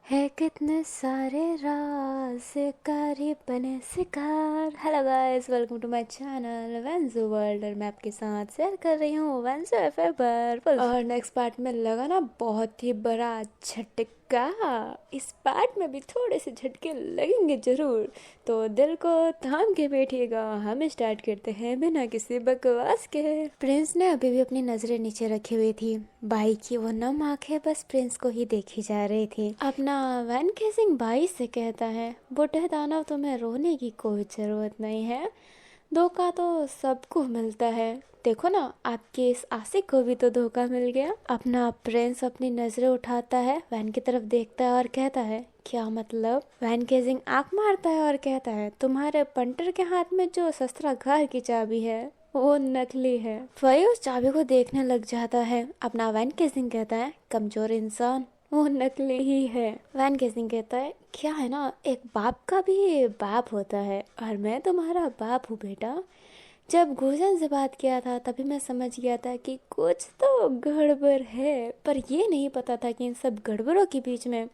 है कितने सारे राज शिकारी बने शिकार। Hello guys, welcome to my channel Venjo World. और मैं आपके साथ शेयर कर रही हूँ वेंजो एफए पर। और नेक्स्ट पार्ट में लगा ना बहुत ही बड़ा झटका। इस पार्ट में भी थोड़े से झटके लगेंगे जरूर, तो दिल को थाम के बैठिएगा। हम स्टार्ट करते हैं बिना किसी बकवास के। प्रिंस ने अभी भी अपनी नजरें नीचे रखी हुई थी। भाई की वो नम आंखें बस प्रिंस को ही देखी जा रही थी। अपना वैन केसिंग भाई से कहता है, बूढ़े दानव तुम्हें रोने की कोई जरूरत नहीं है, धोखा तो सबको मिलता है। देखो ना, आपके इस आशिक को भी तो धोखा मिल गया। अपना प्रिंस अपनी नजरें उठाता है, वैन की तरफ देखता है और कहता है, क्या मतलब? वैन केसिंग आंख मारता है और कहता है, तुम्हारे पंटर के हाथ में जो शस्त्रागार की चाबी है वो नकली है। वही उस चाबी को देखने लग जाता है। अपना वैन केसिंग कहता है, कमजोर इंसान, वो नकली ही है। वैन केसिंग कहता है, क्या है ना, एक बाप का भी बाप होता है और मैं तुम्हारा बाप हूँ बेटा। जब गुलशन से बात किया था तभी मैं समझ गया था कि कुछ तो गड़बड़ है, पर ये नहीं पता था कि इन सब गड़बड़ों के बीच में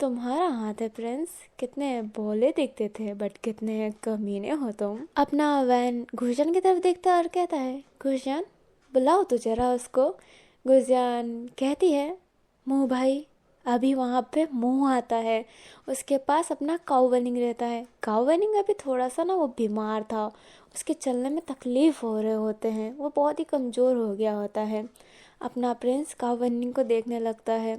तुम्हारा हाथ है। प्रिंस, कितने भोले दिखते थे बट कितने कमीने हो तुम। अपना वैन गुलशन की तरफ देखता और कहता है, गुलशन बुलाओ तो जरा उसको। गुलशन कहती है, मुँह भाई। अभी वहाँ पे मुंह आता है। उसके पास अपना काऊ बनिंग रहता है। काऊ बनिंग अभी थोड़ा सा ना वो बीमार था, उसके चलने में तकलीफ हो रहे होते हैं, वो बहुत ही कमज़ोर हो गया होता है। अपना प्रिंस काऊ बनिंग को देखने लगता है।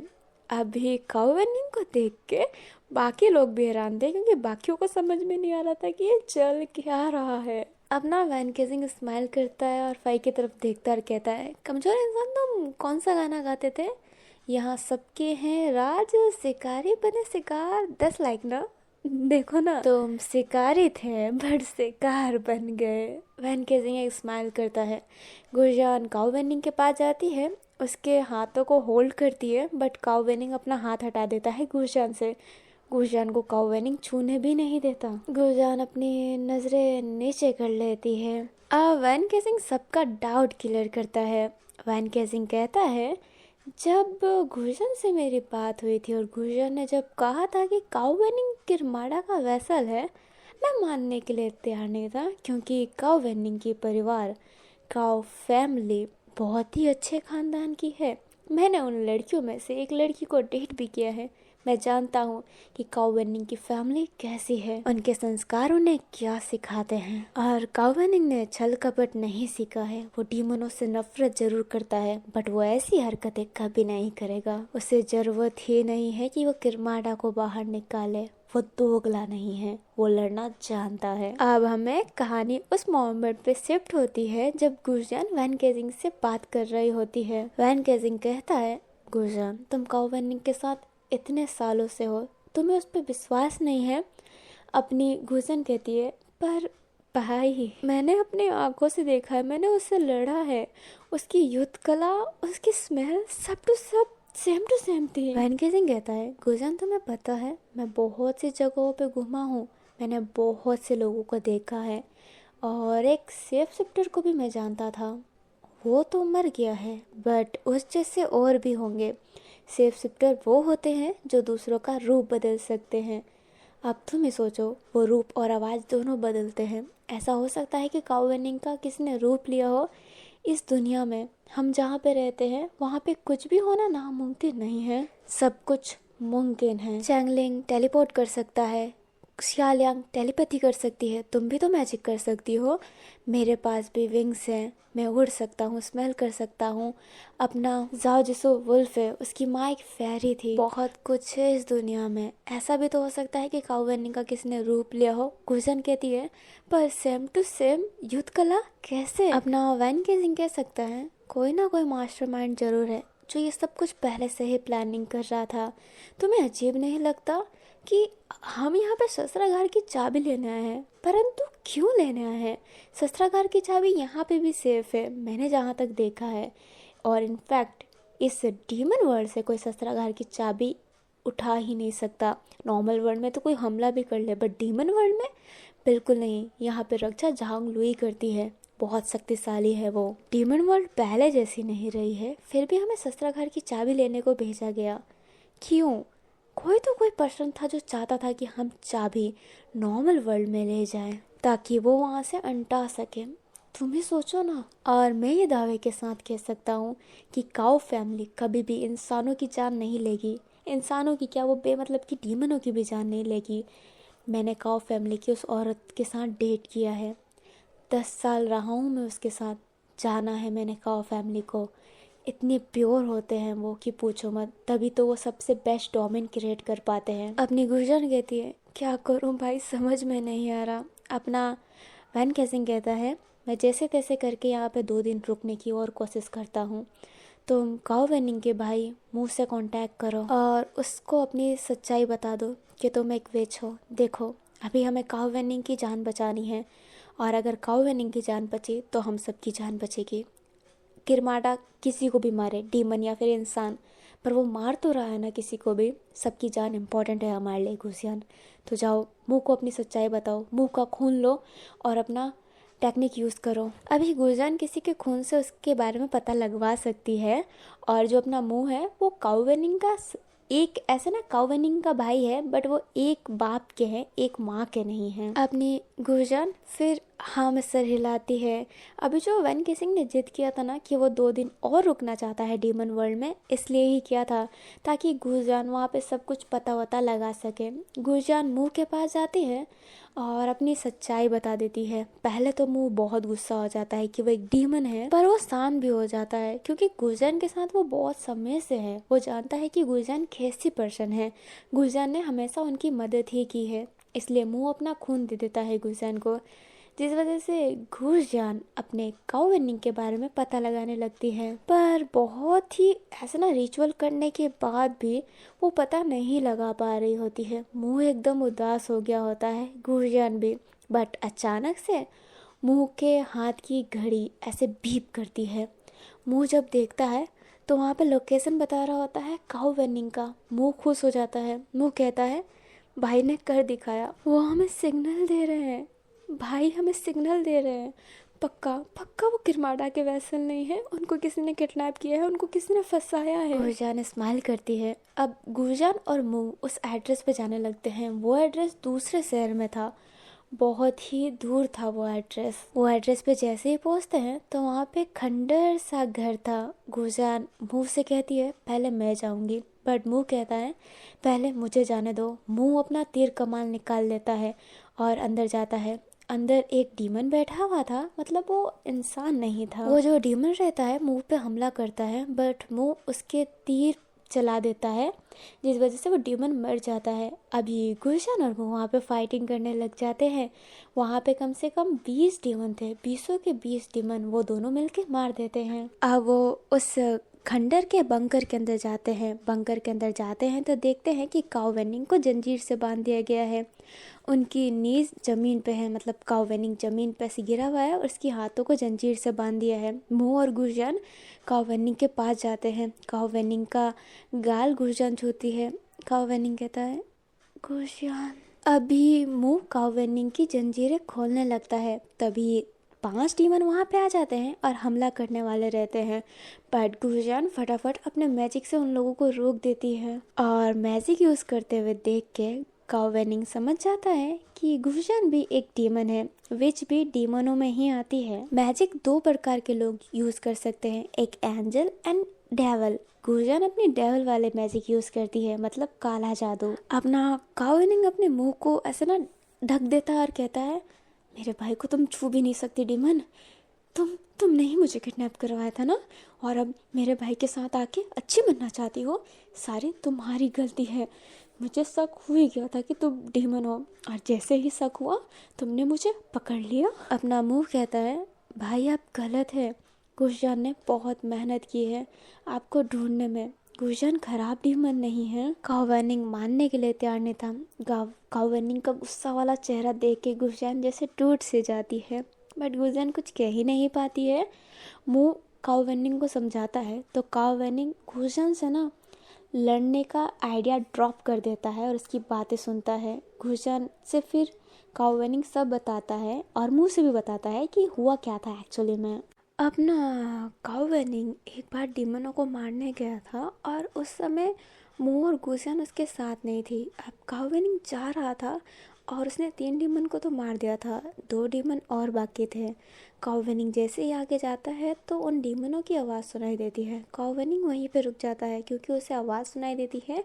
अभी काऊ बनिंग को देख के बाकी लोग भी हैरान थे, क्योंकि बाकियों को समझ में नहीं आ रहा था कि ये चल क्या रहा है। अपना वैन केसिंग स्माइल करता है और फाई की तरफ देखता और कहता है, कमजोर इंसान, तुम कौन सा गाना गाते थे? यहाँ सबके हैं राज, शिकारी बने शिकार। 10 लाइक ना। देखो ना, तुम शिकारी थे बट शिकार बन गए। वैन केजिंग एक स्माइल करता है। गुरजान काउ वेनिंग के पास जाती है, उसके हाथों को होल्ड करती है, बट काउ वेनिंग अपना हाथ हटा देता है गुरजान से। गुरजान को काउ वेनिंग छूने भी नहीं देता। गुरजान अपनी नजरें नीचे कर लेती है। वैन केजिंग सबका डाउट क्लियर करता है। वैन केजिंग कहता है, जब गुरजन से मेरी बात हुई थी और गुरजन ने जब कहा था कि काऊ वेनिंग किरमाड़ा का वैसल है, मैं मानने के लिए तैयार नहीं था, क्योंकि काऊ वेनिंग की परिवार, काऊ फैमिली बहुत ही अच्छे खानदान की है। मैंने उन लड़कियों में से एक लड़की को डेट भी किया है। मैं जानता हूँ कि काऊ वेनिंग की फैमिली कैसी है, उनके संस्कार उन्हें क्या सिखाते हैं। और काऊ वेनिंग ने छल कपट नहीं सीखा है। वो डीमनों से नफरत जरूर करता है, बट वो ऐसी हरकतें कभी नहीं करेगा। उसे जरूरत ही नहीं है कि वो किरमाड़ा को बाहर निकाले। वो दोगला नहीं है, वो लड़ना जानता है। अब हमें कहानी उस मोमेंट पे शिफ्ट होती है जब गुरजान वैन केजिंग से बात कर रही होती है। वैन केजिंग कहता है, गुरजान तुम काऊ वेनिंग के साथ इतने सालों से हो, तुम्हें उस पर विश्वास नहीं है? अपनी गुरजान कहती है, पर भाई मैंने अपनी आंखों से देखा है, मैंने उससे लड़ा है। उसकी युद्ध कला, उसकी स्मेल, सब टू सब सेम टू सेम थी। वैन केजिंग कहता है, गुरजान तुम्हें पता है, मैं बहुत सी जगहों पे घुमा हूँ, मैंने बहुत से लोगों को देखा है, और एक सेफ शिफ्टर को भी मैं जानता था। वो तो मर गया है, बट उस जैसे और भी होंगे। सेफ शिफ्टर वो होते हैं जो दूसरों का रूप बदल सकते हैं। अब तुम ही सोचो, वो रूप और आवाज़ दोनों बदलते हैं। ऐसा हो सकता है कि काऊ वेनिंग का किसी ने रूप लिया हो। इस दुनिया में हम जहाँ पे रहते हैं वहाँ पे कुछ भी होना नामुमकिन नहीं है, सब कुछ मुमकिन है। चैंगलिंग टेलीपोर्ट कर सकता है, xiaoliang टेलीपैथी कर सकती है, तुम भी तो मैजिक कर सकती हो। मेरे पास भी विंग्स हैं, मैं उड़ सकता हूँ, स्मेल कर सकता हूँ। अपना जाओ जिसो वुल्फ है, उसकी माँ एक फेरी थी। बहुत कुछ है इस दुनिया में। ऐसा भी तो हो सकता है कि काऊ वेनिंग का किसी ने रूप लिया हो। गुरजन कहती है, पर सेम टू सेम युद्ध कला कैसे? अपना वैन केजिंग कह सकता है, कोई ना कोई मास्टरमाइंड जरूर है जो ये सब कुछ पहले से ही प्लानिंग कर रहा था। तुम्हें अजीब नहीं लगता कि हम यहाँ पे शस्त्रागार की चाबी लेने आए हैं? परंतु क्यों लेने आए हैं? शस्त्रागार की चाबी यहाँ पे भी सेफ है, मैंने जहाँ तक देखा है। और इनफैक्ट इस डीमन वर्ल्ड से कोई शस्त्रागार की चाबी उठा ही नहीं सकता। नॉर्मल वर्ल्ड में तो कोई हमला भी कर ले, बट डीमन वर्ल्ड में बिल्कुल नहीं। यहाँ पे रक्षा झांग लुई करती है, बहुत शक्तिशाली है वो। डीमन वर्ल्ड पहले जैसी नहीं रही है, फिर भी हमें शस्त्रागार की चाबी लेने को भेजा गया। क्यों? कोई पर्सन था जो चाहता था कि हम चाबी नॉर्मल वर्ल्ड में ले जाएं ताकि वो वहाँ से अनटा सके। तुम ही सोचो ना। और मैं ये दावे के साथ कह सकता हूँ कि काऊ फैमिली कभी भी इंसानों की जान नहीं लेगी। इंसानों की क्या, वो बेमतलब की डीमनों की भी जान नहीं लेगी। मैंने काऊ फैमिली की उस औरत के साथ डेट किया है। 10 साल रहा हूँ मैं उसके साथ। जाना है मैंने काऊ फैमिली को। इतने प्योर होते हैं वो कि पूछो मत। तभी तो वो सबसे बेस्ट डोमेन क्रिएट कर पाते हैं। अपनी गुर्जर कहती है, क्या करूं भाई, समझ में नहीं आ रहा। अपना वैन केसिंग कहता है, मैं जैसे तैसे करके यहाँ पे 2 दिन रुकने की और कोशिश करता हूँ। तुम काओ वेनिंग के भाई मुँह से कांटेक्ट करो और उसको अपनी सच्चाई बता दो कि तुम एक विच हो। देखो, अभी हमें काओ वेनिंग की जान बचानी है, और अगर काओ वेनिंग की जान बची तो हम सबकी जान बचेगी। किरमाडा किसी को भी मारे, डीमन या फिर इंसान, पर वो मार तो रहा है ना किसी को भी। सबकी जान इम्पोर्टेंट है हमारे लिए गुसियान। तो जाओ, मुंह को अपनी सच्चाई बताओ, मुंह का खून लो और अपना टेक्निक यूज़ करो। अभी गुरजान किसी के खून से उसके बारे में पता लगवा सकती है। और जो अपना मुंह है वो काउवेनिंग का एक ऐसे ना, काउवेनिंग का भाई है, बट वो एक बाप के हैं, एक माँ के नहीं हैं। अपनी गुरजान फिर हाँ में सर हिलाती है। अभी जो वैन केसिंग ने जिद किया था ना कि वो 2 दिन और रुकना चाहता है डीमन वर्ल्ड में, इसलिए ही किया था ताकि गुरजान वहाँ पे सब कुछ पता वता लगा सके। गुरजान मुंह के पास जाती है और अपनी सच्चाई बता देती है। पहले तो मुंह बहुत गुस्सा हो जाता है कि वो एक डीमन है, पर वो शांत भी हो जाता है क्योंकि गुरजान के साथ वो बहुत समय से है। वो जानता है कि गुरजान कैसी पर्सन है। गुरजान ने हमेशा उनकी मदद ही की है, इसलिए मुंह अपना खून दे देता है गुरजान को, जिस वजह से गुरजान अपने काऊ वेनिंग के बारे में पता लगाने लगती है। पर बहुत ही ऐसा ना, रिचुअल करने के बाद भी वो पता नहीं लगा पा रही होती है। मुंह एकदम उदास हो गया होता है, गुरजान भी। बट अचानक से मुंह के हाथ की घड़ी ऐसे बीप करती है। मुंह जब देखता है तो वहाँ पे लोकेशन बता रहा होता है काऊ वेनिंग का। मुंह खुश हो जाता है। मुंह कहता है, भाई ने कर दिखाया, वो हमें सिग्नल दे रहे हैं, भाई हमें सिग्नल दे रहे हैं। पक्का पक्का वो किरमाडा के वैसल नहीं है, उनको किसी ने किडनैप किया है, उनको किसी ने फंसाया है। गुरजान स्माइल करती है। अब गुरजान और मुंह उस एड्रेस पे जाने लगते हैं। वो एड्रेस दूसरे शहर में था, बहुत ही दूर था वो एड्रेस। वो एड्रेस पे जैसे ही पहुंचते हैं तो वहाँ पे खंडर सा घर था। गुरजान मुंह से कहती है, पहले मैं जाऊंगी, बट मुंह कहता है पहले मुझे जाने दो। मुंह अपना तीर कमान निकाल लेता है और अंदर जाता है। अंदर एक डीमन बैठा हुआ था, मतलब वो इंसान नहीं था। वो जो डीमन रहता है मुंह पे हमला करता है, बट मुंह उसके तीर चला देता है, जिस वजह से वो डीमन मर जाता है। अभी गुलशन और वो वहाँ पे फाइटिंग करने लग जाते हैं। वहाँ पे कम से कम 20 डीमन थे, 20 के 20 डीमन वो दोनों मिलके मार देते हैं। अब वो उस खंडर के बंकर के अंदर जाते हैं। बंकर के अंदर जाते हैं तो देखते हैं कि काऊ वेनिंग को जंजीर से बांध दिया गया है। उनकी नीज जमीन पे है, मतलब काऊ वेनिंग जमीन पे से गिरा हुआ है और उसकी हाथों को जंजीर से बांध दिया है। मुंह और गुरजान काऊ वेनिंग के पास जाते हैं। काऊ वेनिंग का गाल गुरजान छूती है। काऊ वेनिंग कहता है, गुरजान। अभी मुंह काऊ वेनिंग की जंजीरें खोलने लगता है, तभी 5 डीमन वहाँ पे आ जाते हैं और हमला करने वाले रहते हैं। बट गुरजान फटाफट अपने मैजिक से उन लोगों को रोक देती है। और मैजिक यूज़ करते हुए देख के काऊ वेनिंग समझ जाता है कि गुरजान भी एक डीमन है। विच भी डीमनों में ही आती है। मैजिक 2 प्रकार के लोग यूज़ कर सकते हैं, एक एंजल एंड डेवल। गुरजान अपनी डेवल वाले मैजिक यूज़ करती है, मतलब काला जादू। अपना काऊ वेनिंग अपने मुंह को ऐसे ना ढक देता है और कहता है, मेरे भाई को तुम छू भी नहीं सकती डीमन। तुमने ही मुझे किडनैप करवाया था ना, और अब मेरे भाई के साथ आके अच्छी बनना चाहती हो। सारी तुम्हारी गलती है। मुझे शक हो ही गया था कि तुम डीमन हो, और जैसे ही शक हुआ तुमने मुझे पकड़ लिया। अपना मुंह कहता है, भाई आप गलत है। गुरजान ने बहुत मेहनत की है आपको ढूंढने में। गुरजान खराब डीमन नहीं है। काऊ वेनिंग मानने के लिए तैयार नहीं था। काऊ वेनिंग का गुस्सा वाला चेहरा देख के गुरजान जैसे टूट से जाती है, बट गुरजान कुछ कह ही नहीं पाती है। मुंह काऊ वेनिंग को समझाता है तो काऊ वेनिंग गुरजान से ना लड़ने का आइडिया ड्रॉप कर देता है और उसकी बातें सुनता है। गुरजान से फिर काऊ वेनिंग सब बताता है और मुंह से भी बताता है कि हुआ क्या था एक्चुअली में। अपना काऊ वेनिंग एक बार डीमनों को मारने गया था और उस समय मो और गुजियान उसके साथ नहीं थी। अब काओवेनिंग जा रहा था और उसने 3 डीमन को तो मार दिया था, 2 डीमन और बाकी थे। काओवेनिंग जैसे ही आगे जाता है तो उन डीमनों की आवाज़ सुनाई देती है। काओवेनिंग वहीं पे रुक जाता है क्योंकि उसे आवाज़ सुनाई देती है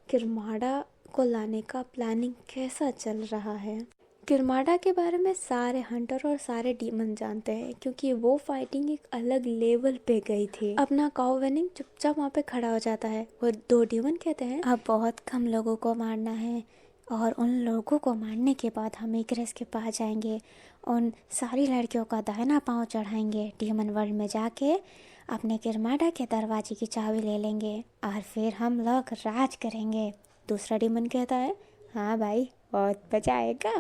किरमाड़ा को लाने का प्लानिंग कैसा चल रहा है। किरमाड़ा के बारे में सारे हंटर और सारे डीमन जानते हैं क्योंकि वो फाइटिंग एक अलग लेवल पे गई थी। अपना काओवेनिंग चुपचाप वहाँ पे खड़ा हो जाता है। वो 2 डीमन कहते हैं अब बहुत कम लोगों को मारना है और उन लोगों को मारने के बाद हम इग्रेस के पास जाएंगे, उन सारी लड़कियों का दाहिना पाँव चढ़ाएंगे, डीमन वर्ल्ड में जाके अपने किरमाड़ा के दरवाजे की चाबी ले लेंगे और फिर हम लोग राज करेंगे। दूसरा डीमन कहता है हाँ भाई बहुत मजा आएगा,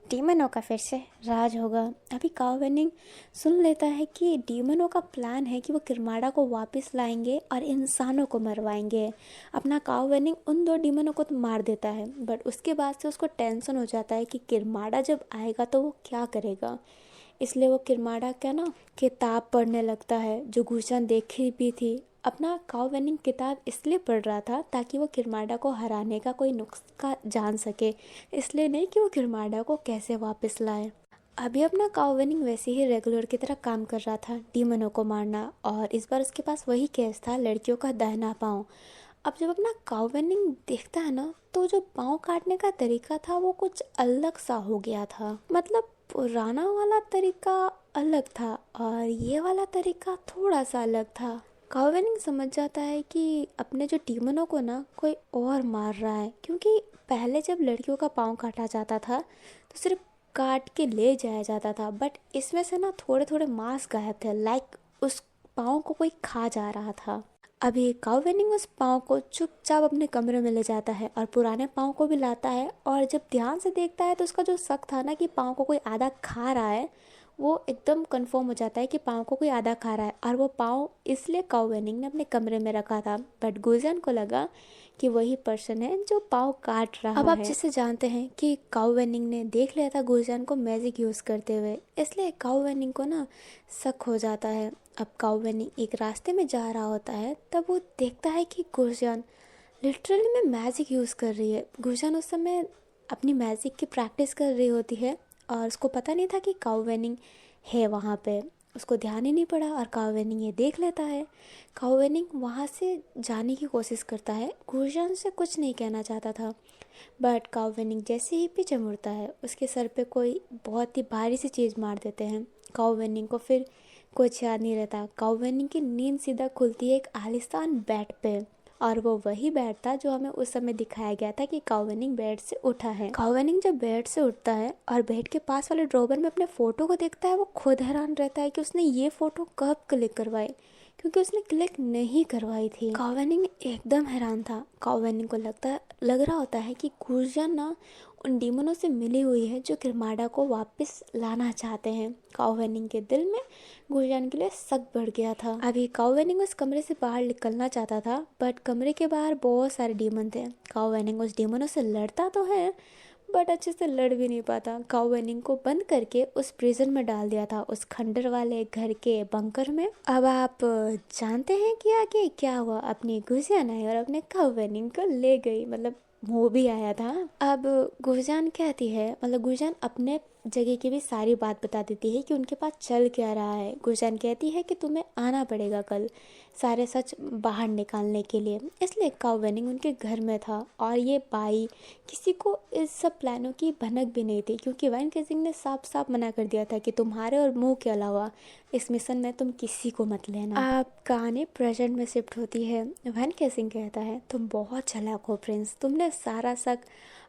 डीमनों का फिर से राज होगा। अभी काओवेनिंग सुन लेता है कि डीमनों का प्लान है कि वो किरमाड़ा को वापस लाएंगे और इंसानों को मरवाएंगे। अपना काओवेनिंग उन 2 डीमनों को तो मार देता है, बट उसके बाद से उसको टेंशन हो जाता है कि किरमाड़ा जब आएगा तो वो क्या करेगा। इसलिए वो किरमाड़ा का ना किताब पढ़ने लगता है जो गुजियान देखी भी थी। अपना काओवेनिंग किताब इसलिए पढ़ रहा था ताकि वो किरमाड़ा को हराने का कोई नुस्खा जान सके, इसलिए नहीं कि वो किरमाड़ा को कैसे वापस लाए। अभी अपना काओवेनिंग वैसे ही रेगुलर की तरह काम कर रहा था, डीमनों को मारना, और इस बार उसके पास वही केस था, लड़कियों का दाहिना पाँव। अब जब अपना काओवेनिंग देखता है ना तो जो पाँव काटने का तरीका था वो कुछ अलग सा हो गया था। मतलब पुराना वाला तरीका अलग था और ये वाला तरीका थोड़ा सा अलग था। काओवेनिंग समझ जाता है कि अपने जो डीमनों को ना कोई और मार रहा है, क्योंकि पहले जब लड़कियों का पाँव काटा जाता था तो सिर्फ काट के ले जाया जाता था, बट इसमें से ना थोड़े थोड़े मांस गायब थे, लाइक उस पाँव को कोई खा जा रहा था। अभी काओवेनिंग उस पाँव को चुपचाप अपने कमरे में ले जाता है और पुराने पाँव को भी लाता है, और जब ध्यान से देखता है तो उसका जो शक था ना कि पाँव को कोई आधा खा रहा है वो एकदम कंफर्म हो जाता है कि पाँव को कोई आधा खा रहा है। और वो पाँव इसलिए काओवेनिंग ने अपने कमरे में रखा था, बट गुजियान को लगा कि वही पर्सन है जो पाँव काट रहा है। अब आप जैसे जानते हैं कि काओवेनिंग ने देख लिया था गुजियान को मैजिक यूज़ करते हुए, इसलिए काओवेनिंग को ना शक हो जाता है। अब काओवेनिंग एक रास्ते में जा रहा होता है, तब वो देखता है कि गुजियान लिटरली में मैजिक यूज़ कर रही है। गुजियान उस समय अपनी मैजिक की प्रैक्टिस कर रही होती है और उसको पता नहीं था कि काओवेनिंग है वहाँ पे, उसको ध्यान ही नहीं पड़ा और काओवेनिंग ये देख लेता है। काओवेनिंग वहाँ से जाने की कोशिश करता है, गुजियान से कुछ नहीं कहना चाहता था, बट काओवेनिंग जैसे ही पीछे मुड़ता है उसके सर पे कोई बहुत ही भारी सी चीज़ मार देते हैं। काओवेनिंग को फिर कुछ याद नहीं रहता। काओवेनिंग की नींद सीधा खुलती है एक आलिशान बेड पे, और वो वही बेड था जो हमें उस समय दिखाया गया था कि काओवेनिंग बेड से उठा है। काओवेनिंग जब बेड से उठता है और बेड के पास वाले ड्रॉवर में अपने फ़ोटो को देखता है, वो खुद हैरान रहता है कि उसने ये फ़ोटो कब क्लिक करवाई, क्योंकि उसने क्लिक नहीं करवाई थी। काओवेनिंग एकदम हैरान था। काओवेनिंग को लग रहा होता है कि गुजियान ना उन डीमनों से मिली हुई है जो किरमाड़ा को वापस लाना चाहते हैं। काओवेनिंग के दिल में गुजियान के लिए शक बढ़ गया था। अभी काओवेनिंग उस कमरे से बाहर निकलना चाहता था, बट कमरे के बाहर बहुत सारे डीमन थे। काओवेनिंग उस डीमनों से लड़ता तो है, बट अच्छे से लड़ भी नहीं पाता। काओवेनिंग को बंद करके उस प्रिजन में डाल दिया था, उस खंडर वाले घर के बंकर में। अब आप जानते हैं कि आगे क्या हुआ। अपनी गुजियान आई और अपने काओवेनिंग को ले गई, मतलब मूवी आया था। अब गुजियान कहती है, मतलब गुजियान अपने जगह की भी सारी बात बता देती है कि उनके पास चल क्या रहा है। गुजियान कहती है कि तुम्हें आना पड़ेगा कल सारे सच बाहर निकालने के लिए। इसलिए काओवेनिंग उनके घर में था और ये बाई किसी को इस सब प्लानों की भनक भी नहीं थी, क्योंकि वैन केसिंग ने साफ साफ मना कर दिया था कि तुम्हारे और मुंह के अलावा इस मिशन में तुम किसी को मत लेना। आप कहानी प्रेजेंट में शिफ्ट होती है। वैन केसिंग कहता है तुम बहुत चालाक हो प्रिंस, तुमने सारा शक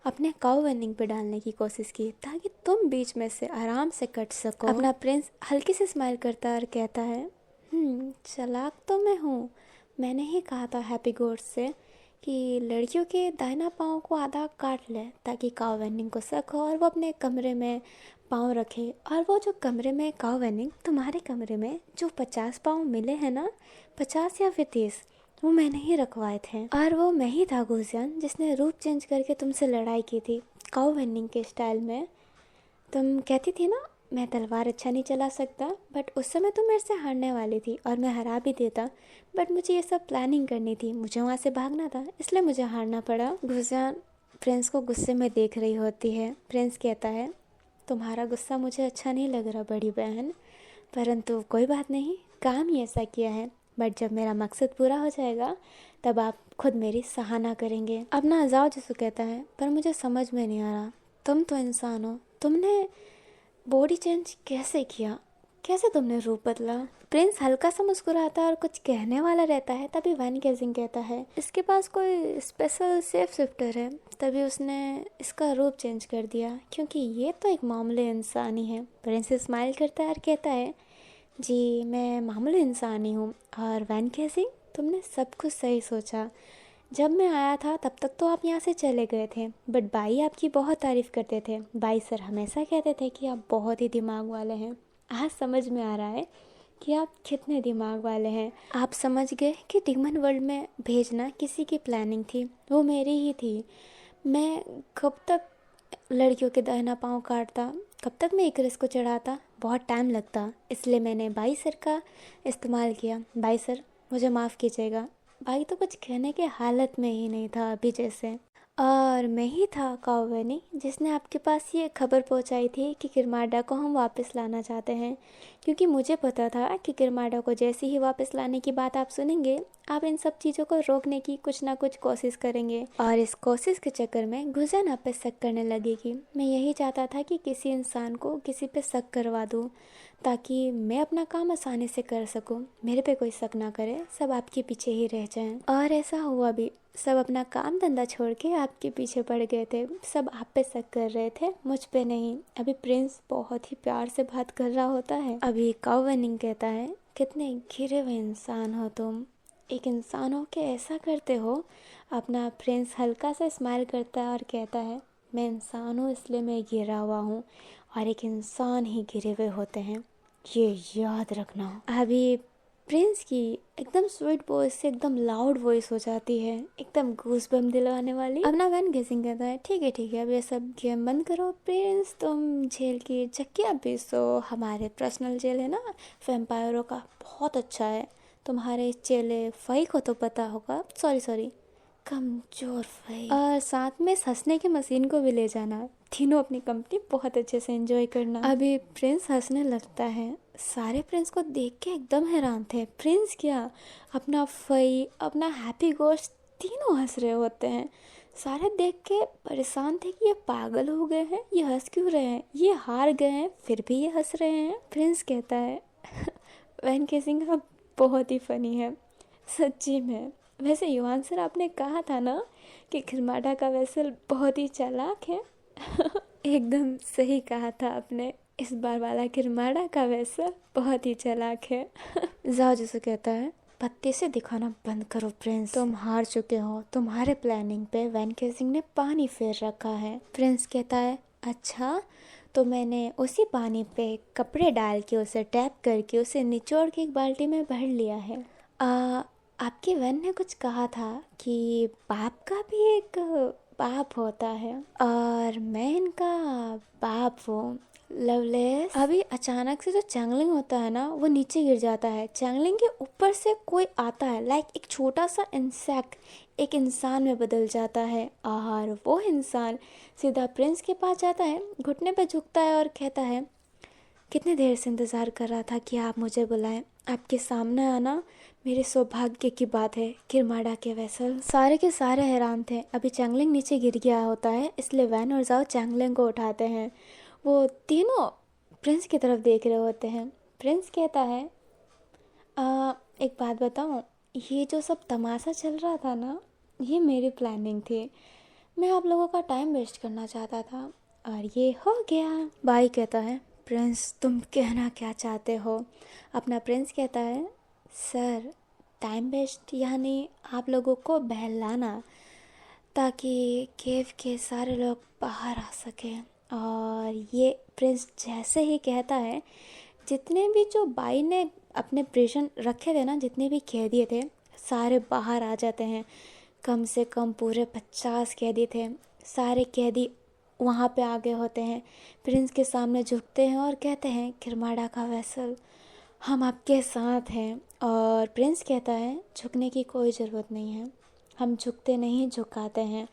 अपने काओवेनिंग पे डालने की कोशिश की ताकि तुम बीच में से आराम से कट सको। अपना प्रिंस हल्की से स्माइल करता है और कहता है चालाक तो मैं हूँ। मैंने ही कहा था हैप्पी गोड से कि लड़कियों के दाहिना पाँव को आधा काट ले ताकि काओवेनिंग को शक हो और वो अपने कमरे में पाँव रखे। और वो जो कमरे में काओवेनिंग, तुम्हारे कमरे में जो 50 पाँव मिले हैं ना, 50 या फिर 30, वो मैंने ही रखवाए थे। और वो मैं ही था गुजियान जिसने रूप चेंज करके तुमसे लड़ाई की थी काओवेनिंग के स्टाइल में। तुम कहती थी ना मैं तलवार अच्छा नहीं चला सकता, बट उस समय तो मेरे से हारने वाली थी और मैं हरा भी देता, बट मुझे ये सब प्लानिंग करनी थी, मुझे वहाँ से भागना था, इसलिए मुझे हारना पड़ा। गुजियान प्रिंस को गुस्से में देख रही होती है। प्रिंस कहता है, तुम्हारा गुस्सा मुझे अच्छा नहीं लग रहा बड़ी बहन, परंतु कोई बात नहीं, काम ही ऐसा किया है, बट जब मेरा मकसद पूरा हो जाएगा तब आप खुद मेरी सराहना करेंगे। अब ना जाओ, जिसको कहता है, पर मुझे समझ में नहीं आ रहा, तुम तो इंसान हो, तुमने बॉडी चेंज कैसे किया, कैसे तुमने रूप बदला? प्रिंस हल्का सा मुस्कुराता है और कुछ कहने वाला रहता है, तभी वैन गेजिंग कहता है, इसके पास कोई स्पेशल सेफ शिफ्टर है, तभी उसने इसका रूप चेंज कर दिया, क्योंकि ये तो एक मामूली इंसान ही है। प्रिंस स्माइल करता है और कहता है, जी मैं मामूली इंसान ही हूँ। और वैन गेजिंग, तुमने सब कुछ सही सोचा। जब मैं आया था तब तक तो आप यहाँ से चले गए थे, बट भाई आपकी बहुत तारीफ़ करते थे। भाई सर हमेशा कहते थे कि आप बहुत ही दिमाग वाले हैं। आज समझ में आ रहा है कि आप कितने दिमाग वाले हैं। आप समझ गए कि डीमन वर्ल्ड में भेजना किसी की प्लानिंग थी, वो मेरी ही थी। मैं कब तक लड़कियों के दाहिना पाँव काटता, कब तक मैं इकरस को चढ़ाता, बहुत टाइम लगता, इसलिए मैंने भाई सर का इस्तेमाल किया। भाई सर मुझे माफ़ कीजिएगा। भाई तो कुछ कहने के हालत में ही नहीं था अभी जैसे। और मैं ही था काउवेनी जिसने आपके पास ये खबर पहुंचाई थी कि किरमाडा को हम वापस लाना चाहते हैं, क्योंकि मुझे पता था कि किरमाडा को जैसे ही वापस लाने की बात आप सुनेंगे, आप इन सब चीज़ों को रोकने की कुछ ना कुछ कोशिश करेंगे, और इस कोशिश के चक्कर में गुजन आप पे शक करने लगेगी। मैं यही चाहता था कि किसी इंसान को किसी पे शक करवा दूँ, ताकि मैं अपना काम आसानी से कर सकूं, मेरे पे कोई शक ना करे, सब आपके पीछे ही रह जाएं। और ऐसा हुआ भी, सब अपना काम धंधा छोड़ के आपके पीछे पड़ गए थे, सब आप पे शक कर रहे थे, मुझ पे नहीं। अभी प्रिंस बहुत ही प्यार से बात कर रहा होता है। अभी काउवेनिंग कहता है, कितने गिरे हुए इंसान हो तुम, एक इंसान हो के ऐसा करते हो। अपना प्रिंस हल्का सा स्माइल करता है और कहता है, मैं इंसान हूँ इसलिए मैं गिरा हुआ हूँ, और एक इंसान ही गिरे हुए होते हैं, ये याद रखना। अभी प्रिंस की एकदम स्वीट वॉइस से एकदम लाउड वॉइस हो जाती है, एकदम गूस बम दिलवाने वाली। अब ना वैन गेसिंग कहता है, ठीक है अब ये सब गेम बंद करो प्रिंस, तुम जेल की चक्कियाँ पीसो, हमारे पर्सनल जेल है ना वैम्पायरों का, बहुत अच्छा है। तुम्हारे चेले फई को तो पता होगा, सॉरी कमजोर फई, और साथ में इस हंसने की मशीन को भी ले जाना, तीनों अपनी कंपनी बहुत अच्छे से एंजॉय करना। अभी प्रिंस हंसने लगता है, सारे प्रिंस को देख के एकदम हैरान थे। प्रिंस क्या, अपना फई, अपना हैप्पी गोश्त, तीनों हंस रहे होते हैं। सारे देख के परेशान थे कि ये पागल हो गए हैं, ये हंस क्यों रहे हैं, ये हार गए हैं फिर भी ये हंस रहे हैं। प्रिंस कहता है, वैन केसिंग आप बहुत ही फनी है, सच्ची में। वैसे युवान सर, आपने कहा था ना कि खिलमाडा का वेसल बहुत ही चालाक है। एकदम सही कहा था आपने, इस बार वाला किरमाड़ा का वेसल बहुत ही चालाक है। जाओ जिसे कहता है, पत्ते से दिखाना बंद करो प्रिंस, तुम हार चुके हो, तुम्हारे प्लानिंग पे वैन केसिंग ने पानी फेर रखा है। प्रिंस कहता है, अच्छा, तो मैंने उसी पानी पे कपड़े डाल के उसे टैप करके उसे निचोड़ के एक बाल्टी में भर लिया है। आपके वैन ने कुछ कहा था कि बाप का भी एक बाप होता है, और मैं इनका बाप हूँ, लवलेस। अभी अचानक से जो चैंगलिंग होता है ना, वो नीचे गिर जाता है। चैंगलिंग के ऊपर से कोई आता है, लाइक एक छोटा सा इंसेक्ट एक इंसान में बदल जाता है, और वो इंसान सीधा प्रिंस के पास जाता है, घुटने पे झुकता है और कहता है, कितने देर से इंतज़ार कर रहा था कि आप मुझे बुलाएं, आपके सामने आना मेरे सौभाग्य की बात है। किरमाड़ा के वेसल सारे के सारे हैरान थे। अभी चैंगलिंग नीचे गिर गया होता है, इसलिए वैन और जाओ चैंगलिंग को उठाते हैं। वो तीनों प्रिंस की तरफ देख रहे होते हैं। प्रिंस कहता है, एक बात बताऊं, ये जो सब तमाशा चल रहा था ना, ये मेरी प्लानिंग थी, मैं आप लोगों का टाइम वेस्ट करना चाहता था, और ये हो गया। भाई कहता है, प्रिंस तुम कहना क्या चाहते हो? अपना प्रिंस कहता है, सर टाइम वेस्ट यानी आप लोगों को बहलाना, ताकि केव के सारे लोग बाहर आ सकें। और ये प्रिंस जैसे ही कहता है, जितने भी जो बाई ने अपने प्रिजन रखे थे ना, जितने भी कैदी थे, सारे बाहर आ जाते हैं। कम से कम पूरे 50 कैदी थे। सारे कैदी वहाँ पे आ गए होते हैं। प्रिंस के सामने झुकते हैं और कहते हैं, किरमाड़ा का वैसल, हम आपके साथ हैं। और प्रिंस कहता है, झुकने की कोई ज़रूरत नहीं है, हम झुकते नहीं झुकाते हैं।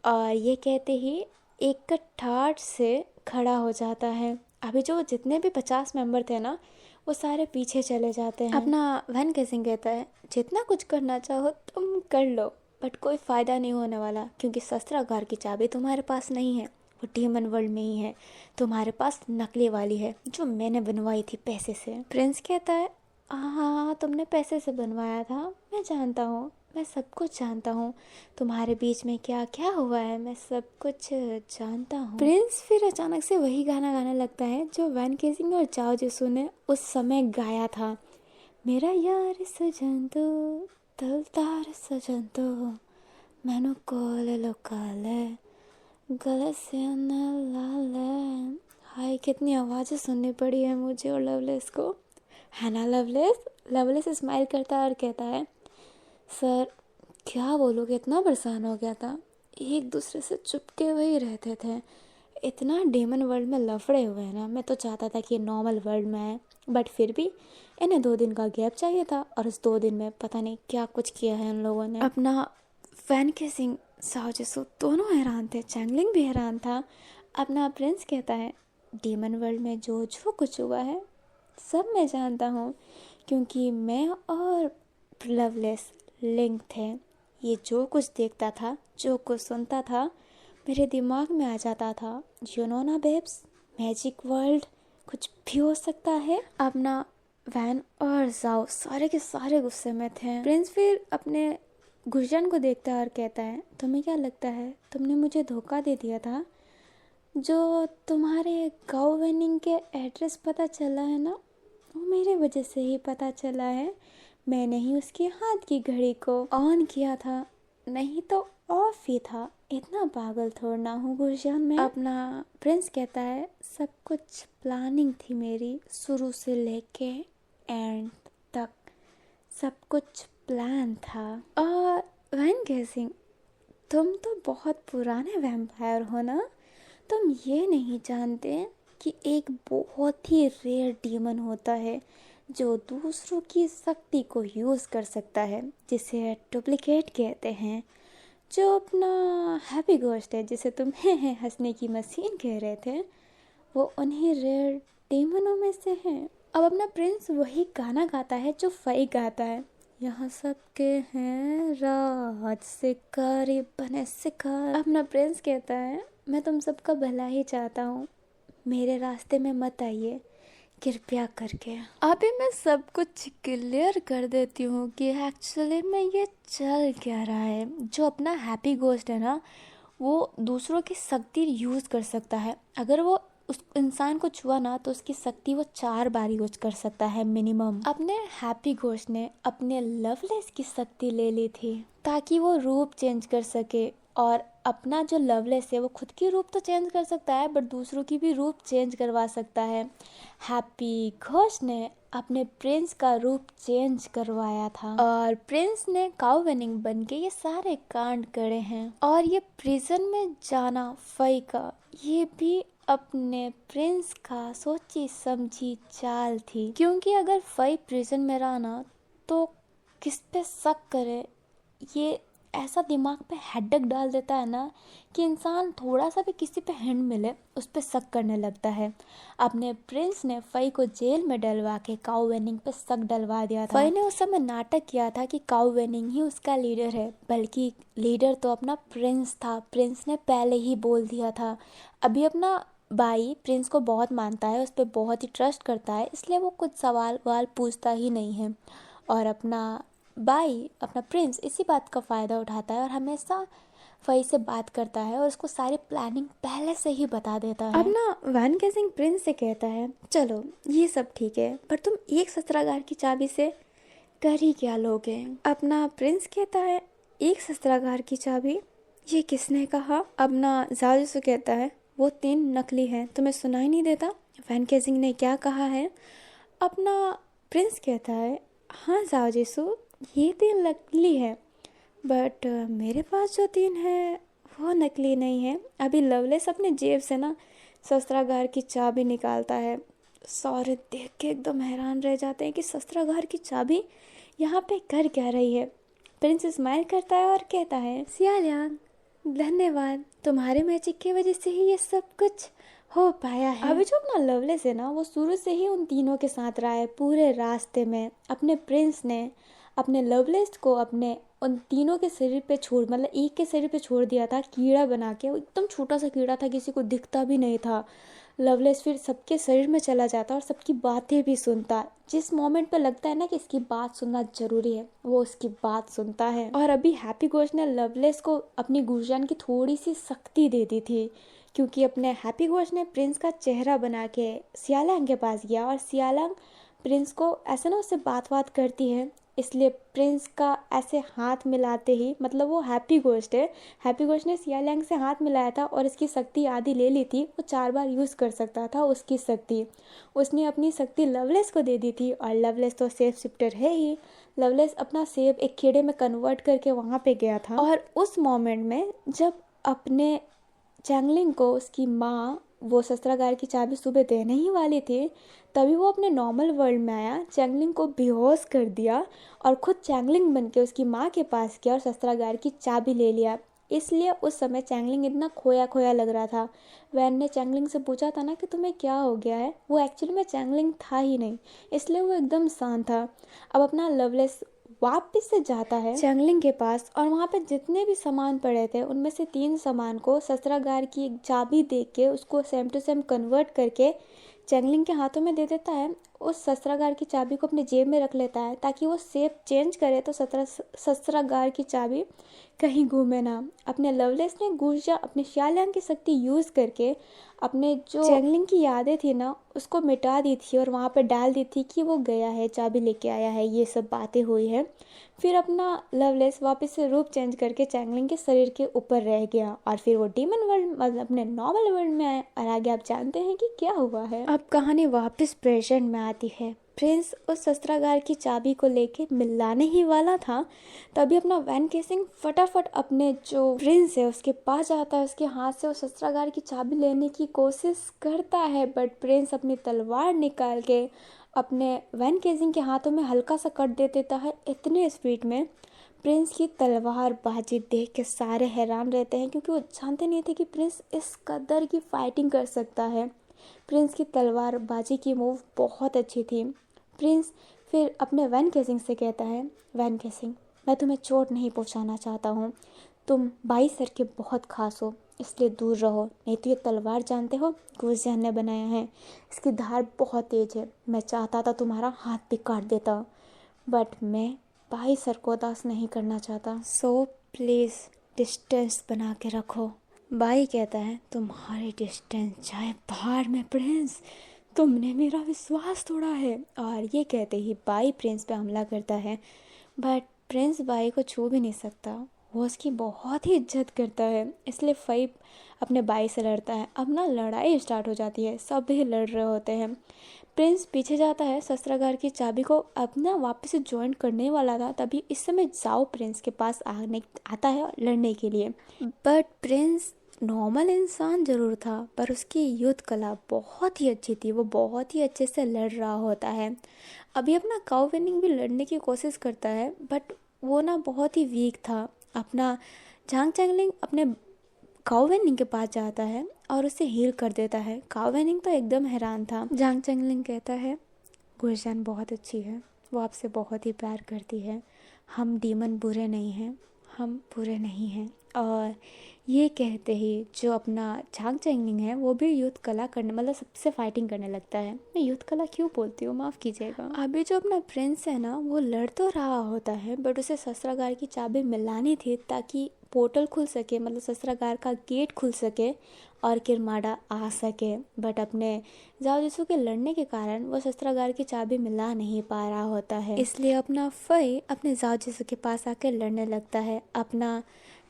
और ये कहते ही एक ठाठ से खड़ा हो जाता है। अभी जो जितने भी 50 मेंबर थे ना, वो सारे पीछे चले जाते हैं। अपना वैन केसिंग कहता है, जितना कुछ करना चाहो तुम कर लो, बट कोई फ़ायदा नहीं होने वाला, क्योंकि शस्त्रागार की चाबी तुम्हारे पास नहीं है, वो डीमन वर्ल्ड में ही है, तुम्हारे पास नकली वाली है जो मैंने बनवाई थी पैसे से। प्रिंस कहता है, हाँ तुमने पैसे से बनवाया था, मैं जानता हूँ, मैं सब कुछ जानता हूँ, तुम्हारे बीच में क्या क्या हुआ है मैं सब कुछ जानता हूँ। प्रिंस फिर अचानक से वही गाना गाने लगता है जो वैन केसिंग और जाओ जिसू ने उस समय गाया था। मेरा यार सजन तो दिलदार सजन तो मैनू कोल लुकाले गले से न लाले। हाय कितनी आवाज़ें सुननी पड़ी है मुझे और लवलेस को, है ना लवलेस। लवलेस स्माइल करता है और कहता है, सर क्या बोलोगे, इतना परेशान हो गया था, एक दूसरे से चुपके हुए ही रहते थे, इतना डेमन वर्ल्ड में लफड़े हुए हैं ना, मैं तो चाहता था कि नॉर्मल वर्ल्ड में आए, बट फिर भी इन्हें 2 दिन का गैप चाहिए था, और उस 2 दिन में पता नहीं क्या कुछ किया है उन लोगों ने। अपना वैन केसिंग साओ जिसू दोनों हैरान थे, चैंगलिंग भी हैरान था। अपना प्रिंस कहता है, डेमन वर्ल्ड में जो जो कुछ हुआ है सब मैं जानता हूँ, क्योंकि मैं और लवलेस लिंक थे। ये जो कुछ देखता था, जो कुछ सुनता था, मेरे दिमाग में आ जाता था। यू नो ना बेब्स, मैजिक वर्ल्ड कुछ भी हो सकता है। अपना वैन और जाओ सारे के सारे गुस्से में थे। प्रिंस फिर अपने गुर्जन को देखता है और कहता है, तुम्हें क्या लगता है तुमने मुझे धोखा दे दिया था? जो तुम्हारे गाँव वेनिंग के एड्रेस पता चला है ना, वो मेरे वजह से ही पता चला है। मैंने ही उसके हाथ की घड़ी को ऑन किया था, नहीं तो ऑफ ही था। इतना पागल थोड़ा ना हूँ गुरजान में। अपना प्रिंस कहता है, सब कुछ प्लानिंग थी मेरी, शुरू से लेके एंड तक सब कुछ प्लान था। और वैन केसिंग, तुम तो बहुत पुराने वैम्पायर हो ना, तुम ये नहीं जानते कि एक बहुत ही रेयर डीमन होता है जो दूसरों की शक्ति को यूज़ कर सकता है, जिसे डुप्लीकेट कहते हैं, जो अपना हैप्पी घोस्ट है, जिसे तुम हंसने की मशीन कह रहे थे, वो उन्हीं रेयर डीमनों में से है। अब अपना प्रिंस वही गाना गाता है जो फई गाता है, यहाँ सबके हैं राज शिकारी बने शिकार। अपना प्रिंस कहता है, मैं तुम सबका भला ही चाहता हूँ, मेरे रास्ते में मत आइए कृपया करके। अभी मैं सब कुछ क्लियर कर देती हूँ कि एक्चुअली में ये चल क्या रहा है। जो अपना हैप्पी घोस्ट है ना, वो दूसरों की शक्ति यूज़ कर सकता है। अगर वो उस इंसान को छुआ ना, तो उसकी शक्ति वो 4 बार यूज कर सकता है मिनिमम। अपने हैप्पी घोस्ट ने अपने लवलेस की शक्ति ले ली थी ताकि वो रूप चेंज कर सके, और अपना जो लवलेस है वो खुद की रूप तो चेंज कर सकता है, बट दूसरों की भी रूप चेंज करवा सकता है। हैप्पी घोस्ट ने अपने प्रिंस का रूप चेंज करवाया था, और प्रिंस ने काउ वेनिंग बन के ये सारे कांड करे हैं। और ये प्रिजन में जाना फई का, ये भी अपने प्रिंस का सोची समझी चाल थी, क्योंकि अगर फई प्रिजन में रहा ना, तो किस पे शक करे, ये ऐसा दिमाग पे हेडेक डाल देता है ना कि इंसान थोड़ा सा भी किसी पे हिंट मिले उस पे शक करने लगता है। अपने प्रिंस ने फई को जेल में डलवा के काउ वेनिंग पे शक डलवा दिया था। फई ने उस समय नाटक किया था कि काउ वेनिंग ही उसका लीडर है, बल्कि लीडर तो अपना प्रिंस था। प्रिंस ने पहले ही बोल दिया था। अभी अपना भाई प्रिंस को बहुत मानता है, उस पर बहुत ही ट्रस्ट करता है, इसलिए वो कुछ सवाल वाल पूछता ही नहीं है। और अपना भाई अपना प्रिंस इसी बात का फ़ायदा उठाता है और हमेशा फई से बात करता है और उसको सारी प्लानिंग पहले से ही बता देता है। अब ना वैन केसिंग प्रिंस से कहता है, चलो ये सब ठीक है, पर तुम एक शस्त्रागार की चाबी से कर ही क्या लोगे? अपना प्रिंस कहता है, एक शस्त्रागार की चाबी, ये किसने कहा? अपना जाजू कहता है, वो 3 नकली हैं, तुम्हें सुनाई नहीं देता वैन केसिंग ने क्या कहा है? अपना प्रिंस कहता है, हाँ जाजू ये 3 नकली है, बट मेरे पास जो 3 है वो नकली नहीं है। अभी लवलेस अपने जेब से ना शस्त्रागार की चाबी निकालता है। सारे देख के एकदम हैरान रह जाते हैं कि शस्त्रागार की चाबी यहाँ पे कर क्या रही है। प्रिंस स्माइल करता है और कहता है, सियालियांग, धन्यवाद, तुम्हारे मैजिक की वजह से ही ये सब कुछ हो पाया है। अभी जो अपना लवलेस है ना, वो शुरू से ही उन तीनों के साथ रहा है। पूरे रास्ते में अपने प्रिंस ने अपने लवलेस को अपने उन तीनों के शरीर पे छोड़, मतलब एक के शरीर पे छोड़ दिया था कीड़ा बना के। वो एकदम छोटा सा कीड़ा था, किसी को दिखता भी नहीं था। लवलेस फिर सबके शरीर में चला जाता और सबकी बातें भी सुनता। जिस मोमेंट पे लगता है ना कि इसकी बात सुनना जरूरी है, वो उसकी बात सुनता है। और अभी हैप्पी घोस्ट ने लवलेस को अपनी गुर्जान की थोड़ी सी शक्ति दे दी थी, क्योंकि अपने हैप्पी घोस्ट ने प्रिंस का चेहरा बना के सियालांग के पास गया और सियालांग प्रिंस को ऐसे ना उससे बात करती है। इसलिए प्रिंस का ऐसे हाथ मिलाते ही, मतलब वो हैप्पी घोस्ट है, हैप्पी घोस्ट ने सियालांग से हाथ मिलाया था और इसकी शक्ति आधी ले ली थी। वो 4 बार यूज़ कर सकता था उसकी शक्ति। उसने अपनी शक्ति लवलेस को दे दी थी और लवलेस तो सेफ शिफ्टर है ही। लवलेस अपना सेब एक कीड़े में कन्वर्ट करके वहाँ पे गया था। और उस मोमेंट में जब अपने चैंगलिंग को उसकी माँ वो शस्त्रागार की चाबी सुबह देने ही वाली थी, तभी वो अपने नॉर्मल वर्ल्ड में आया, चैंगलिंग को बेहोश कर दिया और खुद चैंगलिंग बन के उसकी माँ के पास गया और शस्त्रागार की चाबी ले लिया। इसलिए उस समय चैंगलिंग इतना खोया खोया लग रहा था। वैन ने चैंगलिंग से पूछा था ना कि तुम्हें क्या हो गया है, वो एक्चुअली में चैंगलिंग था ही नहीं, इसलिए वो एकदम शांत था। अब अपना लवलेस वापस से जाता है चैंगलिंग के पास और वहाँ पे जितने भी सामान पड़े थे उनमें से 3 सामान को शस्त्रागार की एक चाबी दे के उसको सेम टू सेम कन्वर्ट करके चैंगलिंग के हाथों में दे देता है। उस शस्त्रागार की चाबी को अपने जेब में रख लेता है ताकि वो सेफ चेंज करे तो शस्त्रागार की चाबी कहीं घूमे ना। अपने लवलेस ने गुर्जा अपने सियालियांग की शक्ति यूज़ करके अपने जो चैंगलिंग की यादें थी ना उसको मिटा दी थी और वहाँ पे डाल दी थी कि वो गया है, चाबी लेके आया है, ये सब बातें हुई है। फिर अपना लवलेस वापस से रूप चेंज करके चैंगलिंग के शरीर के ऊपर रह गया और फिर वो डीमन वर्ल्ड, मतलब अपने नॉर्मल वर्ल्ड में आए। और आगे आप जानते हैं कि क्या हुआ है। अब कहानी वापस प्रेजेंट में आती है। प्रिंस उस शस्त्रागार की चाबी को लेके मिलाने ही वाला था, तभी अपना वैन केसिंग फटाफट अपने जो प्रिंस है उसके पास जाता है, उसके हाथ से उस शस्त्रागार की चाबी लेने की कोशिश करता है। बट प्रिंस अपनी तलवार निकाल के अपने वैन केसिंग के हाथों में हल्का सा कट दे देता है इतने स्पीड में। प्रिंस की तलवार बाजी देख के सारे हैरान रहते हैं, क्योंकि वो जानते नहीं थे कि प्रिंस इस कदर की फाइटिंग कर सकता है। प्रिंस की तलवार बाजी की मूव बहुत अच्छी थी। प्रिंस फिर अपने वैन केसिंग से कहता है, वैन केसिंग, मैं तुम्हें चोट नहीं पहुंचाना चाहता हूँ, तुम बाई सर के बहुत खास हो, इसलिए दूर रहो, नहीं तो ये तलवार जानते हो गुर्जियान ने बनाया है, इसकी धार बहुत तेज है। मैं चाहता था तुम्हारा हाथ भी काट देता, बट मैं बाई सर को उदास नहीं करना चाहता, सो प्लीज़ डिस्टेंस बना के रखो। बाई कहता है, तुम्हारी डिस्टेंस चाहे बाहर में प्रिंस, तुमने मेरा विश्वास तोड़ा है। और ये कहते ही बाई प्रिंस पे हमला करता है, बट प्रिंस बाई को छू भी नहीं सकता, वो उसकी बहुत ही इज्जत करता है, इसलिए फई अपने बाई से लड़ता है। अब ना लड़ाई स्टार्ट हो जाती है, सब भी लड़ रहे होते हैं। प्रिंस पीछे जाता है, शस्त्रागार की चाबी को अपना वापस से ज्वाइन करने वाला था, तभी इस समय जाओ प्रिंस के पास आता है लड़ने के लिए। बट प्रिंस नॉर्मल इंसान ज़रूर था, पर उसकी युद्ध कला बहुत ही अच्छी थी, वो बहुत ही अच्छे से लड़ रहा होता है। अभी अपना काउ विनिंग भी लड़ने की कोशिश करता है, बट वो ना बहुत ही वीक था। अपना झांग चैंगलिंग अपने काउ वेनिंग के पास जाता है और उसे हील कर देता है। काउ वेनिंग तो एकदम हैरान था। झांग चैंगलिंग कहता है, गुरजान बहुत अच्छी है, वो आपसे बहुत ही प्यार करती है, हम डीमन बुरे नहीं हैं, हम बुरे नहीं हैं। और ये कहते ही जो अपना झांग चैंगलिंग है वो भी युद्ध कला करने, मतलब सबसे फाइटिंग करने लगता है। मैं युद्ध कला क्यों बोलती हूँ, माफ़ कीजिएगा। अभी जो अपना प्रिंस है ना वो लड़ तो रहा होता है, बट उसे शस्त्रागार की चाबी मिलानी थी ताकि पोर्टल खुल सके, मतलब शस्त्रागार का गेट खुल सके और किरमाडा आ सके। बट अपने जाओ जिसू के लड़ने के कारण वो शस्त्रागार की चाबी मिला नहीं पा रहा होता है, इसलिए अपना फई अपने जाओ जिसू के पास आकर लड़ने लगता है। अपना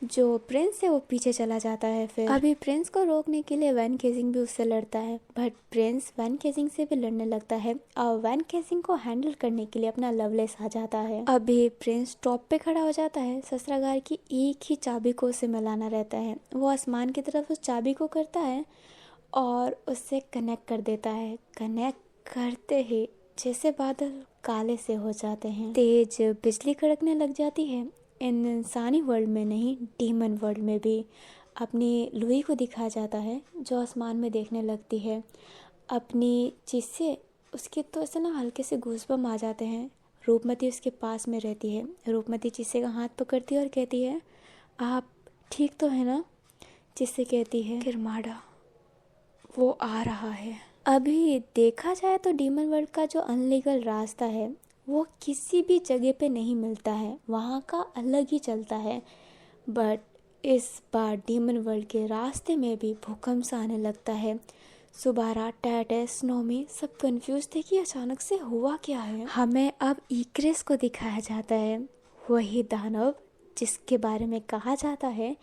जो प्रिंस है वो पीछे चला जाता है। फिर अभी प्रिंस को रोकने के लिए वैन केसिंग भी उससे लड़ता है, बट प्रिंस वैन केसिंग से भी लड़ने लगता है और वैन केसिंग को हैंडल करने के लिए अपना लवलेस आ जाता है। अभी प्रिंस टॉप पे खड़ा हो जाता है। शस्त्रागार की एक ही चाबी को उसे मिलाना रहता है। वो आसमान की तरफ उस चाबी को करता है और उससे कनेक्ट कर देता है। कनेक्ट करते ही जैसे बादल काले से हो जाते हैं, तेज बिजली कड़कने लग जाती है। इन इंसानी वर्ल्ड में नहीं, डीमन वर्ल्ड में भी अपनी लुई को दिखाया जाता है जो आसमान में देखने लगती है अपनी चीज़ से। उसके तो ऐसे ना हल्के से गूज़बम्प आ जाते हैं। रूपमती उसके पास में रहती है। रूपमती चिस्से का हाथ पकड़ती है और कहती है, आप ठीक तो है ना? चिस्से कहती है, किरमाड़ा वो आ रहा है। अभी देखा जाए तो डीमन वर्ल्ड का जो अनलीगल रास्ता है वो किसी भी जगह पे नहीं मिलता है, वहाँ का अलग ही चलता है। बट इस बार डीमन वर्ल्ड के रास्ते में भी भूकंप सा आने लगता है। सुबारा, टैटस, नोमी सब कंफ्यूज थे कि अचानक से हुआ क्या है। हमें अब इक्रेस को दिखाया जाता है, वही दानव जिसके बारे में कहा जाता है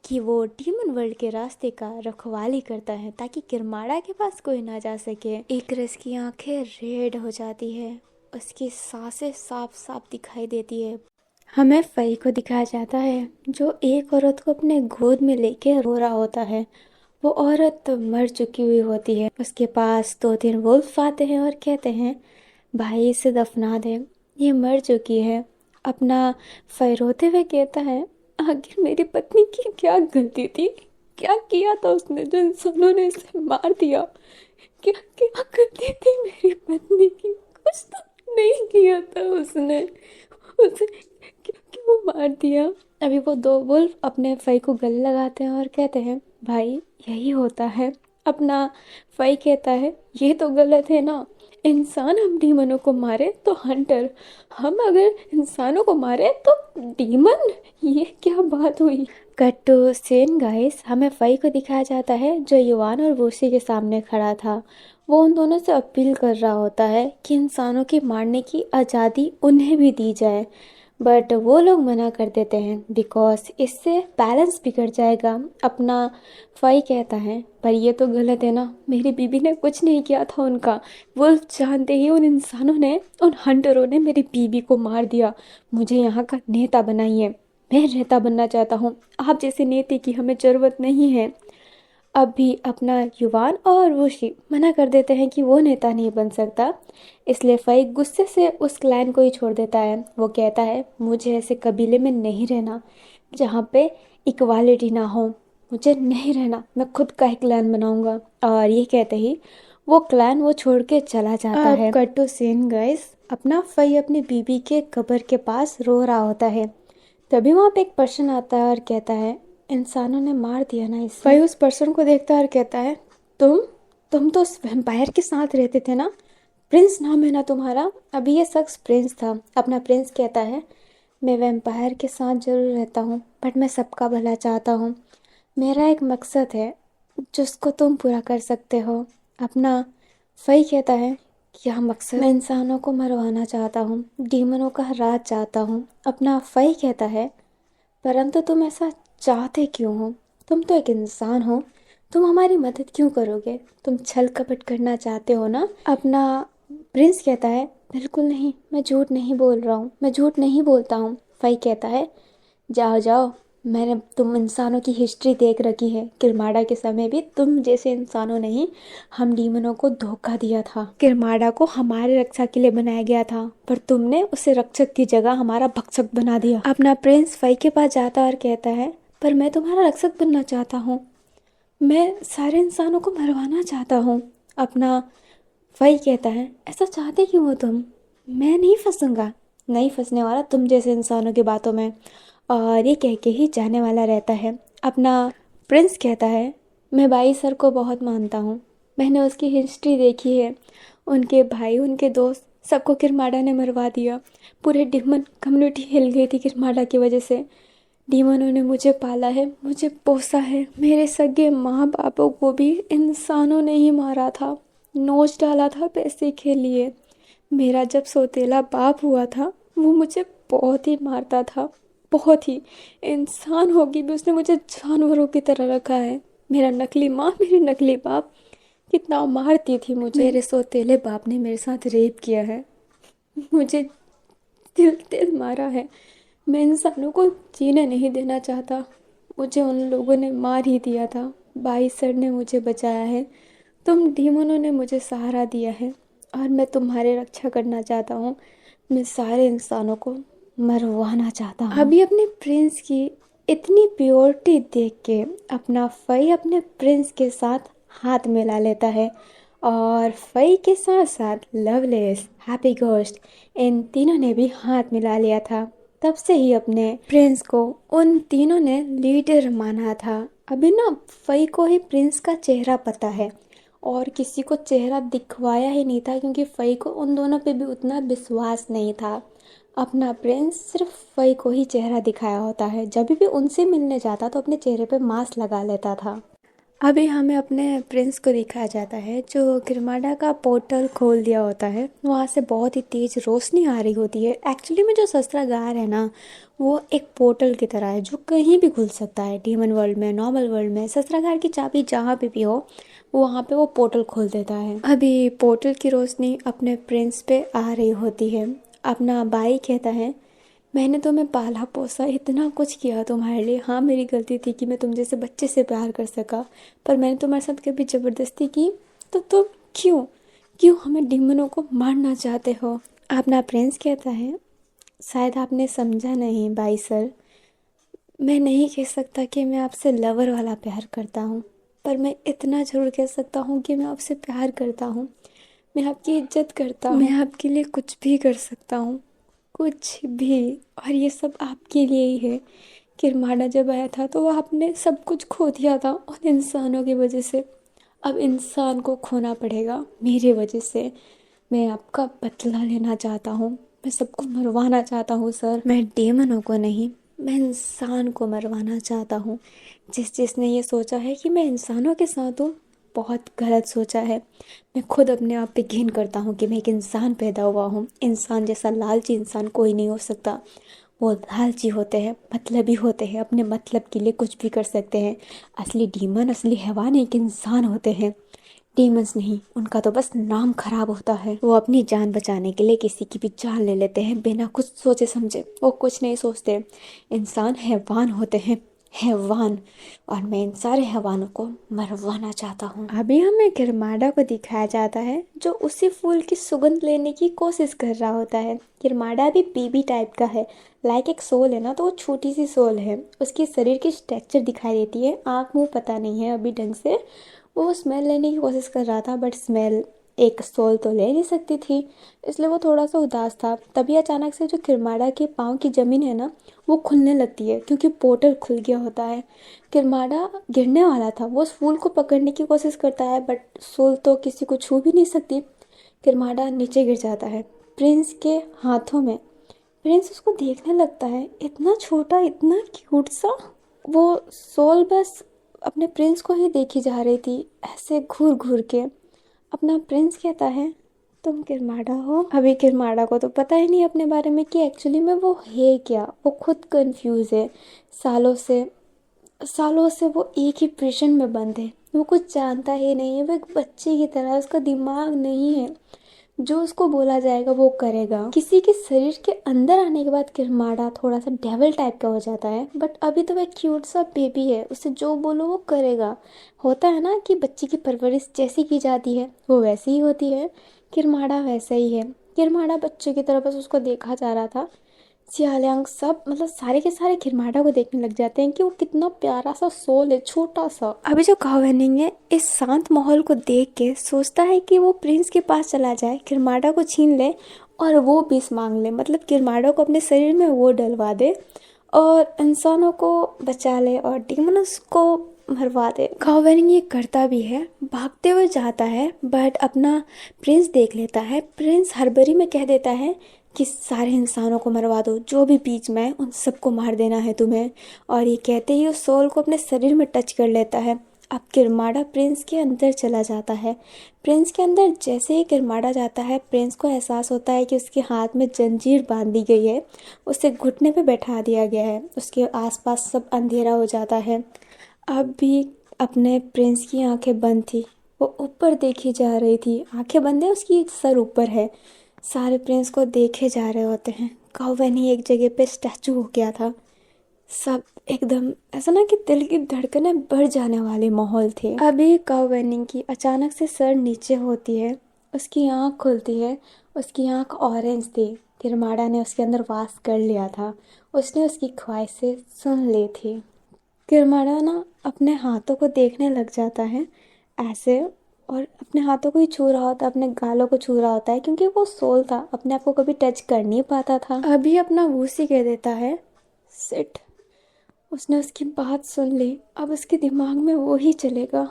कि वो डीमन वर्ल्ड के रास्ते का रखवाली करता है ताकि किरमाड़ा के पास कोई ना जा सके। इक्रेस की आंखें रेड हो जाती है, उसकी सांसें साफ साफ दिखाई देती है। हमें फई को दिखाया जाता है जो एक औरत को अपने गोद में लेके रो रहा होता है। वो औरत मर चुकी हुई होती है। उसके पास 2-3 वुल्फ आते हैं और कहते हैं, भाई इसे दफना दे, ये मर चुकी है। अपना फई रोते हुए कहता है, आखिर मेरी पत्नी की क्या गलती थी? क्या किया था उसने जो इंसानों ने इसे मार दिया? क्या क्या गलती थी मेरी पत्नी की? कुछ तो नहीं किया था उसने, उसे क्यों मार दिया? अभी वो 2 वुल्फ अपने फई को गले लगाते हैं और कहते हैं, भाई यही होता है। अपना फई कहता है, ये तो गलत है ना, इंसान हम डीमनों को मारे तो हंटर, हम अगर इंसानों को मारे तो डीमन, ये क्या बात हुई? कट टू सीन गाइस, हमें फई को दिखाया जाता है जो युवान और वूसी के सामने खड़ा था। वो उन दोनों से अपील कर रहा होता है कि इंसानों की मारने की आज़ादी उन्हें भी दी जाए, बट वो लोग मना कर देते हैं बिकॉज इससे बैलेंस बिगड़ जाएगा। अपना फई कहता है, पर ये तो गलत है ना, मेरी बीबी ने कुछ नहीं किया था उनका। वुल्फ जानते ही उन इंसानों ने, उन हंटरों ने मेरी बीबी को मार दिया। मुझे यहाँ का नेता बनाइए, मैं नेता बनना चाहता हूँ। आप जैसे नेता की हमें ज़रूरत नहीं है। अब भी अपना युवान और वुशी मना कर देते हैं कि वो नेता नहीं बन सकता, इसलिए फई गुस्से से उस क्लैन को ही छोड़ देता है। वो कहता है, मुझे ऐसे कबीले में नहीं रहना जहाँ पे इक्वालिटी ना हो, मुझे नहीं रहना, मैं खुद का ही क्लैन बनाऊंगा। और ये कहते ही वो क्लैन वो छोड़ के चला जाता है। कट टू सीन गाइस, अपना फई अपनी बीबी के कब्र के पास रो रहा होता है। तभी वहाँ पे एक पर्सन आता है और कहता है, इंसानों ने मार दिया ना इसे। फई उस पर्सन को देखता है और कहता है, तुम तो उस वैम्पायर के साथ रहते थे ना, प्रिंस नाम है ना तुम्हारा? अभी ये शख्स प्रिंस था। अपना प्रिंस कहता है, मैं वैम्पायर के साथ जरूर रहता हूँ बट मैं सबका भला चाहता हूँ। मेरा एक मकसद है जिसको तुम पूरा कर सकते हो। अपना फई कहता है, क्या मकसद? मैं इंसानों को मरवाना चाहता हूँ, डीमनों का राज चाहता हूँ। अपना फई कहता है, परंतु तुम ऐसा चाहते क्यों हो? तुम तो एक इंसान हो, तुम हमारी मदद क्यों करोगे? तुम छल कपट करना चाहते हो ना? अपना प्रिंस कहता है, बिल्कुल नहीं, मैं झूठ नहीं बोल रहा हूँ, मैं झूठ नहीं बोलता हूँ। फई कहता है, जाओ जाओ, मैंने तुम इंसानों की हिस्ट्री देख रखी है। किरमाड़ा के समय भी तुम जैसे इंसानों ने ही हम डीमनों को धोखा दिया था। किरमाड़ा को हमारे रक्षा के लिए बनाया गया था, पर तुमने उसे रक्षक की जगह हमारा भक्षक बना दिया। अपना प्रिंस फई के पास जाता और कहता है, पर मैं तुम्हारा रक्षक बनना चाहता हूँ, मैं सारे इंसानों को मरवाना चाहता हूँ। अपना फई कहता है, ऐसा चाहते क्यों हो तुम? मैं नहीं फंसूंगा, नहीं फंसने वाला तुम जैसे इंसानों की बातों में। और ये कह के ही जाने वाला रहता है। अपना प्रिंस कहता है, मैं भाई सर को बहुत मानता हूँ, मैंने उसकी हिस्ट्री देखी है, उनके भाई, उनके दोस्त सबको किरमाड़ा ने मरवा दिया। पूरे डीमन कम्युनिटी हिल गई थी किरमाड़ा की वजह से। डीमनों ने मुझे पाला है, मुझे पोसा है, मेरे सगे माँ बापों को भी इंसानों ने ही मारा था, नोच डाला था पैसे के लिए। मेरा जब सौतेला बाप हुआ था वो मुझे बहुत ही मारता था, बहुत ही इंसान होगी भी उसने मुझे जानवरों की तरह रखा है। मेरा नकली माँ, मेरे नकली बाप कितना मारती थी मुझे। मेरे सौतेले बाप ने मेरे साथ रेप किया है, मुझे तिल तिल मारा है। मैं इंसानों को जीने नहीं देना चाहता, मुझे उन लोगों ने मार ही दिया था। भाई सर ने मुझे बचाया है, तुम डीमोनों ने मुझे सहारा दिया है और मैं तुम्हारे रक्षा करना चाहता हूँ। मैं सारे इंसानों को मरवाना चाहता हूँ। अभी अपने प्रिंस की इतनी प्योरिटी देख के अपना फई अपने प्रिंस के साथ हाथ मिला लेता है और फई के साथ साथ लवलेस, हैप्पी घोस्ट, इन तीनों ने भी हाथ मिला लिया था। तब से ही अपने प्रिंस को उन तीनों ने लीडर माना था। अभी ना फई को ही प्रिंस का चेहरा पता है और किसी को चेहरा दिखवाया ही नहीं था, क्योंकि फई को उन दोनों पे भी उतना विश्वास नहीं था। अपना प्रिंस सिर्फ फई को ही चेहरा दिखाया होता है, जब भी उनसे मिलने जाता तो अपने चेहरे पे मास्क लगा लेता था। अभी हमें अपने प्रिंस को दिखाया जाता है जो गिरमाडा का पोर्टल खोल दिया होता है। वहाँ से बहुत ही तेज़ रोशनी आ रही होती है। एक्चुअली में जो शस्त्रागार है ना, वो एक पोर्टल की तरह है जो कहीं भी खुल सकता है। डीमन वर्ल्ड में, नॉर्मल वर्ल्ड में, शस्त्रागार की चाबी जहाँ पे भी हो वहाँ पे वो पोर्टल खोल देता है। अभी पोर्टल की रोशनी अपने प्रिंस पे आ रही होती है। अपना भाई कहता है, मैंने तुम्हें पाला पोसा, इतना कुछ किया तुम्हारे लिए। हाँ, मेरी गलती थी कि मैं तुम जैसे बच्चे से प्यार कर सका, पर मैंने तुम्हारे साथ कभी ज़बरदस्ती की तो तुम क्यों क्यों हमें डीमनों को मारना चाहते हो। अपना प्रिंस कहता है, शायद आपने समझा नहीं भाई सर, मैं नहीं कह सकता कि मैं आपसे लवर वाला प्यार करता हूँ, पर मैं इतना ज़रूर कह सकता हूँ कि मैं आपसे प्यार करता हूँ। मैं आपकी इज्जत करता हूँ, मैं आपके लिए कुछ भी कर सकता हूँ, कुछ भी। और ये सब आपके लिए ही है। किरमाड़ा जब आया था तो वह आपने सब कुछ खो दिया था उन इंसानों की वजह से। अब इंसान को खोना पड़ेगा मेरी वजह से। मैं आपका बदला लेना चाहता हूँ, मैं सबको मरवाना चाहता हूँ सर। मैं डेमनों को नहीं, मैं इंसान को मरवाना चाहता हूँ। जिसने ये सोचा है कि मैं इंसानों के साथ हूँ, बहुत गलत सोचा है। मैं खुद अपने आप पे घिन करता हूँ कि मैं एक इंसान पैदा हुआ हूँ। इंसान जैसा लालची इंसान कोई नहीं हो सकता। वो लालची होते हैं, मतलबी होते हैं, अपने मतलब के लिए कुछ भी कर सकते हैं। असली डीमन, असली हैवान एक इंसान होते हैं, डीमंस नहीं। उनका तो बस नाम खराब होता है। वो अपनी जान बचाने के लिए किसी की भी जान ले लेते हैं बिना कुछ सोचे समझे। वो कुछ नहीं सोचते। इंसान हैवान होते हैं, हैवान। और मैं इन सारे हैवानों को मरवाना चाहता हूँ। अभी हमें गिरमाडा को दिखाया जाता है जो उसी फूल की सुगंध लेने की कोशिश कर रहा होता है। गिरमाडा भी बेबी टाइप का है, लाइक एक सोल है ना, तो वो छोटी सी सोल है। उसके शरीर की स्ट्रक्चर दिखाई देती है, आँख मुँह पता नहीं है अभी ढंग से। वो स्मेल लेने की कोशिश कर रहा था, बट स्मेल एक सोल तो ले नहीं सकती थी, इसलिए वो थोड़ा सा उदास था। तभी अचानक से जो किरमाड़ा के पाँव की ज़मीन है ना, वो खुलने लगती है, क्योंकि पोर्टल खुल गया होता है। किरमाड़ा गिरने वाला था, वो उस फूल को पकड़ने की कोशिश करता है, बट सोल तो किसी को छू भी नहीं सकती। किरमाड़ा नीचे गिर जाता है प्रिंस के हाथों में। प्रिंस उसको देखने लगता है, इतना छोटा, इतना क्यूट सा। वो सोल बस अपने प्रिंस को ही देखी जा रही थी, ऐसे घूर घूर के। अपना प्रिंस कहता है, तुम किरमाड़ा हो। अभी किरमाड़ा को तो पता ही नहीं अपने बारे में कि एक्चुअली में वो है क्या। वो खुद कंफ्यूज है। सालों से सालों से वो एक ही प्रिजन में बंद है। वो कुछ जानता ही नहीं है, वो एक बच्चे की तरह, उसका दिमाग नहीं है। जो उसको बोला जाएगा वो करेगा। किसी के शरीर के अंदर आने के बाद किरमाड़ा थोड़ा सा डेविल टाइप का हो जाता है, बट अभी तो वह क्यूट सा बेबी है, उसे जो बोलो वो करेगा। होता है ना कि बच्चे की परवरिश जैसी की जाती है वो वैसी ही होती है। किरमाड़ा वैसा ही है। किरमाड़ा बच्चे की तरह बस उसको देखा जा रहा था। सियालयांग सब, मतलब सारे के सारे किरमाड़ा को देखने लग जाते हैं कि वो कितना प्यारा सा सोल है, छोटा सा। अभी जो कावेनिंग है इस शांत माहौल को देख के सोचता है कि वो प्रिंस के पास चला जाए, किरमाड़ा को छीन ले और वो विष मांग ले, मतलब किरमाड़ा को अपने शरीर में वो डलवा दे और इंसानों को बचा ले और डीमंस को मरवा दे। कावेनिंग ये करता भी है, भागते हुए जाता है, बट अपना प्रिंस देख लेता है। प्रिंस हड़बड़ी में कह देता है कि सारे इंसानों को मरवा दो, जो भी बीच में है उन सबको मार देना है तुम्हें। और ये कहते ही उस सोल को अपने शरीर में टच कर लेता है अब किरमाड़ा प्रिंस के अंदर चला जाता है। प्रिंस के अंदर जैसे ही किरमाड़ा जाता है, प्रिंस को एहसास होता है कि उसके हाथ में जंजीर बांध दी गई है, उसे घुटने पे बैठा दिया गया है, उसके आसपास सब अंधेरा हो जाता है। अब भी अपने प्रिंस की आंखें बंद थी, वो ऊपर देखी जा रही थी। आंखें बंद है, उसकी सर ऊपर है। सारे प्रिंस को देखे जा रहे होते हैं। काउवेनी एक जगह पे स्टैचू हो गया था। सब एकदम ऐसा ना कि दिल की धड़कनें बढ़ जाने वाले माहौल थे। अभी काउवेनी की अचानक से सर नीचे होती है, उसकी आंख खुलती है। उसकी आंख ऑरेंज थी। किरमाड़ा ने उसके अंदर वास कर लिया था, उसने उसकी ख्वाहिशें सुन ली थी। किरमाड़ा ना अपने हाथों को देखने लग जाता है ऐसे, और अपने हाथों को ही छू रहा होता है, अपने गालों को छू रहा होता है, क्योंकि वो सोल था, अपने आप को कभी टच कर नहीं पाता था। अभी अपना वूसी कह देता है सिट। उसने उसकी बात सुन ली। अब उसके दिमाग में वो ही चलेगा।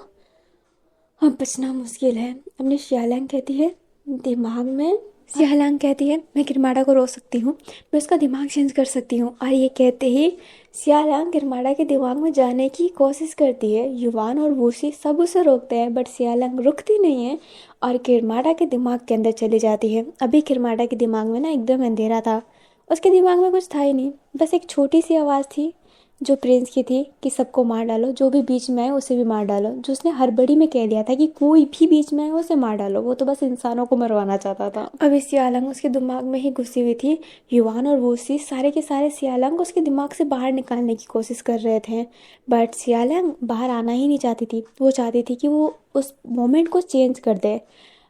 अब बचना मुश्किल है। अपनी सियालैंग कहती है दिमाग में, सियालैंग कहती है मैं किरमाड़ा को रोक सकती हूँ, मैं उसका दिमाग चेंज कर सकती हूँ। और ये कहते ही सियालैंग किरमाड़ा के दिमाग में जाने की कोशिश करती है। युवान और वूसी सब उसे रोकते हैं, बट सियालैंग रुकती नहीं है और किरमाड़ा के दिमाग के अंदर चली जाती है। अभी किरमाड़ा के दिमाग में ना एकदम अंधेरा था, उसके दिमाग में कुछ था ही नहीं, बस एक छोटी सी आवाज़ थी जो प्रिंस की थी कि सबको मार डालो, जो भी बीच में आए उसे भी मार डालो। जो उसने हड़बड़ी में कह दिया था कि कोई भी बीच में आए उसे मार डालो, वो तो बस इंसानों को मरवाना चाहता था। अब इस सियालंग उसके दिमाग में ही घुसी हुई थी। युवान और वूसी सारे के सारे सियालंग उसके दिमाग से बाहर निकालने की कोशिश कर रहे थे, बट सियालंग बाहर आना ही नहीं चाहती थी। वो चाहती थी कि वो उस मोमेंट को चेंज कर दे,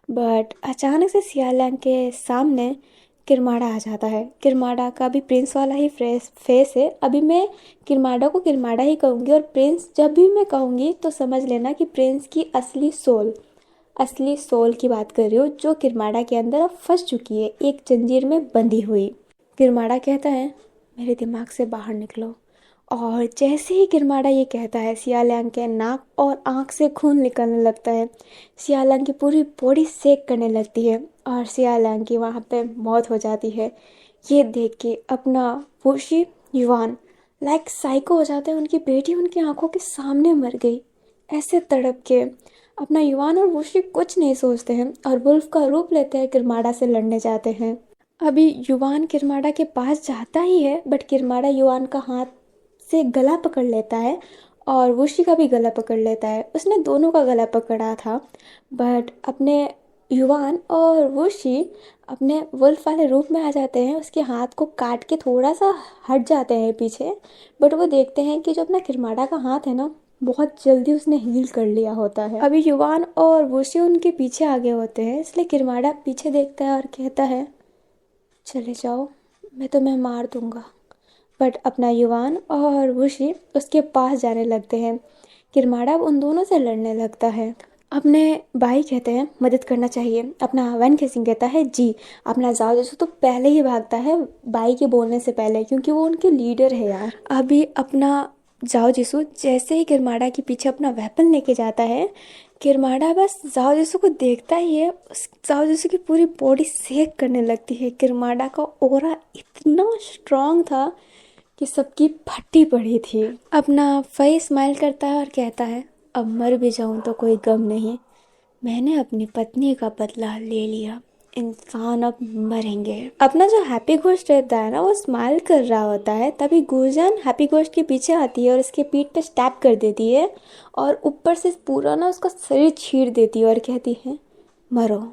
बट अचानक से सियालंग के सामने किरमाड़ा आ जाता है। किरमाड़ा का भी प्रिंस वाला ही फेस है। अभी मैं किरमाड़ा को किरमाड़ा ही कहूँगी, और प्रिंस जब भी मैं कहूँगी तो समझ लेना कि प्रिंस की असली सोल की बात कर रही हूँ, जो किरमाड़ा के अंदर अब फंस चुकी है, एक जंजीर में बंधी हुई। किरमाड़ा कहता है मेरे दिमाग से बाहर निकलो। और जैसे ही किरमाड़ा ये कहता है, सियालैंग के नाक और आँख से खून निकलने लगता है। सियालैंग की पूरी बॉडी सेक करने लगती है और सियालैंग की वहाँ पे मौत हो जाती है। ये देख के अपना वुशी युवान लाइक साइको हो जाते हैं। उनकी बेटी उनकी आंखों के सामने मर गई। ऐसे तड़प के अपना युवान और वुशी कुछ नहीं सोचते हैं और वुल्फ का रूप लेते हैं, किरमाड़ा से लड़ने जाते हैं। अभी युवान किरमाड़ा के पास जाता ही है, बट किरमाड़ा युवान का हाथ से गला पकड़ लेता है और वुशी का भी गला पकड़ लेता है। उसने दोनों का गला पकड़ा था, बट अपने युवान और वुशी अपने वुल्फ वाले रूप में आ जाते हैं। उसके हाथ को काट के थोड़ा सा हट जाते हैं पीछे, बट वो देखते हैं कि जो अपना किरमाड़ा का हाथ है ना, बहुत जल्दी उसने हील कर लिया होता है। अभी युवान और वुशी उनके पीछे आगे होते हैं, इसलिए किरमाड़ा पीछे देखता है और कहता है चले जाओ, मैं तुम्हें मार दूंगा। बट अपना युवान और वुशी उसके पास जाने लगते हैं। किरमाड़ा उन दोनों से लड़ने लगता है। अपने भाई कहते हैं मदद करना चाहिए। अपना वैन केसिंग कहता है जी। अपना जाओ जैसो तो पहले ही भागता है भाई के बोलने से पहले, क्योंकि वो उनके लीडर है यार। अभी अपना जाओ जिसु जैसे ही किरमाड़ा के पीछे अपना वेपन लेके जाता है, किरमाड़ा बस जाओ जिसु को देखता ही है, उस जाओ जिसु की पूरी बॉडी सेक करने लगती है। किरमाड़ा का ऑरा इतना स्ट्रांग था कि सबकी फटी पड़ी थी। अपना फई स्माइल करता है और कहता है अब मर भी जाऊं तो कोई गम नहीं, मैंने अपनी पत्नी का बदला ले लिया, इंसान अब मरेंगे। अपना जो हैप्पी घोस्ट रहता है ना, वो स्माइल कर रहा होता है, तभी गुरजान हैप्पी घोस्ट के पीछे आती है और उसके पीठ पे स्टैप कर देती है और ऊपर से पूरा ना उसका शरीर चीर देती है और कहती है मरो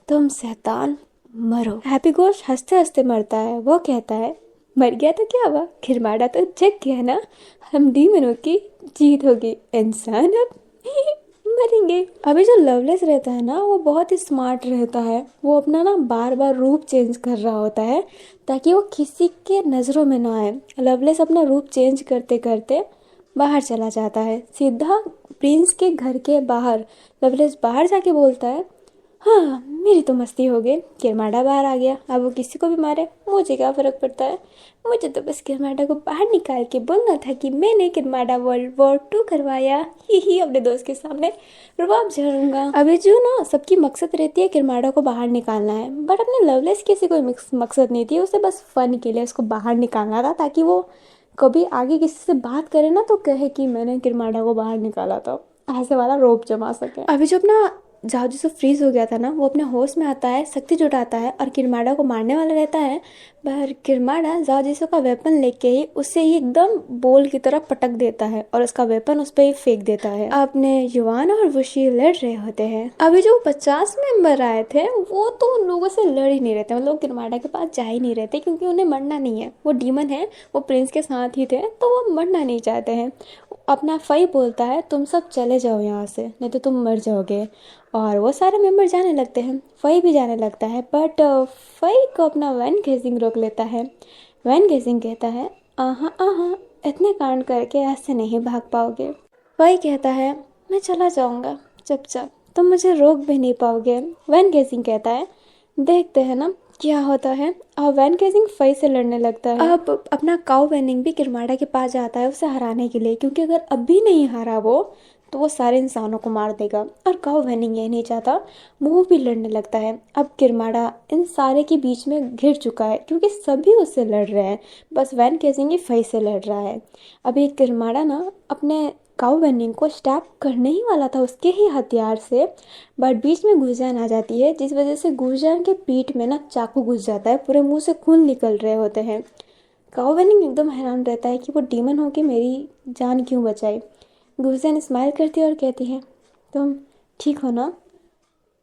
तुम शैतान, मरो। हैप्पी घोस्ट हंसते हंसते मरता है। वो कहता है मर गया तो क्या हुआ, किरमाड़ा तो जग गया ना, हम डीमनों की जीत होगी, इंसान अब मरेंगे। अभी जो लवलेस रहता है ना, वो बहुत ही स्मार्ट रहता है। वो अपना ना बार बार रूप चेंज कर रहा होता है ताकि वो किसी के नज़रों में ना आए। लवलेस अपना रूप चेंज करते करते बाहर चला जाता है, सीधा प्रिंस के घर के बाहर। लवलेस बाहर जाके बोलता है हाँ मेरी तो मस्ती हो गई, किरमाड़ा बाहर आ गया, अब वो किसी को भी मारे मुझे क्या फ़र्क पड़ता है, मुझे तो बस किरमाड़ा को बाहर निकाल के बोलना था कि मैंने किरमाड़ा वर्ल्ड 2 करवाया, ही अपने दोस्त के सामने रुबाब झाड़ूंगा। अभी जो ना सबकी मकसद रहती है किरमाड़ा को बाहर निकालना है, बट अपने लवलेस किसी कोई मकसद नहीं थी, उसे बस फन के लिए उसको बाहर निकालना था ताकि वो कभी आगे किसी से बात करे ना तो कहे कि मैंने किरमाड़ा को बाहर निकाला था। ऐसे वाला रोप जमा सके। अभी जो अपना जाओ जिसको फ्रीज हो गया था ना, वो अपने होश में आता है, शक्ति जुटाता है और किरमाड़ा को मारने वाला रहता है। पर किरमाड़ा जाओ जिसो का वेपन लेके ही उसे ही एकदम बोल की तरह पटक देता है और उसका वेपन उस पर ही फेंक देता है। अपने युवान और वुशी लड़ रहे होते हैं। अभी जो 50 मेंबर आए थे वो तो उन लोगों से लड़ ही नहीं रहते, मतलब किरमाड़ा के पास जा ही नहीं रहते, क्योंकि उन्हें मरना नहीं है। वो डीमन है, वो प्रिंस के साथ ही थे, तो वो मरना नहीं चाहते हैं। अपना फई बोलता है तुम सब चले जाओ यहाँ से, नहीं तो तुम मर जाओगे। और वो सारे मेंबर जाने लगते हैं, फई भी जाने लगता है। बट फई को अपना वैन गेजिंग रोक लेता है। वैन गेजिंग कहता है आहा आहा, इतने कांड करके ऐसे नहीं भाग पाओगे। फई कहता है मैं चला जाऊंगा चुपचाप, तुम मुझे रोक भी नहीं पाओगे। वैन गेजिंग कहता है देखते हैं ना क्या होता है। और वैन गेजिंग फई से लड़ने लगता है। अब अपना काउ वेनिंग भी किरमाड़ा के पास जाता है उसे हराने के लिए, क्योंकि अगर अभी नहीं हारा वो तो वो सारे इंसानों को मार देगा। और काउ वेनिंग ये नहीं चाहता, वो भी लड़ने लगता है। अब किरमाड़ा इन सारे के बीच में घिर चुका है, क्योंकि सभी उससे लड़ रहे हैं, बस वैन गेजिंग ही फई से लड़ रहा है। अभी किरमाड़ा ना अपने काउ वेनिंग को स्टैप करने ही वाला था उसके ही हथियार से, बट बीच में गुजान आ जाती है, जिस वजह से गुजान के पीठ में ना चाकू घुस जाता है, पूरे मुंह से खून निकल रहे होते हैं। काउ वेनिंग एकदम हैरान रहता है कि वो डीमन होके मेरी जान क्यों बचाई। गुजान स्माइल करती है और कहती है तुम ठीक हो ना।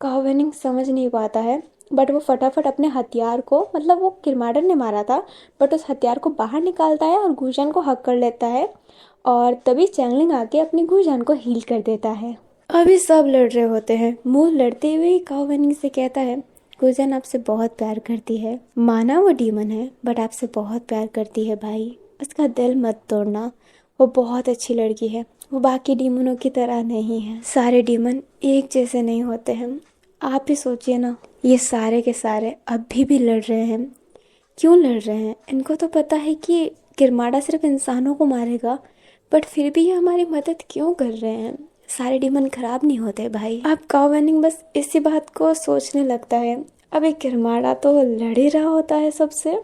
काउ वेनिंग समझ नहीं पाता है, बट वो फटाफट अपने हथियार को, मतलब वो किरमाडन ने मारा था, बट उस हथियार को बाहर निकालता है और गुजान को हक कर लेता है। और तभी चैंगलिंग आके अपनी गुजान को हील कर देता है। अभी सब लड़ रहे होते हैं। मुंह लड़ते हुए ही काउ वेनिंग से कहता है गुजान आपसे बहुत प्यार करती है, माना वो डीमन है बट आपसे बहुत प्यार करती है भाई, उसका दिल मत तोड़ना, वो बहुत अच्छी लड़की है, वो बाकी डीमनों की तरह नहीं है। सारे डीमन एक जैसे नहीं होते हैं। आप ही सोचिए ना, ये सारे के सारे अभी भी लड़ रहे हैं। क्यों लड़ रहे हैं? इनको तो पता है कि किरमाड़ा सिर्फ इंसानों को मारेगा, बट फिर भी ये हमारी मदद क्यों कर रहे हैं? सारे डीमन खराब नहीं होते भाई। अब काउ वेनिंग बस इसी बात को सोचने लगता है। अभी किरमाड़ा तो लड़ ही रहा होता है सबसे।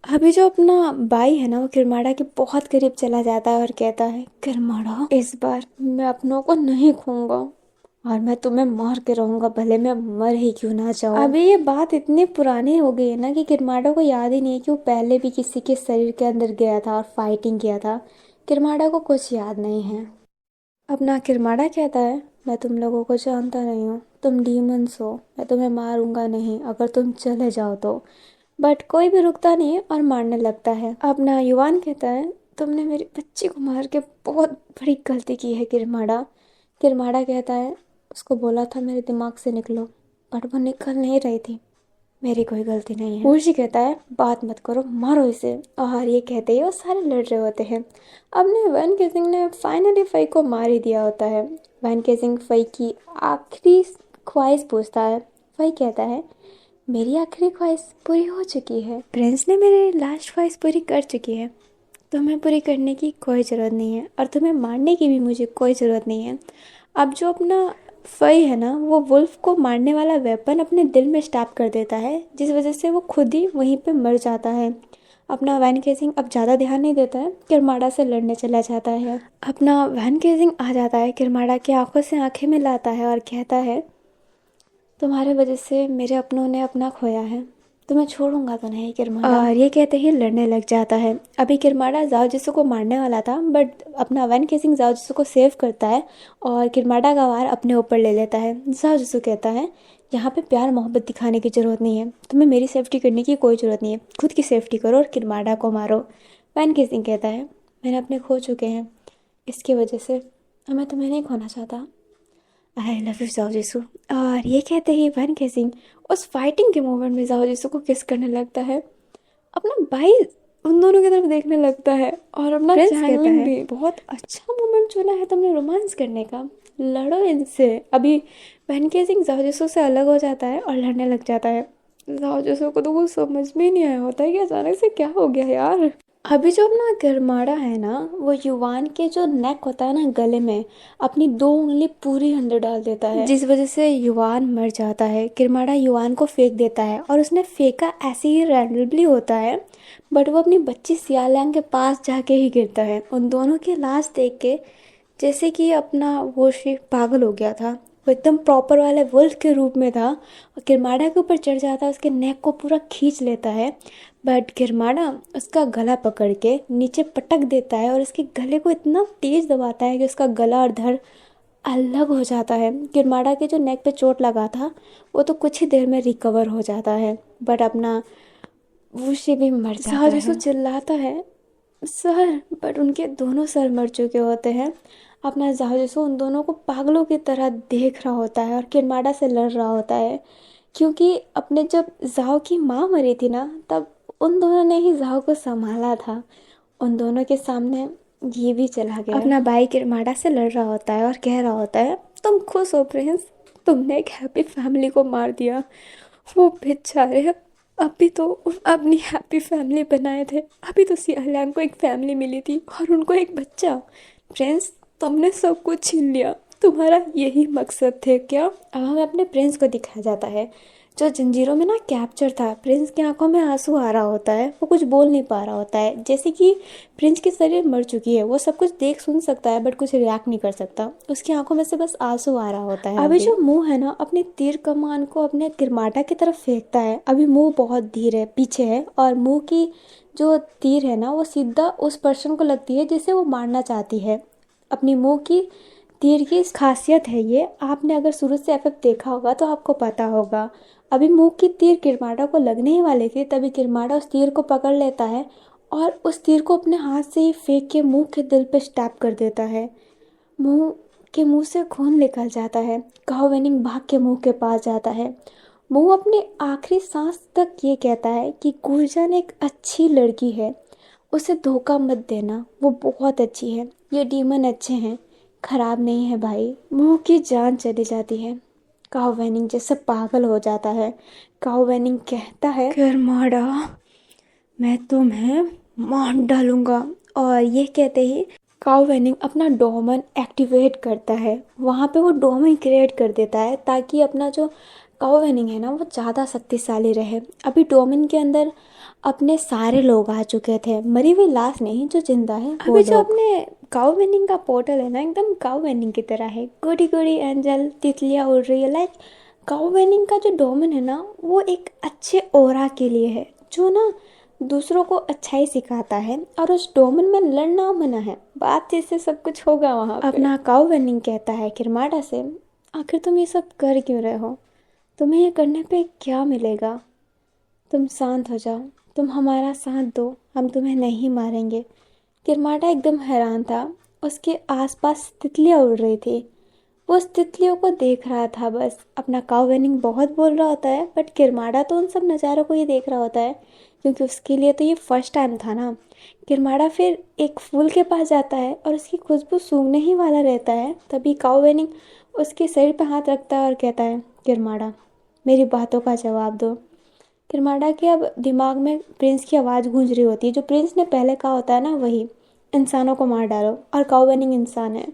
अभी जो अपना भाई है ना, वो किरमाड़ा के बहुत करीब चला जाता है और कहता है किरमाड़ा इस बार मैं अपनों को नहीं खूंगा और मैं तुम्हें मार के रहूंगा, भले मैं मर ही क्यों ना जाऊं। अभी ये बात इतनी पुरानी हो गई है ना कि किरमाड़ा को याद ही नहीं है कि वो पहले भी किसी के शरीर के अंदर गया था और फाइटिंग किया था। किरमाड़ा को कुछ याद नहीं है। अपना किरमाड़ा कहता है मैं तुम लोगों को जानता नहीं हूँ, तुम डीमंस हो, मैं तुम्हें मारूंगा नहीं अगर तुम चले जाओ तो। बट कोई भी रुकता नहीं है और मारने लगता है। अपना युवान कहता है तुमने मेरी बच्ची को मार के बहुत बड़ी गलती की है किरमाड़ा। किरमाड़ा कहता है उसको बोला था मेरे दिमाग से निकलो, बट वो निकल नहीं रही थी, मेरी कोई गलती नहीं है। ऊर्जी कहता है बात मत करो, मारो इसे। और ये कहते ही वो सारे लड़ रहे होते हैं। अब ने वैन केसिंग ने फाइनली फई को मार ही दिया होता है। वैन केसिंग फई की आखिरी ख्वाहिश पूछता है। फई कहता है मेरी आखिरी ख्वाहिश पूरी हो चुकी है, प्रिंस ने मेरी लास्ट ख्वाहिश पूरी कर चुकी है, तुम्हें पूरी करने की कोई ज़रूरत नहीं है और तुम्हें मारने की भी मुझे कोई ज़रूरत नहीं है। अब जो अपना फई है ना, वो वुल्फ को मारने वाला वेपन अपने दिल में स्टैप कर देता है, जिस वजह से वो खुद ही वहीं पे मर जाता है। अपना वैन केसिंग अब ज़्यादा ध्यान नहीं देता है, किरमाड़ा से लड़ने चला जाता है। अपना वैन केसिंग आ जाता है, किरमाड़ा की आंखों से आंखें मिलाता है और कहता है तुम्हारे वजह से मेरे अपनों ने अपना खोया है, तुम्हें छोड़ूंगा तो नहीं किरमाड़ा। और ये कहते ही लड़ने लग जाता है। अभी किरमाड़ा जाओ जिसो को मारने वाला था, बट अपना वैन केसिंग जाओ जिसो को सेव करता है और किरमाड़ा का वार अपने ऊपर ले लेता है। जाओ जिसो कहता है यहाँ पे प्यार मोहब्बत दिखाने की ज़रूरत नहीं है, तुम्हें मेरी सेफ्टी करने की कोई ज़रूरत नहीं है, खुद की सेफ्टी करो और किरमाड़ा को मारो। वैन केसिंग कहता है मैंने अपने खो चुके हैं, इसकी वजह से मैं तुम्हें नहीं खोना चाहता, आई लव यू जाओ जिसू। और ये कहते ही वैन केसिंग उस फाइटिंग के मोमेंट में जाओ जिसू को किस करने लगता है। अपना भाई उन दोनों की तरफ देखने लगता है और अपना चैंगलिंग भी बहुत अच्छा मोमेंट चुना है तुमने रोमांस करने का, लड़ो इनसे। अभी वैन केसिंग जाओ जिसू से अलग हो जाता है और लड़ने लग जाता है। जाओ जिसू को तो कुछ समझ में ही नहीं आया होता है कि अचानक से क्या हो गया यार। अभी जो अपना किरमाड़ा है ना, वो युवान के जो नेक होता है ना गले में, अपनी 2 उंगली पूरी अंदर डाल देता है, जिस वजह से युवान मर जाता है। किरमाड़ा युवान को फेंक देता है और उसने फेंका ऐसे ही रैंडमली होता है, बट वो अपनी बच्ची सियालैंग के पास जाके ही गिरता है। उन दोनों की लाश देख के जैसे कि अपना वो शिव पागल हो गया था। वो एकदम प्रॉपर वाले वुल्फ के रूप में था और किरमाड़ा के ऊपर चढ़ जाता है, उसके नेक को पूरा खींच लेता है। बट किरमाड़ा उसका गला पकड़ के नीचे पटक देता है और उसके गले को इतना तेज दबाता है कि उसका गला और धड़ अलग हो जाता है। किरमाड़ा के जो नेक पे चोट लगा था वो तो कुछ ही देर में रिकवर हो जाता है। बट अपना वुशी भी मर जाता है। साजिशो चिल्लाता है सर, बट उनके दोनों सर मर चुके होते हैं। अपना जाओ उन दोनों को पागलों की तरह देख रहा होता है और किरमाड़ा से लड़ रहा होता है, क्योंकि अपने जब जाओ की माँ मरी थी ना, तब उन दोनों ने ही जाओ को संभाला था। उन दोनों के सामने ये भी चला गया। अपना भाई किरमाड़ा से लड़ रहा होता है और कह रहा होता है, तुम खुश हो प्रिंस, तुमने एक हैप्पी फैमिली को मार दिया। वो बेचारे अभी तो अपनी हैप्पी फैमिली बनाए थे, अभी तो सियालैंग को एक फैमिली मिली थी और उनको एक बच्चा। प्रिंस, तुमने सब कुछ छीन लिया, तुम्हारा यही मकसद थे क्या? अब हमें अपने प्रिंस को दिखाया जाता है जो जंजीरों में ना कैप्चर था। प्रिंस की आंखों में आंसू आ रहा होता है, वो कुछ बोल नहीं पा रहा होता है, जैसे कि प्रिंस की शरीर मर चुकी है। वो सब कुछ देख सुन सकता है बट कुछ रिएक्ट नहीं कर सकता, उसकी आंखों में से बस आंसू आ रहा होता है। अभी जो मुंह है ना अपने तीर कमान को अपने किरमाटा की तरफ फेंकता है। अभी मुंह बहुत धीरे है, पीछे है, और मुंह की जो तीर है ना वो सीधा उस पर्सन को लगती है जिसे वो मारना चाहती है। अपनी मुंह की तीर की खासियत है ये, आपने अगर शुरू से एफएफ देखा होगा तो आपको पता होगा। अभी मुंह की तीर किरमाड़ा को लगने ही वाली थी, तभी किरमाड़ा उस तीर को पकड़ लेता है और उस तीर को अपने हाथ से ही फेंक के मुंह के दिल पे स्टैप कर देता है। मुंह से खून निकल जाता है। काओ वेनिंग भाग के मुंह के पास जाता है। मुंह अपने आखिरी सांस तक ये कहता है कि गुरजन एक अच्छी लड़की है, उसे धोखा मत देना, वो बहुत अच्छी है, ये डीमन अच्छे हैं, खराब नहीं है भाई। मुंह की जान चली जाती है। काओ वेनिंग जैसे पागल हो जाता है। काओ वेनिंग कहता है, किरमाड़ा, मैं तुम्हें मार डालूंगा। और ये कहते ही काओ वेनिंग अपना डोमन एक्टिवेट करता है। वहाँ पे वो डोमन क्रिएट कर देता है ताकि अपना जो काओ वेनिंग है ना वो ज़्यादा शक्तिशाली रहे। अभी डोमन के अंदर अपने सारे लोग आ चुके थे, मरी हुई लाश नहीं, जो जिंदा है। अभी जो अपने काओ वेनिंग का पोर्टल है ना एकदम काओ वेनिंग की तरह है। गोडी गोडी एंजल तितलियाँ उड़ रही है। लाइक काओ वेनिंग का जो डोमन है ना वो एक अच्छे ओरा के लिए है, जो ना दूसरों को अच्छाई सिखाता है, और उस डोमन में लड़ना मना है, बातचीत से सब कुछ होगा वहाँ पे। अपना काओ वेनिंग कहता है किरमाड़ा से, आखिर तुम ये सब कर क्यों रहे हो? तुम्हें ये करने पे क्या मिलेगा? तुम शांत हो जाओ, तुम हमारा साथ दो, हम तुम्हें नहीं मारेंगे। किरमाड़ा एकदम हैरान था। उसके आसपास तितलियाँ उड़ रही थी, वो उस तितलियों को देख रहा था बस। अपना काओ वेनिंग बहुत बोल रहा होता है बट किरमाड़ा तो उन सब नज़ारों को ही देख रहा होता है, क्योंकि उसके लिए तो ये फर्स्ट टाइम था ना। किरमाड़ा फिर एक फूल के पास जाता है और उसकी खुशबू सूंघने ही वाला रहता है, तभी काओ वेनिंग उसके सिर पे हाथ रखता है और कहता है, किरमाड़ा, मेरी बातों का जवाब दो। किरमाड़ा के अब दिमाग में प्रिंस की आवाज़ गूंज रही होती है, जो प्रिंस ने पहले कहा होता है ना, वही, इंसानों को मार डालो, और काओ वेनिंग इंसान है।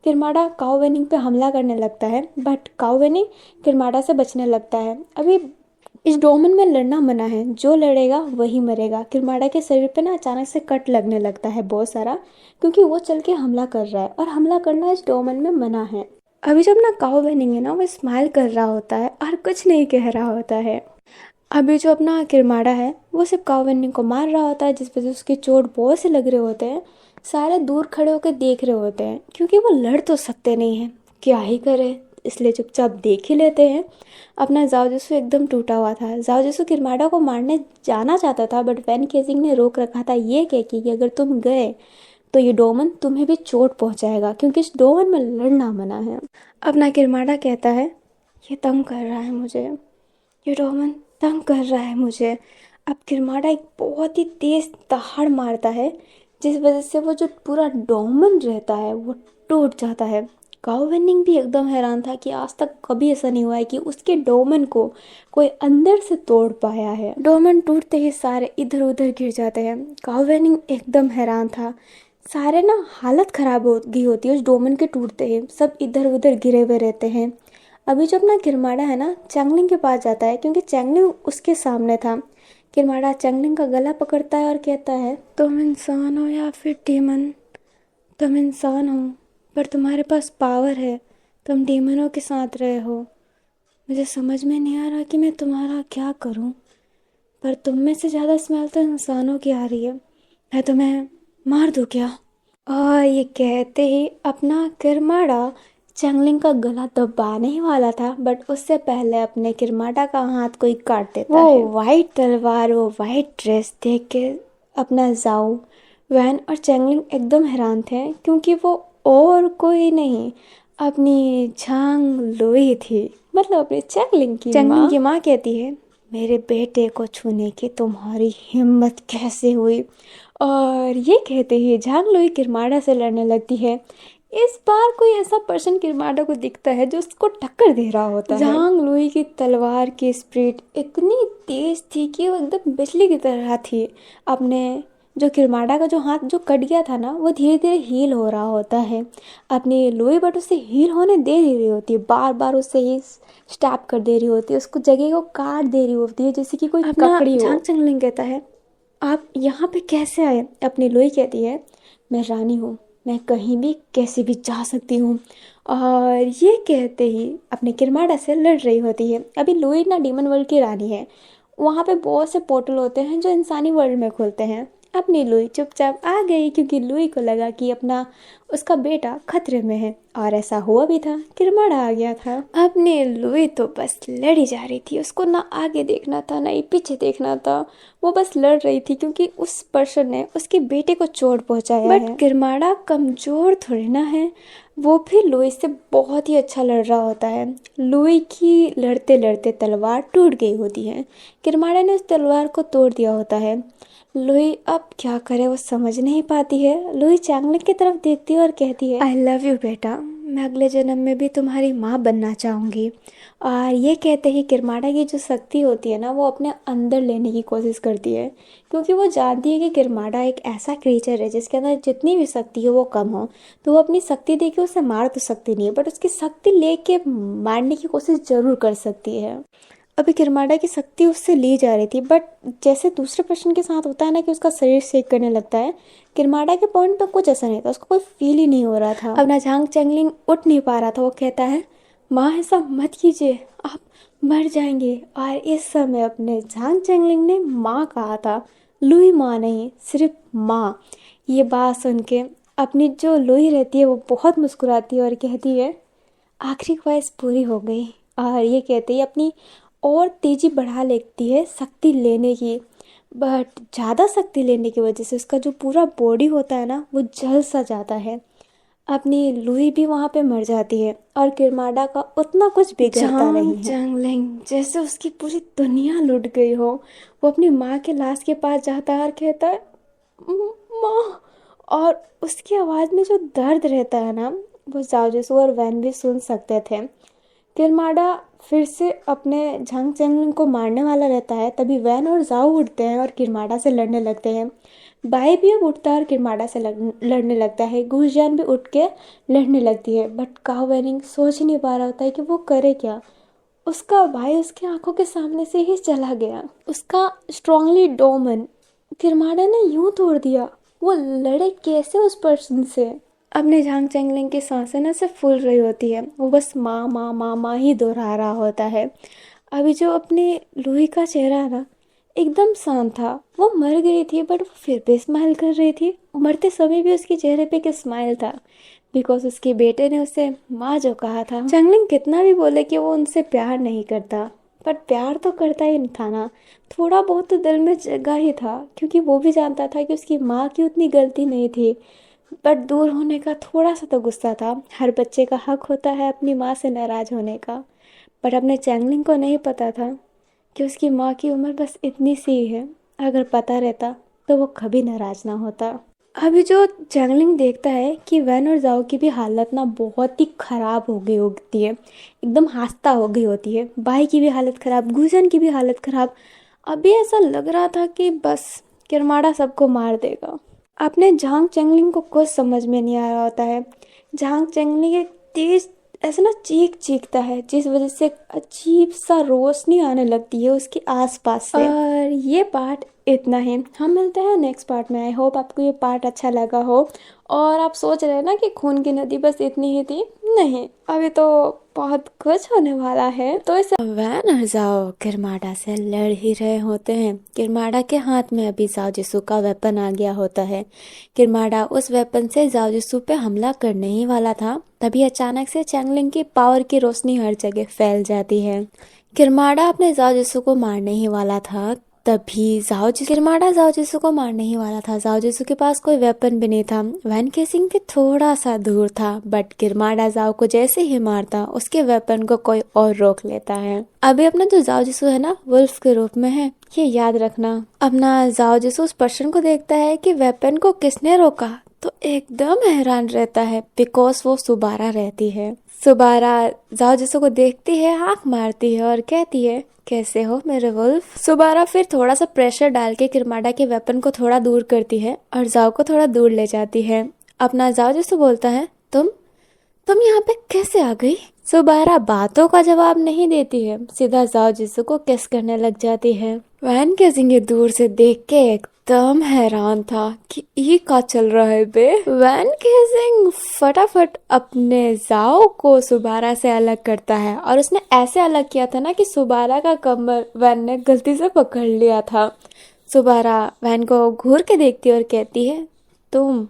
किरमाड़ा काओ वेनिंग पे हमला करने लगता है बट काओ वेनिंग किरमाड़ा से बचने लगता है। अभी इस डोमन में लड़ना मना है, जो लड़ेगा वही मरेगा। किरमाड़ा के शरीर पे ना अचानक से कट लगने लगता है बहुत सारा, क्योंकि वो चल के हमला कर रहा है और हमला करना इस डोमन में मना है। अभी जब ना काओ वेनिंग है ना वो स्माइल कर रहा होता है और कुछ नहीं कह रहा होता है। अभी जो अपना किरमाड़ा है वो सिर्फ काओ वेनिंग को मार रहा होता है, जिस वजह से उसके चोट बहुत से लग रहे होते हैं। सारे दूर खड़े होकर देख रहे होते हैं, क्योंकि वो लड़ तो सकते नहीं हैं, क्या ही करे, इसलिए चुपचाप देख ही लेते हैं। अपना जाओ एकदम टूटा हुआ था। जाओ किरमाड़ा को मारने जाना चाहता था बट वैन केजिंग ने रोक रखा था, ये कह के कि अगर तुम गए तो ये डोमन तुम्हें भी चोट पहुंचाएगा, क्योंकि इस डोमन में लड़ना मना है। अपना किरमाड़ा कहता है, ये तंग कर रहा है मुझे, ये डोमन तंग कर रहा है मुझे। अब किरमाड़ा एक बहुत ही तेज दहाड़ मारता है, जिस वजह से वो जो पूरा डोमन रहता है वो टूट जाता है। काओ वेनिंग भी एकदम हैरान था कि आज तक कभी ऐसा नहीं हुआ है कि उसके डोमन को कोई अंदर से तोड़ पाया है। डोमन टूटते ही सारे इधर उधर गिर जाते हैं। काओ वेनिंग एकदम हैरान था। सारे ना हालत खराब हो गई होती है उस डोमन के टूटते ही, सब इधर उधर गिरे हुए रहते हैं। अभी जो अपना किरमाड़ा है ना चैंगलिंग के पास जाता है, क्योंकि चैंगलिंग उसके सामने था। किरमाड़ा चैंगलिंग का गला पकड़ता है और कहता है, तुम इंसान हो या फिर डीमन? तुम इंसान हो पर तुम्हारे पास पावर है, तुम डीमनों के साथ रहे हो। मुझे समझ में नहीं आ रहा कि मैं तुम्हारा क्या करूं, पर तुम में से ज़्यादा स्मेल तो इंसानों की आ रही है। मैं तुम्हें मार दूं क्या? और ये कहते ही अपना किरमाड़ा चंगलिंग का गला दबाने ही वाला था, बट उससे पहले अपने किरमाड़ा का हाथ कोई काट देता है। वो वाइट तलवार, वो वाइट ड्रेस देख के अपना जाओ, वैन और चंगलिंग एकदम हैरान थे, क्योंकि वो और कोई नहीं, अपनी झांग लोई थी, मतलब अपनी चंगलिंग की माँ कहती है, मेरे बेटे को छूने की तुम्हारी हिम्मत कैसे हुई? और ये कहते ही झांग लोई किरमाड़ा से लड़ने लगती है। इस बार कोई ऐसा पर्सन किरमाड़ा को दिखता है जो उसको टक्कर दे रहा होता है। झांग लोई की तलवार की स्पीड इतनी तेज थी कि वो एकदम बिजली की तरह थी। अपने जो किरमाड़ा का जो हाथ जो कट गया था ना, वो धीरे धीरे हील हो रहा होता है। अपनी लोई बट उसे हील होने दे नहीं रही होती है, बार बार उसे ही स्टैप कर दे रही होती है, उसको जगह को काट दे रही होती है जैसे कि कोई ककड़ी हो। झांग चंगलिंग कहता है, आप यहाँ पे कैसे आए? अपनी लोई कहती है, मैं रानी हूँ, मैं कहीं भी कैसे भी जा सकती हूँ। और ये कहते ही अपने किरमाड़ा से लड़ रही होती है। अभी लोई ना डीमन वर्ल्ड की रानी है, वहाँ पे बहुत से पोर्टल होते हैं जो इंसानी वर्ल्ड में खुलते हैं। अपनी लुई चुपचाप आ गई, क्योंकि लुई को लगा कि अपना उसका बेटा खतरे में है, और ऐसा हुआ भी था, किरमाड़ा आ गया था। अपनी लुई तो बस लड़ी जा रही थी, उसको ना आगे देखना था ना ही पीछे देखना था, वो बस लड़ रही थी, क्योंकि उस पर्सन ने उसके बेटे को चोट पहुंचाया है। बट किरमाड़ा कमजोर थोड़ी ना है, वो भी लुई से बहुत ही अच्छा लड़ रहा होता है। लुई की लड़ते लड़ते तलवार टूट गई होती है, किरमाड़ा ने उस तलवार को तोड़ दिया होता है। लुई अब क्या करे, वो समझ नहीं पाती है। लुई चैंगलिंग की तरफ देखती है और कहती है, आई लव यू बेटा, मैं अगले जन्म में भी तुम्हारी माँ बनना चाहूँगी। और ये कहते ही किरमाड़ा की जो शक्ति होती है ना, वो अपने अंदर लेने की कोशिश करती है, क्योंकि वो जानती है कि किरमाड़ा एक ऐसा क्रिएचर है जिसके अंदर जितनी भी शक्ति है वो कम हो, तो वो अपनी शक्ति दे के उसे मार तो सकती नहीं है, बट उसकी शक्ति लेके मारने की कोशिश ज़रूर कर सकती है। अभी किरमाड़ा की शक्ति उससे ली जा रही थी, बट जैसे दूसरे पर्सन के साथ होता है ना कि उसका शरीर शेक करने लगता है, किरमाड़ा के पॉइंट पर कुछ ऐसा नहीं था, उसको कोई फील ही नहीं हो रहा था। अपना झांग चंगलिंग उठ नहीं पा रहा था। वो कहता है, माँ ऐसा मत कीजिए, आप मर जाएंगे। और इस समय अपने झांग चंगलिंग ने माँ कहा था, लुई माँ नहीं, सिर्फ माँ। ये बात सुन के अपनी जो लुई रहती है वो बहुत मुस्कुराती है और कहती है, आखिरी ख्वाहिश पूरी हो गई। और ये कहते ही अपनी और तेज़ी बढ़ा लेती है शक्ति लेने की, बट ज़्यादा शक्ति लेने की वजह से उसका जो पूरा बॉडी होता है ना, वो जल सा जाता है। अपनी लुई भी वहाँ पे मर जाती है और किरमाड़ा का उतना कुछ बिगड़ता नहीं है। चंगलिंग जैसे उसकी पूरी दुनिया लुट गई हो, वो अपनी माँ के लाश के पास जाता है और कहता है, माँ। और उसकी आवाज़ में जो दर्द रहता है ना, वो जाओ और वैन भी सुन सकते थे। किरमाड़ा फिर से अपने झांग चंगलिंग को मारने वाला रहता है, तभी वैन और जाओ उठते हैं और किरमाड़ा से लड़ने लगते हैं। बाई भी अब उठता है और किरमाड़ा से लड़ने लगता है। गुजियान भी उठ के लड़ने लगती है, बट काओ वेनिंग सोच ही नहीं पा रहा होता है कि वो करे क्या। उसका भाई उसकी आंखों के सामने से ही चला गया, उसका स्ट्रांगली डोमन किरमाड़ा ने यूं तोड़ दिया। वो लड़े कैसे उस पर्सन से? अपने झांग चंगलिंग की सांसें ना सिर्फ फूल रही होती है, वो बस माँ माँ माँ माँ ही दोहरा रहा होता है। अभी जो अपने लुई का चेहरा है ना, एकदम शांत था। वो मर गई थी बट वो फिर भी स्माइल कर रही थी। मरते समय भी उसके चेहरे पे एक स्माइल था, बिकॉज उसके बेटे ने उसे माँ जो कहा था। चंगलिंग कितना भी बोले कि वो उनसे प्यार नहीं करता, पर प्यार तो करता ही था ना, थोड़ा बहुत तो दिल में जगा ही था, क्योंकि वो भी जानता था कि उसकी माँ की उतनी गलती नहीं थी। बट दूर होने का थोड़ा सा तो गुस्सा था। हर बच्चे का हक होता है अपनी माँ से नाराज़ होने का, पर अपने चैंगलिंग को नहीं पता था कि उसकी माँ की उम्र बस इतनी सी ही है। अगर पता रहता तो वो कभी नाराज़ ना होता। अभी जो चैंगलिंग देखता है कि वैन और जाओ की भी हालत ना बहुत ही ख़राब हो गई होती है, एकदम हास्ता हो गई होती है। बाई की भी हालत ख़राब, गुजन की भी हालत ख़राब। अभी ऐसा लग रहा था कि बस किरमाड़ा सबको मार देगा। अपने झांग चंगलिंग को कुछ समझ में नहीं आ रहा होता है। झांग चंगलिंग एक तेज ऐसे ना चीखता है, जिस वजह से अजीब सा रोशनी आने लगती है उसके आसपास से। और ये पार्ट इतना ही, हम मिलते हैं नेक्स्ट पार्ट में। आई होप आपको ये पार्ट अच्छा लगा हो। और आप सोच रहे हैं ना कि खून की नदी बस इतनी ही थी, नहीं, अभी तो बहुत कुछ होने वाला है। तो इसे वैन और जाओ किरमाड़ा से लड़ ही रहे होते हैं। किरमाड़ा के हाथ में अभी जाओ जिसू का वेपन आ गया होता है। किरमाड़ा उस वेपन से जाओ जिसू पे हमला करने ही वाला था, तभी अचानक से चैंगलिंग की पावर की रोशनी हर जगह फैल जाती है। किरमाड़ा अपने जाओ जिसू को मारने ही वाला था, तभी किरमाड़ा जाओ जिसू को मारने ही वाला था। जाओ जिसू के पास कोई वेपन भी नहीं था, वैन केसिंग भी थोड़ा सा दूर था, बट किरमाड़ा जाओ को जैसे ही मारता उसके वेपन को कोई और रोक लेता है। अभी अपना जो जाओ जिसू है ना, वुल्फ के रूप में है, ये याद रखना। अपना जाओ जिसू उस पर्सन को देखता है कि वेपन को किसने रोका, तो एकदम हैरान रहता है, बिकॉज वो सुबारा रहती है। सुबारा जाओ जिसू को देखती है, आंख मारती है और कहती है, कैसे हो मेरे वुल्फ। सुबारा फिर थोड़ा सा प्रेशर डाल के किरमाड़ा के वेपन को थोड़ा दूर करती है और जाओ को थोड़ा दूर ले जाती है। अपना जाओ जिसू बोलता है, तुम यहाँ पे कैसे आ गई। सुबारा बातों का जवाब नहीं देती है, सीधा जाओ जिसू को किस करने लग जाती है। वैन केसिंग दूर से देख के एकदम हैरान था कि ये क्या चल रहा है बे। वैन केसिंग फटाफट अपने जाओ को सुबारा से अलग करता है, और उसने ऐसे अलग किया था ना कि सुबारा का कमर वैन ने गलती से पकड़ लिया था। सुबारा वैन को घूर के देखती है और कहती है, तुम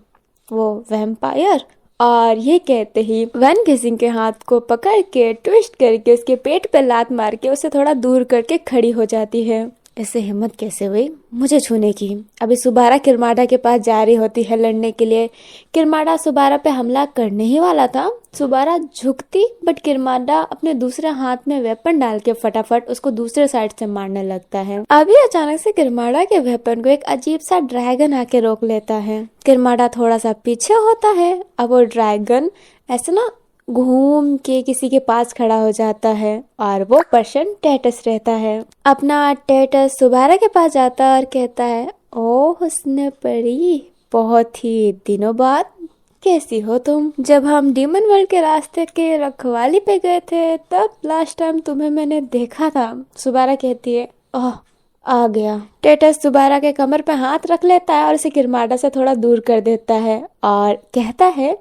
वो वैम्पायर। और ये कहते ही वैन केसिंग के हाथ को पकड़ के ट्विस्ट करके उसके पेट पे लात मार के उसे थोड़ा दूर करके खड़ी हो जाती है। ऐसे हिम्मत कैसे हुई मुझे छूने की। अभी सुबारा किरमाड़ा के पास जा रही होती है लड़ने के लिए। किरमाड़ा सुबारा पे हमला करने ही वाला था। सुबारा झुकती, बट किरमाड़ा अपने दूसरे हाथ में वेपन डाल के फटाफट उसको दूसरे साइड से मारने लगता है। अभी अचानक से किरमाड़ा के वेपन को एक अजीब सा ड्रैगन आके रोक लेता है। किरमाड़ा थोड़ा सा पीछे होता है। अब वो ड्रैगन ऐसे ना घूम के किसी के पास खड़ा हो जाता है, और वो पर्सन टेटस रहता है। अपना टेटस सुबारा के पास जाता है और कहता है, ओ हुस्न परी, बहुत ही दिनों बाद, कैसी हो तुम। जब हम डीमन वर्ल्ड के रास्ते के रखवाली पे गए थे तब लास्ट टाइम तुम्हें मैंने देखा था। सुबारा कहती है, ओह आ गया। टेटस सुबारा के कमर पे हाथ रख लेता है और उसे किरमाड़ा से थोड़ा दूर कर देता है और कहता है,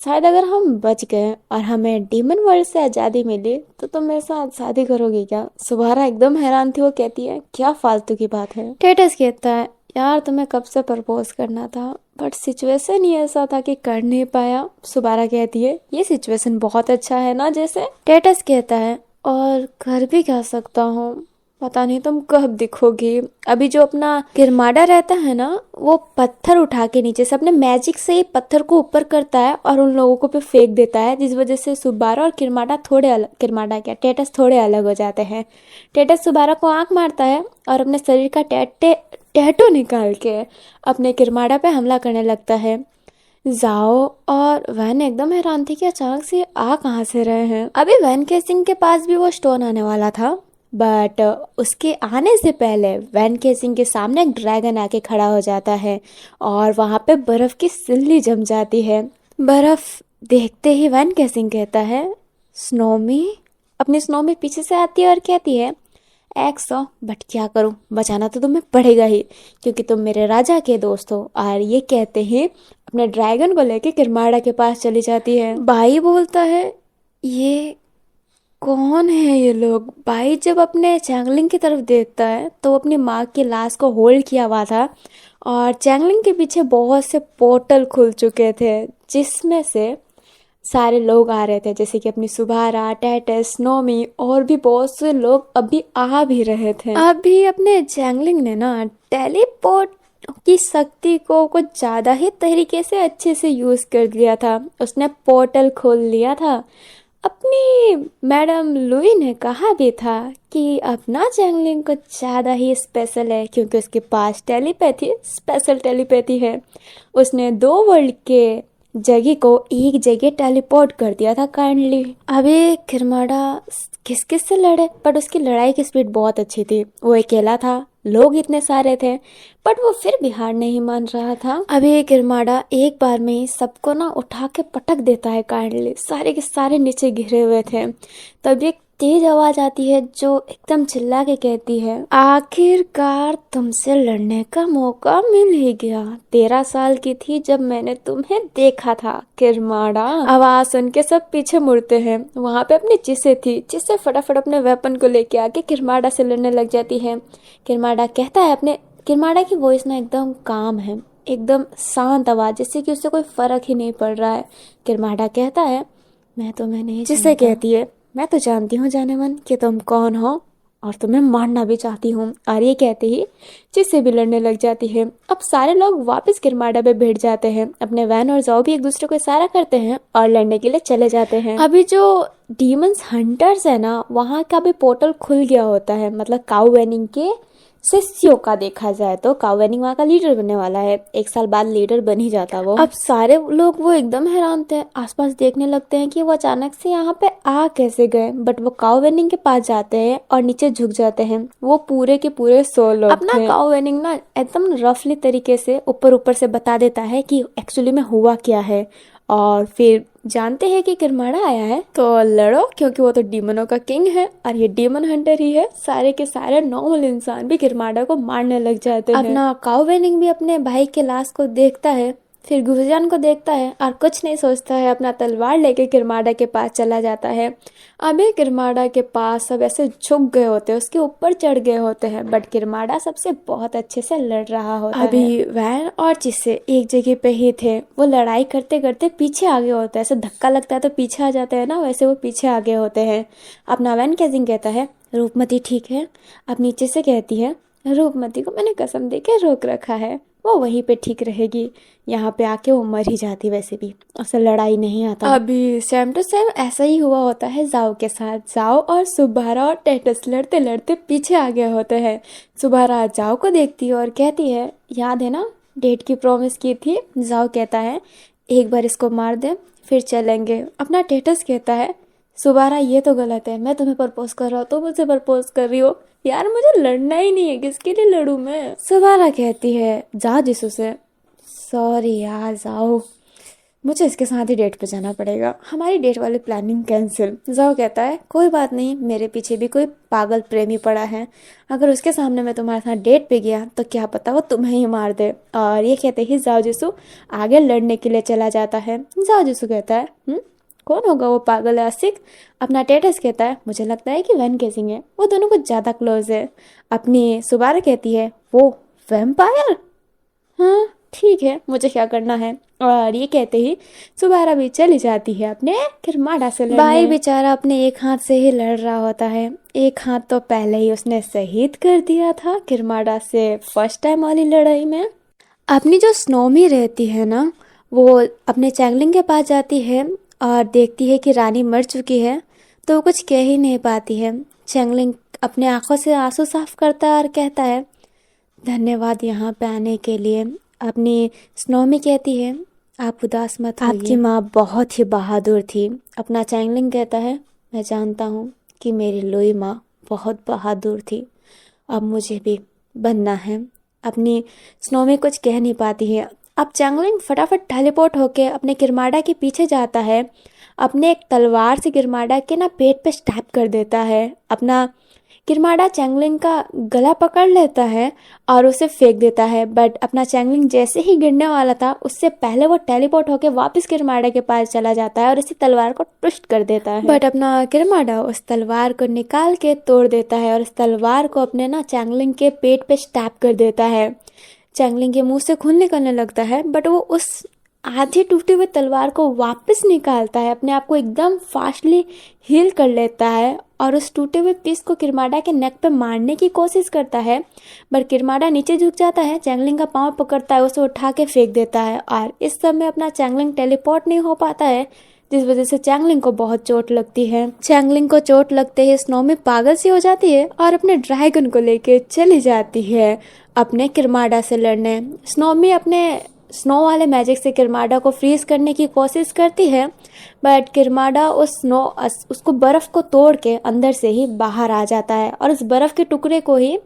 शायद अगर हम बच गए और हमें डीमन वर्ल्ड से आज़ादी मिली तो तुम मेरे साथ शादी करोगी क्या। सुबारा एकदम हैरान थी, वो कहती है, क्या फालतू की बात है। टेटस कहता है, यार तुम्हें कब से प्रपोज करना था, बट सिचुएशन ही ऐसा था कि कर नहीं पाया। सुबारा कहती है, ये सिचुएशन बहुत अच्छा है ना जैसे। टेटस कहता है, और कर भी क्या सकता हूँ, पता नहीं तुम कब दिखोगी। अभी जो अपना किरमाड़ा रहता है ना, वो पत्थर उठा के नीचे से अपने मैजिक से ही पत्थर को ऊपर करता है और उन लोगों को पे फेंक देता है, जिस वजह से सुबारा और किरमाड़ा थोड़े अलग, किरमाड़ा क्या टेटस थोड़े अलग हो जाते हैं। टेटस सुबारा को आंख मारता है और अपने शरीर का टैटू निकाल के अपने किरमाड़ा पे हमला करने लगता है। जाओ और वैन एकदम हैरान थी कि अचानक से आ कहाँ से रहे हैं। अभी वैन केसिंग के पास भी वो स्टोन आने वाला था, बट उसके आने से पहले वैन केसिंग के सामने एक ड्रैगन आके खड़ा हो जाता है और वहां पे बर्फ की सिल्ली जम जाती है। बर्फ देखते ही वैन केसिंग कहता है, स्नोमी। अपनी स्नोमी पीछे से आती है और कहती है, एक्सो, बट क्या करूं, बचाना तो तुम्हें पड़ेगा ही क्योंकि तुम मेरे राजा के दोस्त हो। और ये कहते ही अपने ड्रैगन को लेके किरमाड़ा के पास चली जाती है। भाई बोलता है, ये कौन है ये लोग। भाई जब अपने चैंगलिंग की तरफ देखता है तो वो अपनी माँ की लाश को होल्ड किया हुआ था और चैंगलिंग के पीछे बहुत से पोर्टल खुल चुके थे जिसमें से सारे लोग आ रहे थे, जैसे कि अपनी सुबारा, टेटस, नोमी और भी बहुत से लोग अभी आ भी रहे थे। अभी अपने चैंगलिंग ने ना टेलीपोर्ट की शक्ति को कुछ ज्यादा ही तरीके से अच्छे से यूज कर लिया था। उसने पोर्टल खोल लिया था। अपनी मैडम लुई ने कहा भी था कि अपना चैंगलिंग कुछ ज़्यादा ही स्पेशल है क्योंकि उसके पास टेलीपैथी, स्पेशल टेलीपैथी है। उसने 2 वर्ल्ड के जगह को एक जगह टेलीपोर्ट कर दिया था काइंडली। अभी किरमाड़ा किस किस से लड़े, बट उसकी लड़ाई की स्पीड बहुत अच्छी थी। वो अकेला था, लोग इतने सारे थे, बट वो फिर भी हार नहीं मान रहा था। अभी किरमाड़ा एक बार में सबको ना उठा के पटक देता है काइंडली, सारे के सारे नीचे गिरे हुए थे। तब एक तेज आवाज आती है जो एकदम चिल्ला के कहती है, आखिरकार तुमसे लड़ने का मौका मिल ही गया। 13 साल की थी जब मैंने तुम्हें देखा था किरमाड़ा। आवाज सुन के सब पीछे मुड़ते हैं। वहां पे अपनी चिस्से थी। चिस्से फटाफट अपने वेपन को लेके आके किरमाड़ा से लड़ने लग जाती है। किरमाड़ा कहता है अपने किरमाड़ा की वॉइस ना एकदम काम है, एकदम शांत आवाज, जिससे कि उससे कोई फर्क ही नहीं पड़ रहा है। किरमाड़ा कहता है, मैं तुम्हें नहीं जानता। जिससे कहती है, मैं तो जानती हूँ जाने मन कि तुम कौन हो और तुम्हें मारना भी चाहती हूँ। और ये कहते ही जिससे भी लड़ने लग जाती है। अब सारे लोग वापस किरमाड़ा पे बैठ जाते हैं। अपने वैन और जाओ भी एक दूसरे को इशारा करते हैं और लड़ने के लिए चले जाते हैं। अभी जो डीमंस हंटर्स है ना, वहाँ का भी पोर्टल खुल गया होता है। मतलब काउ वैनिंग के शिष्यों का देखा जाए तो काउ वैनिंग वहाँ का लीडर बनने वाला है। 1 साल बाद लीडर बन ही जाता वो। अब सारे लोग वो एकदम हैरान थे, आसपास देखने लगते हैं कि वो अचानक से यहाँ पे आ कैसे गए। बट वो काउ वैनिंग के पास जाते हैं और नीचे झुक जाते हैं। वो पूरे के पूरे 100 लोग अपना काउ वैनिंग ना एकदम रफली तरीके से ऊपर ऊपर से बता देता है कि एक्चुअली में हुआ क्या है। और फिर जानते हैं कि किरमाड़ा आया है तो लड़ो, क्योंकि वो तो डीमनों का किंग है और ये डीमन हंटर ही है। सारे के सारे नॉर्मल इंसान भी किरमाड़ा को मारने लग जाते हैं। अपना काउ वैनिंग भी अपने भाई के लाश को देखता है, फिर गुफजान को देखता है और कुछ नहीं सोचता है, अपना तलवार लेके किरमाड़ा के पास चला जाता है। अबे किरमाड़ा के पास सब ऐसे झुक गए होते हैं, उसके ऊपर चढ़ गए होते हैं। बट किरमाड़ा सबसे बहुत अच्छे से लड़ रहा होता है। अभी वैन और जिससे एक जगह पे ही थे। वो लड़ाई करते करते पीछे आगे होता है। ऐसे धक्का लगता है तो पीछे आ जाता है ना, वैसे वो पीछे आगे होते हैं। अपना वैन कैजिंग कहता है, रूपमती ठीक है। अब नीचे से कहती है, रूपमती को मैंने कसम दे के रोक रखा है, वो वहीं पे ठीक रहेगी। यहाँ पे आके वो मर ही जाती, वैसे भी उससे लड़ाई नहीं आता। अभी सेम टू सेम ऐसा ही हुआ होता है जाओ के साथ। जाओ और सुबहारा और टेटस लड़ते लड़ते पीछे आ गए होते हैं। सुबहारा जाओ को देखती है और कहती है, याद है ना डेट की प्रॉमिस की थी। जाओ कहता है, एक बार इसको मार दे फिर चलेंगे। अपना टेटस कहता है, सुबहारा ये तो गलत है, मैं तुम्हें प्रपोज कर रहा हूँ तो मुझसे प्रपोज कर रही हो। यार मुझे लड़ना ही नहीं है, किसके लिए लड़ूं मैं। सुबहारा कहती है, जा जिसू से। सॉरी यार जाओ, मुझे इसके साथ ही डेट पे जाना पड़ेगा, हमारी डेट वाली प्लानिंग कैंसिल। जाओ कहता है, कोई बात नहीं, मेरे पीछे भी कोई पागल प्रेमी पड़ा है, अगर उसके सामने मैं तुम्हारे साथ डेट पे गया तो क्या पता वो तुम्हें ही मार दे। और ये कहते ही जाओ जिसू आगे लड़ने के लिए चला जाता है। जाओ जिसू कहता है, कौन होगा वो पागल आशिक। अपना टेटस कहता है, मुझे लगता है कि वैन केसिंग है, वो दोनों कुछ ज़्यादा क्लोज है। अपनी सुबारा कहती है, वो वैम्पायर, हाँ ठीक है, मुझे क्या करना है। और ये कहते ही सुबारा भी चली जाती है अपने किरमाड़ा से लड़ने। भाई बेचारा अपने एक हाथ से ही लड़ रहा होता है। एक हाथ तो पहले ही उसने शहीद कर दिया था किरमाड़ा से फर्स्ट टाइम वाली लड़ाई में। अपनी जो स्नोमी रहती है ना, वो अपने चैंगलिंग के पास जाती है और देखती है कि रानी मर चुकी है, तो वो कुछ कह ही नहीं पाती है। चैंगलिंग अपने आंखों से आंसू साफ करता है और कहता है, धन्यवाद यहाँ पे आने के लिए। अपनी स्नोमी कहती है, आप उदास मत होइए, आपकी माँ बहुत ही बहादुर थी। अपना चैंगलिंग कहता है, मैं जानता हूँ कि मेरी लुई माँ बहुत बहादुर थी, अब मुझे भी बनना है। अपनी स्नोमी कुछ कह नहीं पाती है। अब चैंगलिंग फटाफट टेलीपोर्ट होके अपने किरमाड़ा के पीछे जाता है। अपने एक तलवार से किरमाड़ा के ना पेट पे स्टैब कर देता है। अपना किरमाड़ा चैंगलिंग का गला पकड़ लेता है और उसे फेंक देता है। बट अपना चैंगलिंग जैसे ही गिरने वाला था, उससे पहले वो टेलीपोर्ट होके वापस किरमाड़ा के पास चला जाता है और उसी तलवार को ट्विस्ट कर देता है। बट अपना किरमाड़ा उस तलवार को निकाल के तोड़ देता है और उस तलवार को अपने ना चैंगलिंग के पेट पे स्टैब कर देता है। चैंगलिंग के मुंह से खून निकलने लगता है, बट वो उस आधी टूटी हुई तलवार को वापस निकालता है, अपने आप को एकदम फास्टली हील कर लेता है और उस टूटे हुए पीस को किरमाड़ा के नेक पे मारने की कोशिश करता है। बट किरमाड़ा नीचे झुक जाता है, चैंगलिंग का पाँव पकड़ता है, उसे उठा के फेंक देता है और इस सब में अपना चैंगलिंग टेलीपोर्ट नहीं हो पाता है, जिस वजह से चैंगलिंग को बहुत चोट लगती है। चैंगलिंग को चोट लगते ही स्नोमी पागल सी हो जाती है और अपने ड्रैगन को लेके चली जाती है अपने किरमाड़ा से लड़ने। स्नोमी अपने स्नो वाले मैजिक से किरमाड़ा को फ्रीज करने की कोशिश करती है, बट किरमाडा उसको बर्फ को तोड़ के अंदर से ही बाहर आ जाता है और उस बर्फ के टुकड़े को ही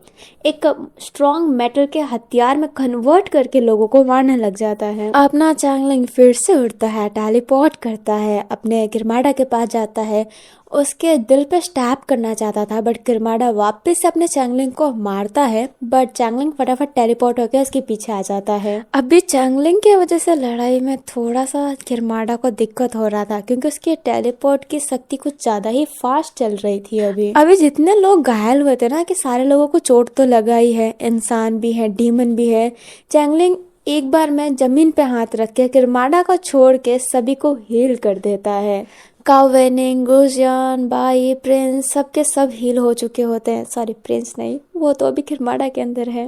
एक स्ट्रॉन्ग मेटल के हथियार में कन्वर्ट करके लोगों को मारने लग जाता है। अपना चैंगलिंग फिर से उड़ता है, टेलीपोर्ट करता है, अपने किरमाडा के पास जाता है, उसके दिल पे स्टैब करना चाहता था बट किरमाडा वापस से अपने चैंगलिंग को मारता है बट चैंगलिंग फटाफट टेलीपोर्ट होकर उसके पीछे आ जाता है। अभी चैंगलिंग की वजह से लड़ाई में थोड़ा सा किरमाडा को दिक्कत हो रहा था क्योंकि उसकी टेलीपोर्ट की शक्ति कुछ ज्यादा ही फास्ट चल रही थी। अभी जितने लोग घायल हुए थे ना कि सारे लोगों को चोट तो लगा ही है, इंसान भी है, डीमन भी है। चैंगलिंग एक बार में जमीन पे हाथ रख के किरमाडा को छोड़ के सभी को हील कर देता है। कावेनिंग, गुजियान, बाई, प्रिंस सबके सब हील हो चुके होते हैं। सॉरी, प्रिंस नहीं, वो तो अभी किरमाडा के अंदर है।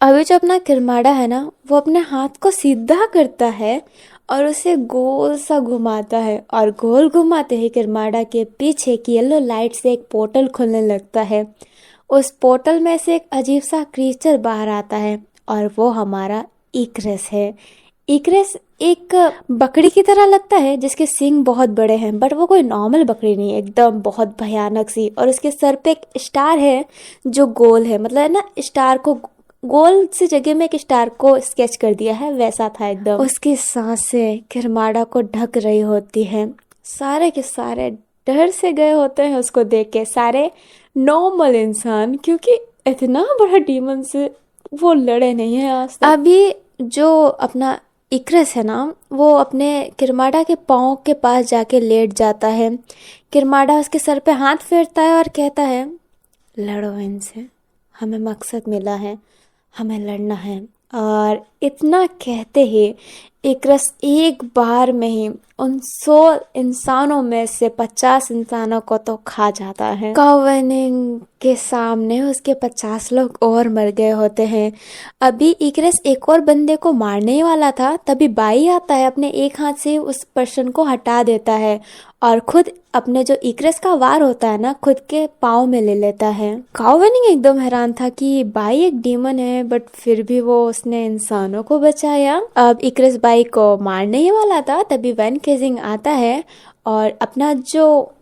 अभी जो अपना किरमाडा है ना, वो अपने हाथ को सीधा करता है और उसे गोल सा घुमाता है और गोल घुमाते ही किरमाडा के पीछे की येलो लाइट से एक पोर्टल खुलने लगता है। उस पोर्टल में से एक अजीब सा क्रीचर बाहर आता है और वो हमारा इक्रेस है। इक्रेस एक बकरी की तरह लगता है जिसके सींग बहुत बड़े हैं बट वो कोई नॉर्मल बकरी नहीं है, एकदम बहुत भयानक सी। और उसके सर पे एक स्टार है जो गोल है, मतलब है ना, स्टार को गोल सी जगह में एक स्टार को स्केच कर दिया है, वैसा था एकदम। उसकी सांसें किरमाडा को ढक रही होती हैं। सारे के सारे डर से गए होते हैं उसको देख के, सारे नॉर्मल इंसान, क्योंकि इतना बड़ा डीमन से वो लड़े नहीं है आज तक। अभी जो अपना इक्रेस है ना, वो अपने किरमाडा के पाँव के पास जाके लेट जाता है। किरमाडा उसके सर पे हाथ फेरता है और कहता है, लड़ो इनसे, हमें मकसद मिला है, हमें लड़ना है। और इतना कहते ही इक्रेस एक बार में ही उन 100 इंसानों में से 50 इंसानों को तो खा जाता है। कावेनिंग के सामने उसके 50 लोग और मर गए होते हैं। अभी इक्रेस एक और बंदे को मारने ही वाला था, तभी बाई आता है, अपने एक हाथ से उस पर्सन को हटा देता है और खुद अपने जो इक्रेस का वार होता है ना, खुद के पाँव में ले लेता है। कावेनिंग एकदम हैरान था कि बाई एक डीमन है बट फिर भी वो उसने इंसानों को बचाया। अब इक्रेस बाई को मारने ही वाला था, तभी वैन केजिंग आता है और अपना जो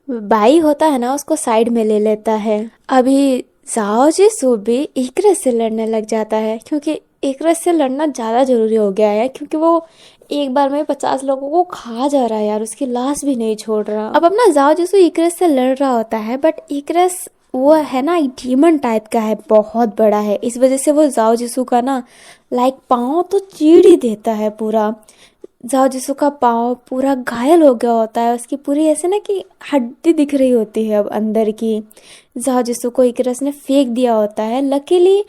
बाई होता है ना उसको साइड में ले लेता है। अभी जाओ जिसू भी इक्रेस से लड़ने लग जाता है क्योंकि इक्रेस से लड़ना ज़्यादा जरूरी हो गया है क्योंकि वो एक बार में 50 लोगों को खा जा रहा है यार, उसकी लाश भी नहीं छोड़ रहा। अब अपना जाओ जिसू इक्रेस से लड़ रहा होता है बट इक्रेस वो है ना, एक डीमन टाइप का है, बहुत बड़ा है, इस वजह से वो जाओ जिसू का ना लाइक पाँव तो चीड़ ही देता है पूरा। जाओ जिसू का पाँव पूरा घायल हो गया होता है, उसकी पूरी ऐसे ना कि हड्डी दिख रही होती है अब अंदर की। जाओ जिसू को इक्रेस ने फेंक दिया होता है। लकीली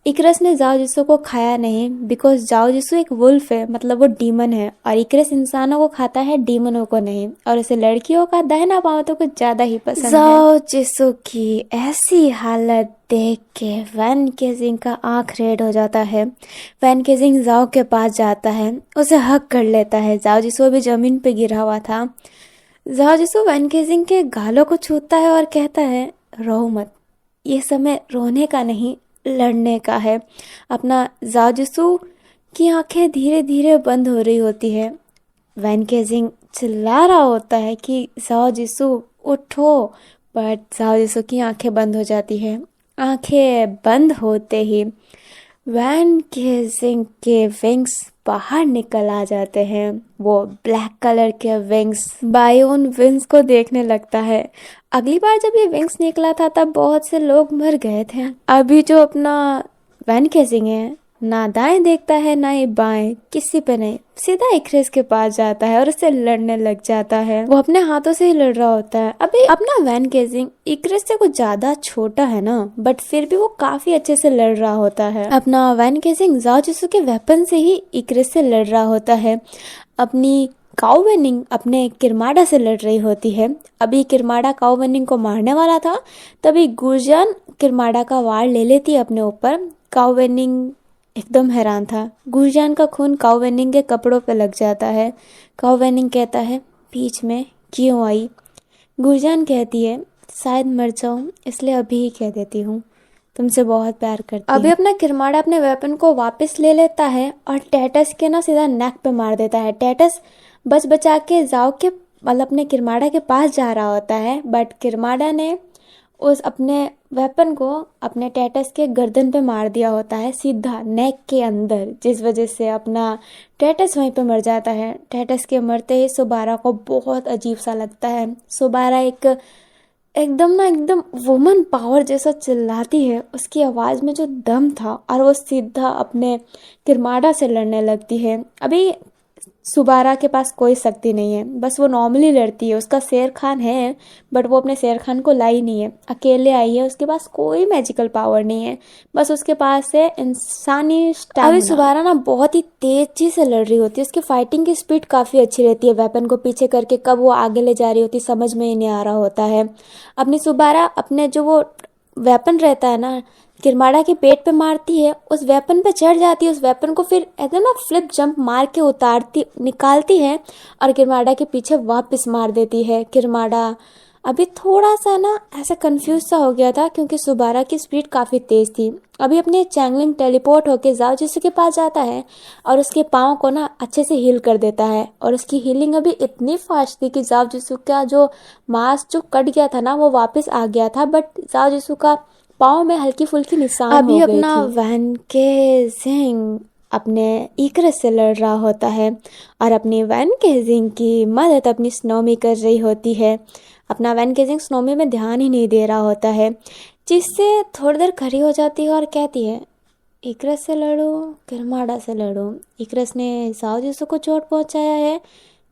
इक्रेस ने जाओ जिसू को खाया नहीं बिकॉज जाओ जिसू एक वुल्फ है, मतलब वो डीमन है, और इक्रेस इंसानों को खाता है, डीमनों को नहीं। और उसे लड़कियों का दाहिना पाँव तो कुछ ज्यादा ही पसंद है। जाओ जिसू की ऐसी हालत देख के वैन केजिंग का आंख रेड हो जाता है। वैन केजिंग जाओ के पास जाता है, उसे हक कर लेता है। जाओ जिसू भी जमीन पे गिरा हुआ था। जाओ जिसू वैन केजिंग के गालों को छूता है और कहता है, रो मत, ये समय रोने का नहीं, लड़ने का है। अपना जाओ जिसू की आंखें धीरे धीरे बंद हो रही होती है। वैन केजिंग चिल्ला रहा होता है कि जाओ जिसू उठो, बट जाओ जिसू की आंखें बंद हो जाती है। आंखें बंद होते ही वैन केजिंग के विंग्स बाहर निकल आ जाते हैं, वो ब्लैक कलर के विंग्स। बाई उन विंग्स को देखने लगता है। अगली बार जब ये विंग्स निकला था तब बहुत से लोग मर गए थे। अभी जो अपना वैन केजिंग है, ना दाएं देखता है ना ही बाएं, किसी पे नहीं, सीधा इक्रेस के पास जाता है और उससे लड़ने लग जाता है। वो अपने हाथों से ही लड़ रहा होता है। अभी अपना वैन केजिंग इक्रेस से कुछ ज्यादा छोटा है ना, बट फिर भी वो काफी अच्छे से लड़ रहा होता है। अपना वैन केजिंग जाओ जिसू के वेपन से ही इक्रेस से लड़ रहा होता है। अपनी कावेनिंग अपने किरमाडा से लड़ रही होती है। अभी किरमाडा कावेनिंग को मारने वाला था, तभी गुजियान किरमाडा का वार ले लेती है अपने ऊपर। कावेनिंग एकदम हैरान था। गुजियान का खून कावेनिंग के कपड़ों पे लग जाता है। कावेनिंग कहता है, बीच में क्यों आई? गुजियान कहती है, शायद मर जाऊं इसलिए अभी ही कह देती हूँ, तुमसे बहुत प्यार करती हूँ। अभी अपना किरमाडा अपने वेपन को वापस ले लेता है और टेटस के ना सीधा नेक पे मार देता है। टेटस बच बचा के जाओ के मतलब अपने किरमाड़ा के पास जा रहा होता है, बट किरमाड़ा ने उस अपने वेपन को अपने टेटस के गर्दन पे मार दिया होता है, सीधा नेक के अंदर, जिस वजह से अपना टेटस वहीं पे मर जाता है। टेटस के मरते ही सुबारा को बहुत अजीब सा लगता है। सुबारा एकदम वुमन पावर जैसा चिल्लाती है, उसकी आवाज़ में जो दम था, और वो सीधा अपने किरमाड़ा से लड़ने लगती है। अभी सुबारा के पास कोई शक्ति नहीं है, बस वो नॉर्मली लड़ती है। उसका शेर खान है, बट वो अपने शेर खान को लाई नहीं है, अकेले आई है। उसके पास कोई मैजिकल पावर नहीं है, बस उसके पास है इंसानी स्टैमिना। अभी सुबारा ना बहुत ही तेजी से लड़ रही होती है। उसकी फाइटिंग की स्पीड काफ़ी अच्छी रहती है। वेपन को पीछे करके कब वो आगे ले जा रही होती समझ में ही नहीं आ रहा होता है। अपनी सुबारा अपने जो वो वेपन रहता है ना, किरमाड़ा के पेट पे मारती है, उस वेपन पे चढ़ जाती है। उस वेपन को फिर ऐसे ना फ्लिप जंप मार के उतारती निकालती है और किरमाड़ा के पीछे वापस मार देती है। किरमाड़ा अभी थोड़ा सा ना ऐसा कंफ्यूज सा हो गया था, क्योंकि सुबारा की स्पीड काफ़ी तेज़ थी। अभी अपने चैंगलिंग टेलीपोर्ट होके जाओ जिसू के पास जाता है और उसके पाँव को ना अच्छे से हील कर देता है। और उसकी हीलिंग अभी इतनी फास्ट थी कि जाओ जिसू का जो मांस जो कट गया था ना वो वापस आ गया था, बट जाओ जिसू का पाँव में हल्की फुल्की निशान अभी हो गई अपना थी। वैन के जिंग अपने इकरस से लड़ रहा होता है और अपनी वैन के जिंग की मदद अपनी स्नोमी कर रही होती है। अपना वैन के जिंग स्नोमी में ध्यान ही नहीं दे रहा होता है, जिससे थोड़ी देर खड़ी हो जाती है और कहती है, इकरस से लड़ो किरमाड़ा से लड़ो। इकरस ने जाओ जिसू को चोट पहुंचाया है,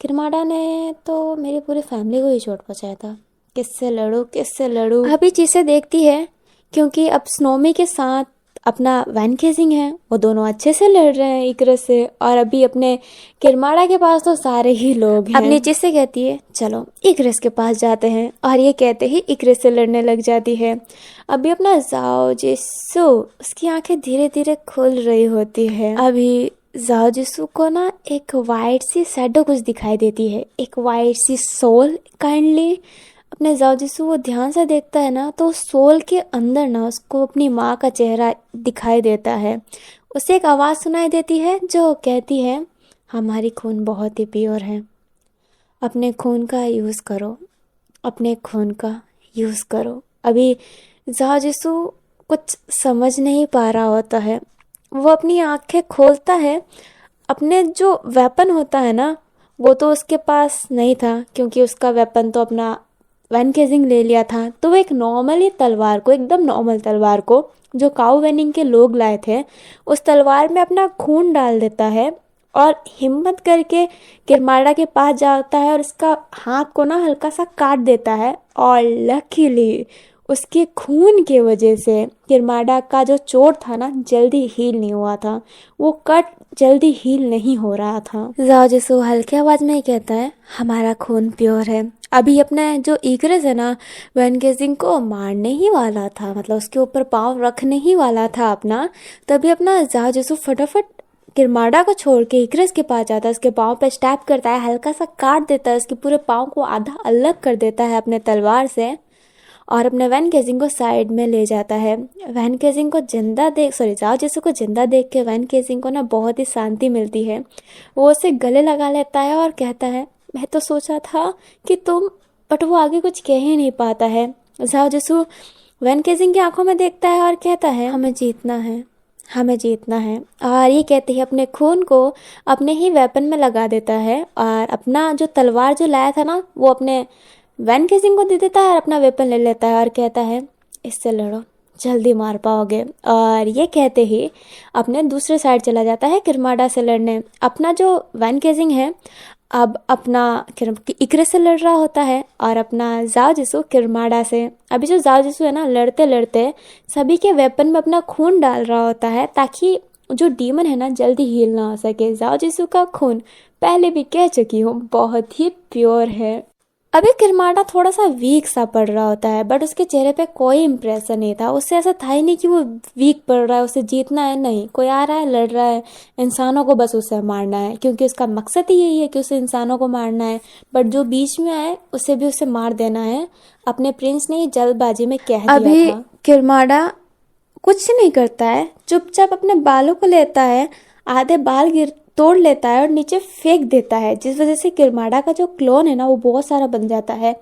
किरमाड़ा ने तो मेरी पूरी फैमिली को ही चोट पहुंचाया था। किससे लड़ूं किससे लड़ूं। अभी जिसे देखती है, क्योंकि अब स्नोमी के साथ अपना वैन केजिंग है, वो दोनों अच्छे से लड़ रहे हैं इकरस से। और अभी अपने किरमाड़ा के पास तो सारे ही लोग हैं। अपनी जिससे कहती है चलो इकरस के पास जाते हैं, और ये कहते ही इकरस से लड़ने लग जाती है। अभी अपना जाओ जिसू, उसकी आंखें धीरे धीरे खुल रही होती है। अभी जाओ जिसू को ना एक वाइट सी शैडो कुछ दिखाई देती है, एक वाइट सी सोल काइंडली। अपने जाओ जिसू वो ध्यान से देखता है ना, तो सोल के अंदर ना उसको अपनी माँ का चेहरा दिखाई देता है। उसे एक आवाज़ सुनाई देती है जो कहती है, हमारी खून बहुत ही प्योर है, अपने खून का यूज़ करो, अपने खून का यूज़ करो। अभी जाओ जिसू कुछ समझ नहीं पा रहा होता है। वो अपनी आंखें खोलता है। अपने जो वेपन होता है ना, वो तो उसके पास नहीं था, क्योंकि उसका वेपन तो अपना वैन केजिंग ले लिया था। तो वो एक नॉर्मल ही तलवार को, एकदम नॉर्मल तलवार को जो काऊ वेनिंग के लोग लाए थे, उस तलवार में अपना खून डाल देता है और हिम्मत करके किरमाड़ा के पास जाता है और उसका हाथ को ना हल्का सा काट देता है। और लकीली उसके खून के वजह से किरमाड़ा का जो चोट था ना जल्दी हील नहीं हुआ था, वो कट जल्दी हील नहीं हो रहा था। जाओ जिसू हल्के आवाज में ही कहता है, हमारा खून प्योर है। अभी अपना जो इकरस है ना, वैन गेजिंग को मारने ही वाला था, मतलब उसके ऊपर पाँव रखने ही वाला था अपना। तभी अपना जाओ जिसू फटाफट किरमाड़ा को छोड़ के इकरस के पास जाता है, उसके पाँव पे स्टैप करता है, हल्का सा काट देता है, उसके पूरे पाँव को आधा अलग कर देता है अपने तलवार से, और अपने वैन केजिंग को साइड में ले जाता है। वैन केजिंग को जिंदा देख जाओ जिसू को जिंदा देख के वैन केजिंग को ना बहुत ही शांति मिलती है। वो उसे गले लगा लेता है और कहता है, मैं तो सोचा था कि तुम, बट वो आगे कुछ कह ही नहीं पाता है। जाओ जिसू वैन केजिंग की आंखों में देखता है और कहता है, हमें जीतना है, हमें जीतना है। और ये कहते ही अपने खून को अपने ही वेपन में लगा देता है और अपना जो तलवार जो लाया था ना वो अपने वैन केजिंग को दे देता है और अपना वेपन ले लेता है और कहता है, इससे लड़ो, जल्दी मार पाओगे। और ये कहते ही अपने दूसरे साइड चला जाता है किरमाड़ा से लड़ने। अपना जो वैन केजिंग है अब अपना इकरस से लड़ रहा होता है और अपना जाओ जिसू किरमाड़ा से। अभी जो जाओ जिसू है ना, लड़ते लड़ते सभी के वेपन में अपना खून डाल रहा होता है ताकि जो डीमन है ना जल्दी हील ना हो सके। जाओ जिसू का खून पहले भी कह चुकी हूँ बहुत ही प्योर है। अभी किरमाड़ा थोड़ा सा वीक सा पड़ रहा होता है, बट उसके चेहरे पे कोई इम्प्रेशन नहीं था। उससे ऐसा था ही नहीं कि वो वीक पड़ रहा है, उसे जीतना है, नहीं, कोई आ रहा है लड़ रहा है, इंसानों को बस उसे मारना है, क्योंकि उसका मकसद ही यही है कि उसे इंसानों को मारना है। बट जो बीच में आए उसे भी उसे मार देना है, अपने प्रिंस ने जल्दबाजी में कह दिया अभी था। किरमाड़ा कुछ नहीं करता है, चुपचाप अपने बालों को लेता है, आधे बाल गिर तोड़ लेता है और नीचे फेंक देता है, जिस वजह से किरमाड़ा का जो क्लोन है ना वो बहुत सारा बन जाता है।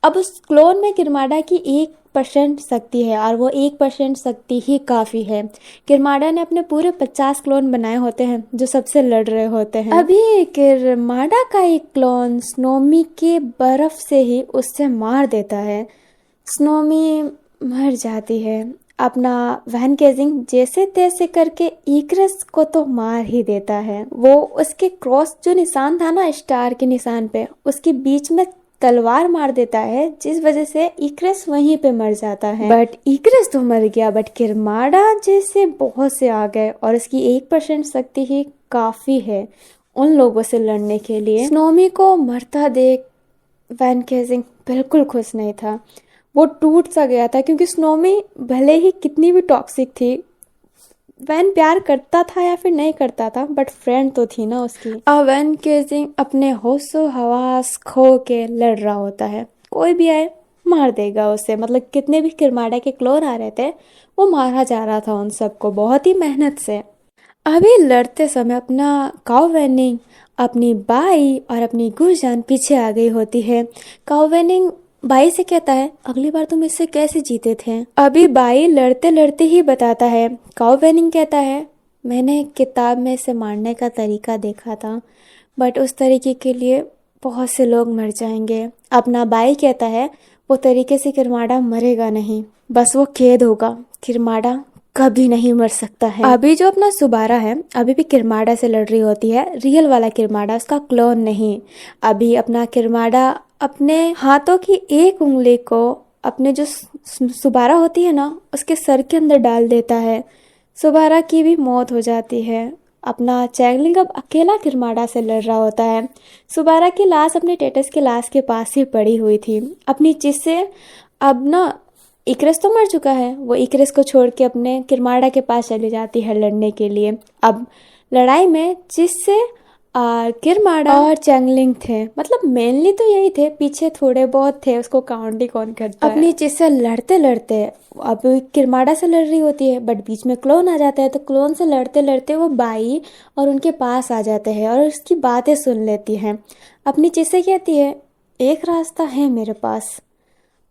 अब उस क्लोन में किरमाड़ा की 1% शक्ति है और वो 1% शक्ति ही काफ़ी है। किरमाड़ा ने अपने पूरे 50 क्लोन बनाए होते हैं जो सबसे लड़ रहे होते हैं। अभी किरमाड़ा का एक क्लोन स्नोमी के बर्फ से ही उससे मार देता है। स्नोमी मर जाती है। अपना वैन केजिंग जैसे तैसे करके इकरस को तो मार ही देता है। वो उसके क्रॉस जो निशान था ना स्टार के निशान पे, उसके बीच में तलवार मार देता है, जिस वजह से इकरस वहीं पे मर जाता है। बट इकरस तो मर गया, बट किरमाड़ा जैसे बहुत से आ गए और उसकी 1% शक्ति ही काफी है उन लोगों से लड़ने के लिए। स्नोमी को मरता देख वैन केजिंग बिल्कुल खुश नहीं था। वो टूट सा गया था, क्योंकि स्नोमी भले ही कितनी भी टॉक्सिक थी, वैन प्यार करता था या फिर नहीं करता था, बट फ्रेंड तो थी ना उसकी। अब वैन केजिंग अपने होशो हवास खो के लड़ रहा होता है। कोई भी आए मार देगा उसे, मतलब कितने भी किरमाड़ा के क्लोन आ रहे थे वो मारा जा रहा था उन सबको बहुत ही मेहनत से। अभी लड़ते समय अपना काउ वेनिंग, अपनी बाई और अपनी गुरजान पीछे आ गई होती है। काउ वेनिंग बाई से कहता है, अगली बार तुम इससे कैसे जीते थे। अभी बाई लड़ते लड़ते ही बताता है। काउ वेनिंग कहता है, मैंने किताब में इसे मारने का तरीका देखा था, बट उस तरीके के लिए बहुत से लोग मर जाएंगे। अपना बाई कहता है, वो तरीके से किरमाड़ा मरेगा नहीं, बस वो कैद होगा। किरमाड़ा कभी नहीं मर सकता है। अभी जो अपना सुबारा है अभी भी किरमाड़ा से लड़ रही होती है, रियल वाला किरमाड़ा, उसका क्लोन नहीं। अभी अपना किरमाड़ा अपने हाथों की एक उंगली को अपने जो सुबारा होती है ना उसके सर के अंदर डाल देता है। सुबारा की भी मौत हो जाती है। अपना चैंगलिंग अब अकेला किरमाड़ा से लड़ रहा होता है। सुबारा की लाश अपने टेटस की लाश के पास ही पड़ी हुई थी अपनी चीज से। अब ना इकरस तो मर चुका है, वो इकरस को छोड़ के अपने किरमाड़ा के पास चली जाती है लड़ने के लिए। अब लड़ाई में जिससे किरमाड़ा और चैंगलिंग थे, मतलब मेनली तो यही थे, पीछे थोड़े बहुत थे, उसको काउंट ही कौन करता है। अपनी चीज से लड़ते लड़ते अब किरमाड़ा से लड़ रही होती है, बट बीच में क्लोन आ जाता है, तो क्लोन से लड़ते लड़ते वो बाई और उनके पास आ जाते हैं और उसकी बातें सुन लेती हैं। अपनी चीज से कहती है, एक रास्ता है मेरे पास,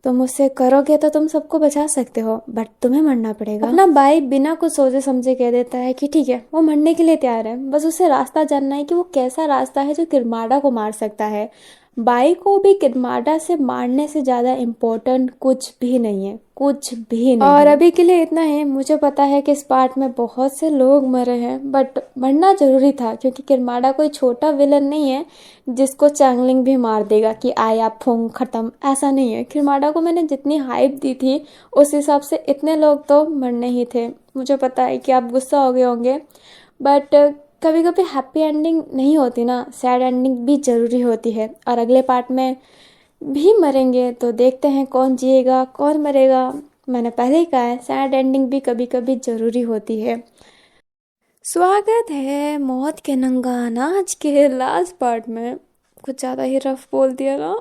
तुम उससे करोगे तो तुम सबको बचा सकते हो, बट तुम्हें मरना पड़ेगा। अपना भाई बिना कुछ सोचे समझे कह देता है कि ठीक है, वो मरने के लिए तैयार है, बस उसे रास्ता जानना है कि वो कैसा रास्ता है जो किरमाड़ा को मार सकता है। बाई को भी किरमाड़ा से मारने से ज़्यादा इम्पोर्टेंट कुछ भी नहीं है, कुछ भी नहीं। और अभी के लिए इतना है। मुझे पता है कि इस पार्ट में बहुत से लोग मरे हैं, बट मरना जरूरी था, क्योंकि किरमाड़ा कोई छोटा विलन नहीं है जिसको चैंगलिंग भी मार देगा कि आया फूंग खत्म, ऐसा नहीं है। किरमाड़ा को मैंने जितनी हाइप दी थी उस हिसाब से इतने लोग तो मरने ही थे। मुझे पता है कि आप गुस्सा हो गए होंगे, बट कभी कभी हैप्पी एंडिंग नहीं होती ना, सैड एंडिंग भी ज़रूरी होती है। और अगले पार्ट में भी मरेंगे, तो देखते हैं कौन जिएगा कौन मरेगा। मैंने पहले ही कहा है, सैड एंडिंग भी कभी कभी ज़रूरी होती है। स्वागत है मौत के नंगा अनाज के लास्ट पार्ट में। कुछ ज़्यादा ही रफ बोल दिया ना,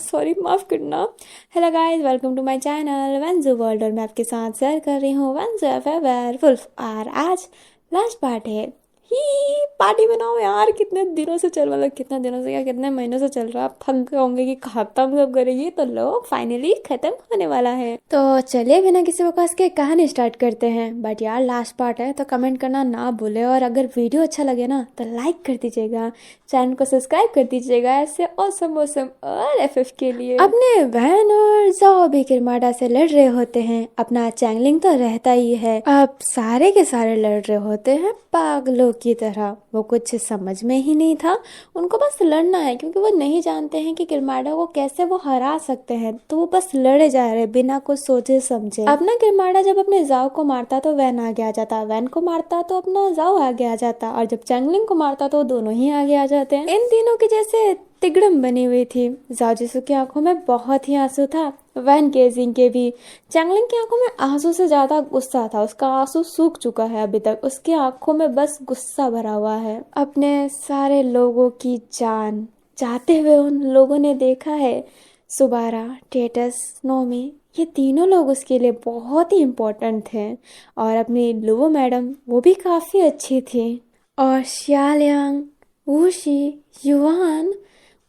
सॉरी, माफ़ करना। Hello guys, welcome to my channel Venjo World, और मैं आपके साथ शेयर कर रही हूँ वेंजो एफएफआर वुल्फ। और आज लास्ट पार्ट है। ही पार्टी बनाओ यार, कितने दिनों से चल, मतलब कितने दिनों से या कितने महीनों से चल रहा है। आप थक गए होंगे कि खत्म कब करेंगे, तो लो फाइनली खत्म होने वाला है। तो चलिए बिना किसी बकवास के कहानी स्टार्ट करते हैं। बट यार लास्ट पार्ट है तो कमेंट करना ना भूले, और अगर वीडियो अच्छा लगे ना तो लाइक कर दीजिएगा, चैनल को सब्सक्राइब कर दीजिएगा ऐसे औसम और एफएफ के लिए। अपने वैन और जाओ भी किरमाड़ा से लड़ रहे होते हैं। अपना चैंगलिंग तो रहता ही है। अब सारे के सारे लड़ रहे होते हैं पागलों की तरह। वो कुछ समझ में ही नहीं था, उनको बस लड़ना है, क्योंकि वो नहीं जानते हैं कि किरमाड़ा को कैसे वो हरा सकते हैं, तो वो बस लड़े जा रहे बिना कुछ सोचे समझे। अपना किरमाड़ा जब अपने जाओ को मारता तो वैन आगे आ जाता, वैन को मारता तो अपना जाओ आगे आ जाता, और जब चैंगलिंग को मारता तो दोनों ही आगे आ जाते हैं। इन तीनों की जैसे तिगड़म बनी हुई थी। जाओ जिसु की आंखों में बहुत ही आंसू था, वैन केजिंग के भी। चैंगलिंग की आंखों में आंसू से ज्यादा गुस्सा था, उसका आंसू सूख चुका है अभी तक, उसकी आंखों में बस गुस्सा भरा हुआ है। अपने सारे लोगों की जान चाहते हुए उन लोगों ने देखा है सुबारा, टेटस, नोमी, ये तीनों लोग उसके लिए बहुत ही इम्पोर्टेंट थे। और अपनी लुवो मैडम, वो भी काफ़ी अच्छी थी। और शियालियांग, वूशी, युआन,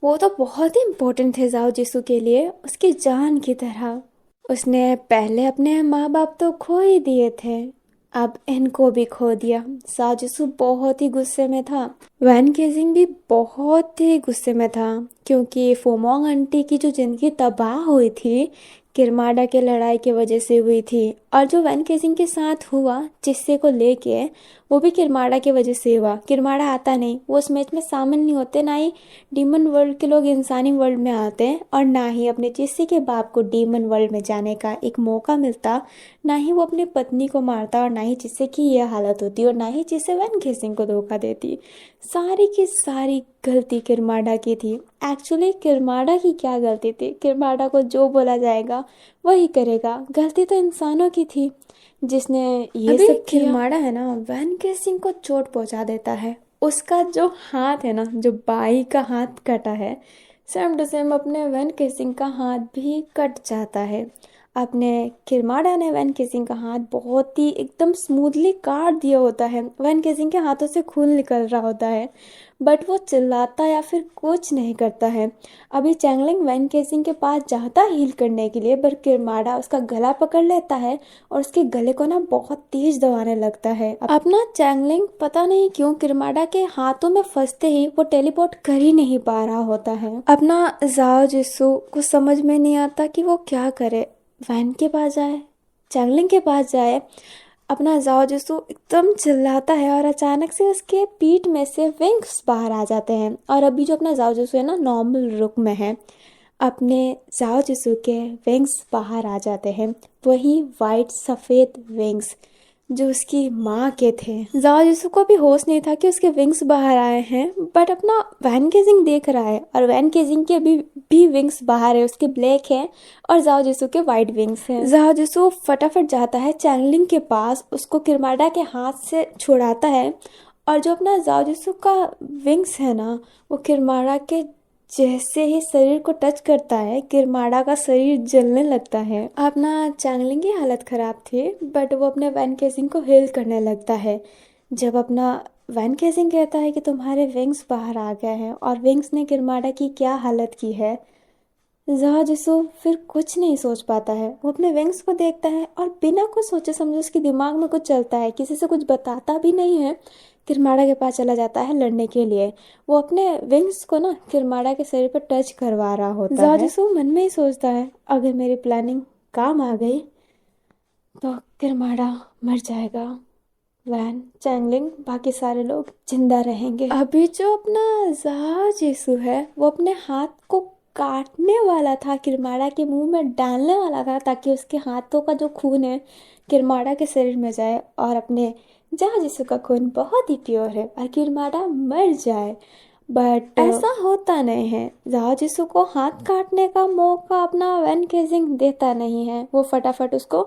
वो तो बहुत ही इम्पोर्टेंट थे जाओ जिसू के लिए, उसकी जान की तरह। उसने पहले अपने माँ बाप तो खो ही दिए थे, अब इनको भी खो दिया। साजिसू बहुत ही गुस्से में था। वैन केजिंग भी बहुत ही गुस्से में था, क्योंकि फोमोंग आंटी की जो जिंदगी तबाह हुई थी किरमाडा के लड़ाई की वजह से हुई थी, और जो वैन केजिंग के साथ हुआ जिस्से को लेके, वो भी किरमाडा की वजह से हुआ। किरमाडा आता नहीं, वो उस मैच में शामिल नहीं होते, ना ही डीमन वर्ल्ड के लोग इंसानी वर्ल्ड में आते हैं, और ना ही अपने जिस्से के बाप को डीमन वर्ल्ड में जाने का एक मौका मिलता, ना ही वो अपनी पत्नी को मारता, और ना ही जिससे कि यह हालत होती, और ना ही जिससे वैन केसिंग को धोखा देती। सारी की सारी गलती किरमाडा की थी। एक्चुअली किरमाडा की क्या गलती थी? किरमाडा को जो बोला जाएगा वही करेगा, गलती तो इंसानों की थी जिसने ये अभी सब किया। किरमाड़ा है ना, वैन केसिंग को चोट पहुंचा देता है। उसका जो हाथ है ना, जो बाई का हाथ कटा है, सेम टू सेम अपने वैन केसिंग का हाथ भी कट जाता है। अपने किरमाड़ा ने वैन केसिंग का हाथ बहुत ही एकदम स्मूथली काट दिया होता है, वैन केसिंग के हाथों से खून निकल रहा होता है, बट वो चिल्लाता या फिर कुछ नहीं करता है। अभी चैंगलिंग वैन केसिंग के पास जाता हील करने के लिए, पर किरमाड़ा उसका गला पकड़ लेता है और उसके गले को ना बहुत तेज दबाने लगता है। अपना चैंगलिंग पता नहीं क्यों किरमाड़ा के हाथों में फंसते ही वो टेलीपोर्ट कर ही नहीं पा रहा होता है। अपना जाओ जिसू को समझ में नहीं आता कि वो क्या करे, वैन के पास जाए, चैंगलिंग के पास जाए। अपना जाओ जिसू एकदम चिल्लाता है, और अचानक से उसके पीठ में से विंग्स बाहर आ जाते हैं, और अभी जो अपना जाओ जिसू है ना, नॉर्मल रुक में है। अपने जाओ जिसू के विंग्स बाहर आ जाते हैं, वही वाइट सफ़ेद विंग्स जो उसकी माँ के थे। जाओ जिसू को भी होश नहीं था कि उसके विंग्स बाहर आए हैं, बट अपना वैन केजिंग देख रहा है, और वैन केजिंग के भी विंग्स बाहर है, उसके ब्लैक है, और जाओ जिसू के वाइट विंग्स हैं। जाओ जिसू फटाफट जाता है चैंगलिंग के पास, उसको किरमाडा के हाथ से छुड़ाता है, और जो अपना जाओ जिसू का विंग्स है ना, वो किरमाडा के जैसे ही शरीर को टच करता है, किरमाड़ा का शरीर जलने लगता है। अपना चैंगलिंग की हालत खराब थी, बट वो अपने वैन केसिंग को हील करने लगता है। जब अपना वैन केसिंग कहता है कि तुम्हारे विंग्स बाहर आ गए हैं, और विंग्स ने किरमाड़ा की क्या हालत की है, जहाजिसो फिर कुछ नहीं सोच पाता है। वो अपने विंग्स को देखता है, और बिना कुछ सोचे समझे उसके दिमाग में कुछ चलता है, किसी से कुछ बताता भी नहीं है, किरमाड़ा के पास चला जाता है लड़ने के लिए। वो अपने विंग्स को ना किरमाड़ा के शरीर पर टच करवा रहा होता है। जहाजिसो मन में ही सोचता है, अगर मेरी प्लानिंग काम आ गई तो किरमाड़ा मर जाएगा, वैन, चैंगलिंग, बाकी सारे लोग जिंदा रहेंगे। अभी जो अपना जहाजिसु है, वो अपने हाथ को काटने वाला था, किरमाड़ा के मुंह में डालने वाला था, ताकि उसके हाथों का जो खून है किरमाड़ा के शरीर में जाए, और अपने जहाजिसु का खून बहुत ही प्योर है, और किरमाड़ा मर जाए। बट ऐसा होता नहीं है। जहाजिसु को हाथ काटने का मौका अपना वैन केजिंग देता नहीं है, वो फटाफट उसको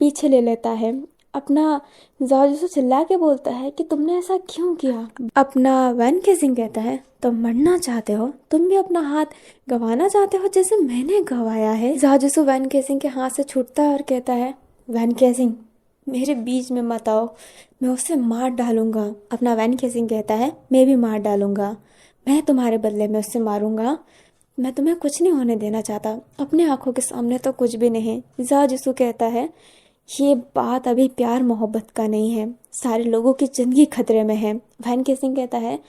पीछे ले लेता है। अपना जाजू चिल्ला के बोलता है कि तुमने ऐसा क्यों किया। अपना वैन केसिंग कहता है, तुम मरना चाहते हो, तुम भी अपना हाथ गंवाना चाहते हो जैसे मैंने गंवाया है। जाजू वैन केसिंग के हाथ से छूटता है और कहता है, वैन केसिंग मेरे बीच में मत आओ, मैं उसे मार डालूंगा। अपना वैन केसिंग कहता है, मैं भी मार डालूंगा, मैं तुम्हारे बदले में उससे मारूंगा, मैं तुम्हें कुछ नहीं होने देना चाहता, अपने आंखों के सामने तो कुछ भी नहीं। जाजिसू कहता है, ये बात अभी प्यार मोहब्बत का नहीं है, सारे लोगों की ज़िंदगी खतरे में है। वैन केसिंग कहता है,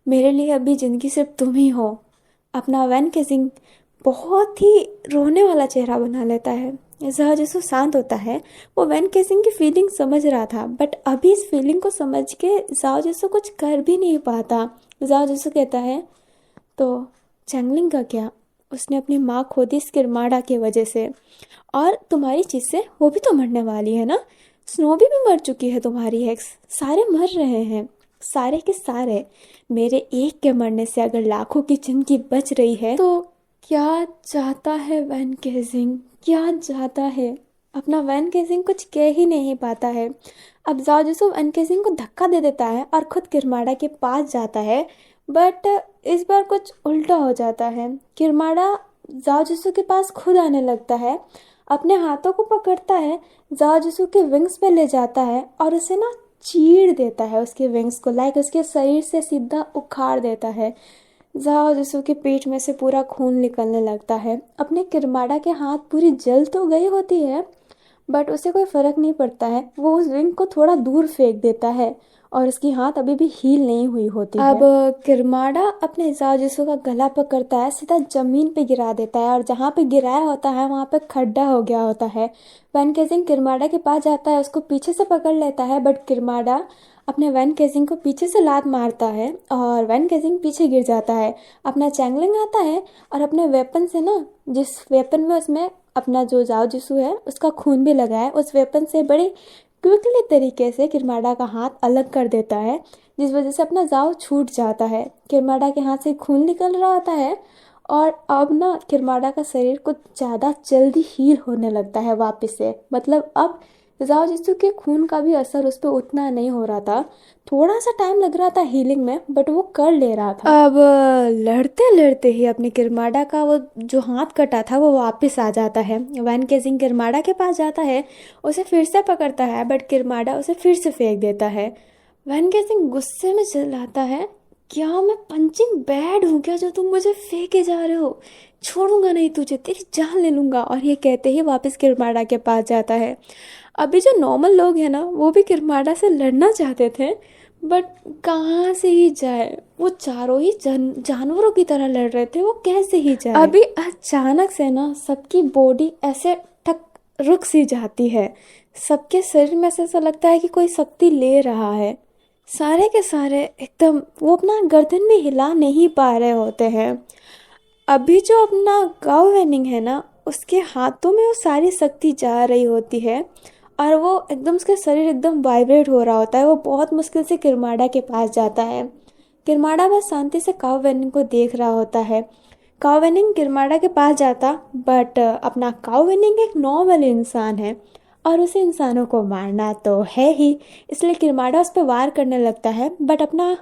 मेरे लिए अभी ज़िंदगी सिर्फ तुम ही हो। अपना वैन केसिंग बहुत ही रोने वाला चेहरा बना लेता है। जहाजिसु शांत होता है, वो वैन केसिंग की फीलिंग समझ रहा था, बट अभी इस फीलिंग को समझ के जहाजिसु कुछ कर भी नहीं पाता। जहाजिसु कहता है, तो चैंगलिंग का क्या, उसने अपनी माँ खो दी इस किरमाड़ा की वजह से, और तुम्हारी चीज से वो भी तो मरने वाली है ना, स्नोबी भी मर चुकी है, तुम्हारी एक्स, सारे मर रहे हैं, सारे के सारे। मेरे एक के मरने से अगर लाखों की जिंदगी बच रही है, तो क्या चाहता है वैन केजिंग, क्या चाहता है? अपना वैन केजिंग कुछ कह ही नहीं पाता है। अब जाओ वैन केजिंग को धक्का दे देता है और खुद किरमाड़ा के पास जाता है, बट इस बार कुछ उल्टा हो जाता है। किरमाड़ा जाओ के पास खुद आने लगता है, अपने हाथों को पकड़ता है, जाओ के विंग्स पे ले जाता है, और उसे ना चीर देता है उसके विंग्स को, लाइक उसके शरीर से सीधा उखाड़ देता है। जाओ जिसू के पेट में से पूरा खून निकलने लगता है। अपने किरमाड़ा के हाथ पूरी जल तो गई होती है, बट उसे कोई फर्क नहीं पड़ता है। वो उस विंग को थोड़ा दूर फेंक देता है और उसकी हाथ अभी भी हील नहीं हुई होती है। अब किरमाड़ा अपने जाओ जिसू का गला पकड़ता है, सीधा जमीन पे गिरा देता है, और जहाँ पे गिराया होता है वहाँ पे खड्डा हो गया होता है। वैन केजिंग किरमाड़ा के पास जाता है, उसको पीछे से पकड़ लेता है, बट किरमाड़ा अपने वैन केजिंग को पीछे से लात मारता है और वैन केजिंग पीछे गिर जाता है। अपना चैंगलिंग आता है और अपने वेपन से ना, जिस वेपन में उसमें अपना जो जाओ जिसू है उसका खून भी लगा है, उस वेपन से बड़ी क्विकली तरीके से किरमाड़ा का हाथ अलग कर देता है, जिस वजह से अपना जाओ छूट जाता है। किरमाड़ा के हाथ से खून निकल रहा होता है और अब ना किरमाड़ा का शरीर कुछ ज़्यादा जल्दी हील होने लगता है वापस से। मतलब अब जाओ जिसू के खून का भी असर उस पर उतना नहीं हो रहा था। थोड़ा सा टाइम लग रहा था हीलिंग में, बट वो कर ले रहा था। अब लड़ते लड़ते ही अपने किरमाड़ा का वो जो हाथ कटा था वो वापस आ जाता है। वैन केजिंग किरमाड़ा के पास जाता है, उसे फिर से पकड़ता है, बट किरमाड़ा उसे फिर से फेंक देता है। वैन केजिंग गुस्से में चिल्लाता है, क्या मैं पंचिंग बैड हूँ क्या जो तुम मुझे फेंके जा रहे हो? छोड़ूंगा नहीं तुझे, तेरी जान ले लूंगा। और ये कहते ही वापस किरमाड़ा के पास जाता है। अभी जो नॉर्मल लोग हैं ना, वो भी किरमाड़ा से लड़ना चाहते थे, बट कहाँ से ही जाए, वो चारों ही जानवरों की तरह लड़ रहे थे, वो कैसे ही जाए। अभी अचानक से ना सबकी बॉडी ऐसे ठक रुक सी जाती है। सबके शरीर में से ऐसा लगता है कि कोई शक्ति ले रहा है। सारे के सारे एकदम वो अपना गर्दन भी हिला नहीं पा रहे होते हैं। अभी जो अपना गाओ वेनिंग है ना, उसके हाथों में वो सारी शक्ति जा रही होती है और वो एकदम, उसका शरीर एकदम वाइब्रेट हो रहा होता है। वो बहुत मुश्किल से किरमाड़ा के पास जाता है। किरमाड़ा बस शांति से काव वेनिंग को देख रहा होता है। काव वेनिंग किरमाड़ा के पास जाता, बट अपना काव वेनिंग एक नॉर्मल इंसान है और उसे इंसानों को मारना तो है ही, इसलिए किरमाड़ा उस पर वार करने लगता है। बट अपना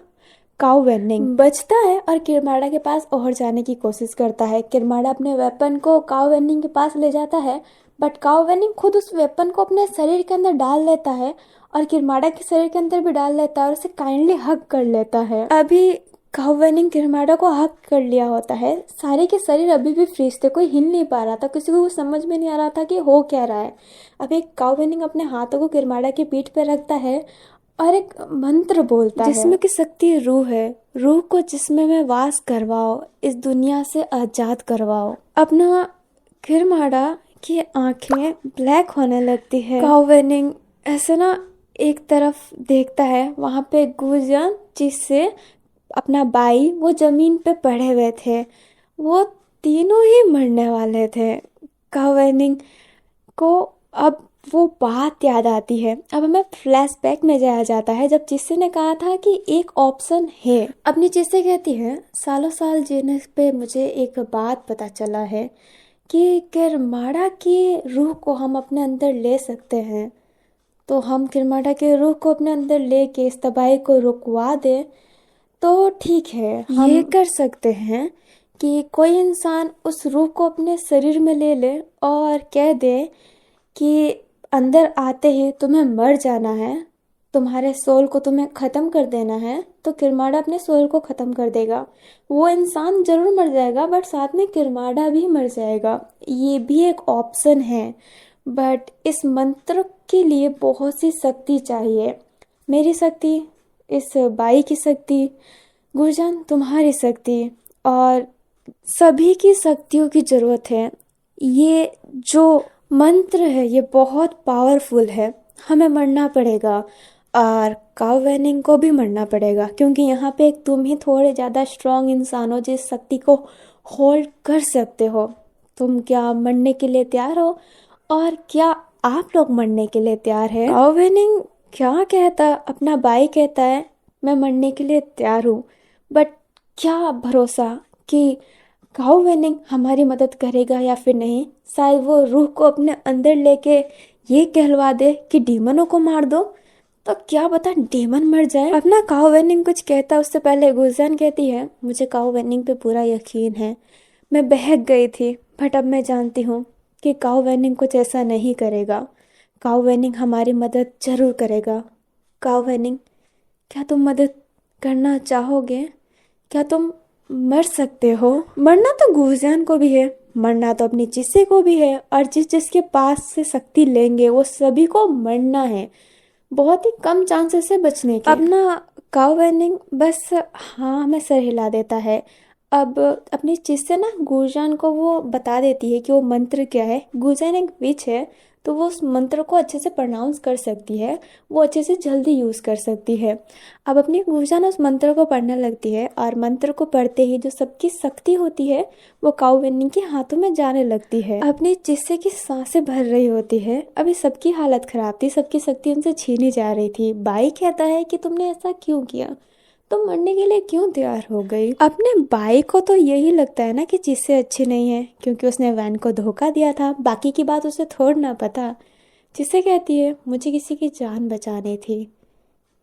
काउ वेनिंग बचता है और किरमाड़ा के पास और जाने की कोशिश करता है। किरमाड़ा अपने वेपन को काउ वेनिंग के पास ले जाता है, बट काउ वेनिंग खुद उस वेपन को अपने शरीर के अंदर डाल लेता है और किरमाड़ा के शरीर के अंदर भी डाल लेता है और उसे काइंडली हग कर लेता है। अभी काउ वेनिंग किरमाड़ा को हग कर लिया होता है। सारे के शरीर अभी भी फ्रीज थे, कोई हिल नहीं पा रहा था, किसी को समझ में नहीं आ रहा था कि हो क्या रहा है। अभी काउ वेनिंग अपने हाथों को किरमाड़ा की पीठ पर रखता है और एक मंत्र बोलता है, जिसमें की शक्ति रूह है। रूह को जिसमें में वास करवाओ, इस दुनिया से आजाद करवाओ। अपना किरमाड़ा की आंखें ब्लैक होने लगती है। काउ वेनिंग ऐसे ना एक तरफ देखता है, वहां पे गुजन जिससे अपना बाई वो जमीन पे पड़े हुए थे, वो तीनों ही मरने वाले थे। काउ वेनिंग को अब वो बात याद आती है। अब हमें फ्लैशबैक में जाया जाता है, जब जिससे ने कहा था कि एक ऑप्शन है। अपनी जिससे कहती है, सालों साल जीने पे मुझे एक बात पता चला है कि किरमाड़ा की रूह को हम अपने अंदर ले सकते हैं। तो हम किरमाड़ा के रूह को अपने अंदर लेके इस तबाही को रुकवा दें तो ठीक है, हम ये कर सकते हैं कि कोई इंसान उस रूह को अपने शरीर में ले ले और कह दे कि अंदर आते ही तुम्हें मर जाना है, तुम्हारे सोल को तुम्हें ख़त्म कर देना है, तो किरमाड़ा अपने सोल को ख़त्म कर देगा। वो इंसान ज़रूर मर जाएगा, बट साथ में किरमाड़ा भी मर जाएगा। ये भी एक ऑप्शन है, बट इस मंत्र के लिए बहुत सी शक्ति चाहिए। मेरी शक्ति, इस बाई की शक्ति, गुरजान तुम्हारी शक्ति, और सभी की शक्तियों की ज़रूरत है। ये जो मंत्र है ये बहुत पावरफुल है, हमें मरना पड़ेगा और काउ वेनिंग को भी मरना पड़ेगा, क्योंकि यहाँ पे एक तुम ही थोड़े ज़्यादा स्ट्रांग इंसान हो जिस शक्ति को होल्ड कर सकते हो। तुम क्या मरने के लिए तैयार हो, और क्या आप लोग मरने के लिए तैयार है? काउ वेनिंग क्या कहता, अपना भाई कहता है मैं मरने के लिए तैयार हूँ, बट क्या भरोसा कि काउ वेनिंग हमारी मदद करेगा या फिर नहीं। शायद वो रूह को अपने अंदर लेके ये कहलवा दे कि डीमनों को मार दो, तो क्या पता डीमन मर जाए। अपना काउ वेनिंग कुछ कहता उससे पहले गुरजान कहती है, मुझे काउ वेनिंग पे पूरा यकीन है। मैं बहक गई थी, बट अब मैं जानती हूँ कि काउ वेनिंग कुछ ऐसा नहीं करेगा। काउ वेनिंग हमारी मदद जरूर करेगा। काव वेनिंग, क्या तुम मदद करना चाहोगे? क्या तुम मर सकते हो? मरना तो गुरजान को भी है, मरना तो अपनी जिस्से को भी है, और जिसके पास से शक्ति लेंगे वो सभी को मरना है। बहुत ही कम चांसेस है बचने के। अपना काव वेनिंग बस हाँ में सर हिला देता है। अब अपनी चीज से ना गुरजान को वो बता देती है कि वो मंत्र क्या है। गुरजान एक विच है, तो वो उस मंत्र को अच्छे से प्रोनाउंस कर सकती है, वो अच्छे से जल्दी यूज़ कर सकती है। अब अपनी गुरजान उस मंत्र को पढ़ने लगती है, और मंत्र को पढ़ते ही जो सबकी शक्ति होती है वो काव वेनिंग के हाथों में जाने लगती है। अपनी जिससे की सांसें भर रही होती है। अभी सबकी हालत खराब थी, सबकी शक्ति उनसे छीनी जा रही थी। बाई कहता है कि तुमने ऐसा क्यों किया, तुम मरने के लिए क्यों तैयार हो गई? अपने बाई को तो यही लगता है ना कि जिससे अच्छी नहीं है, क्योंकि उसने वैन को धोखा दिया था। बाकी की बात उसे थोड़ ना पता। जिससे कहती है मुझे किसी की जान बचानी थी,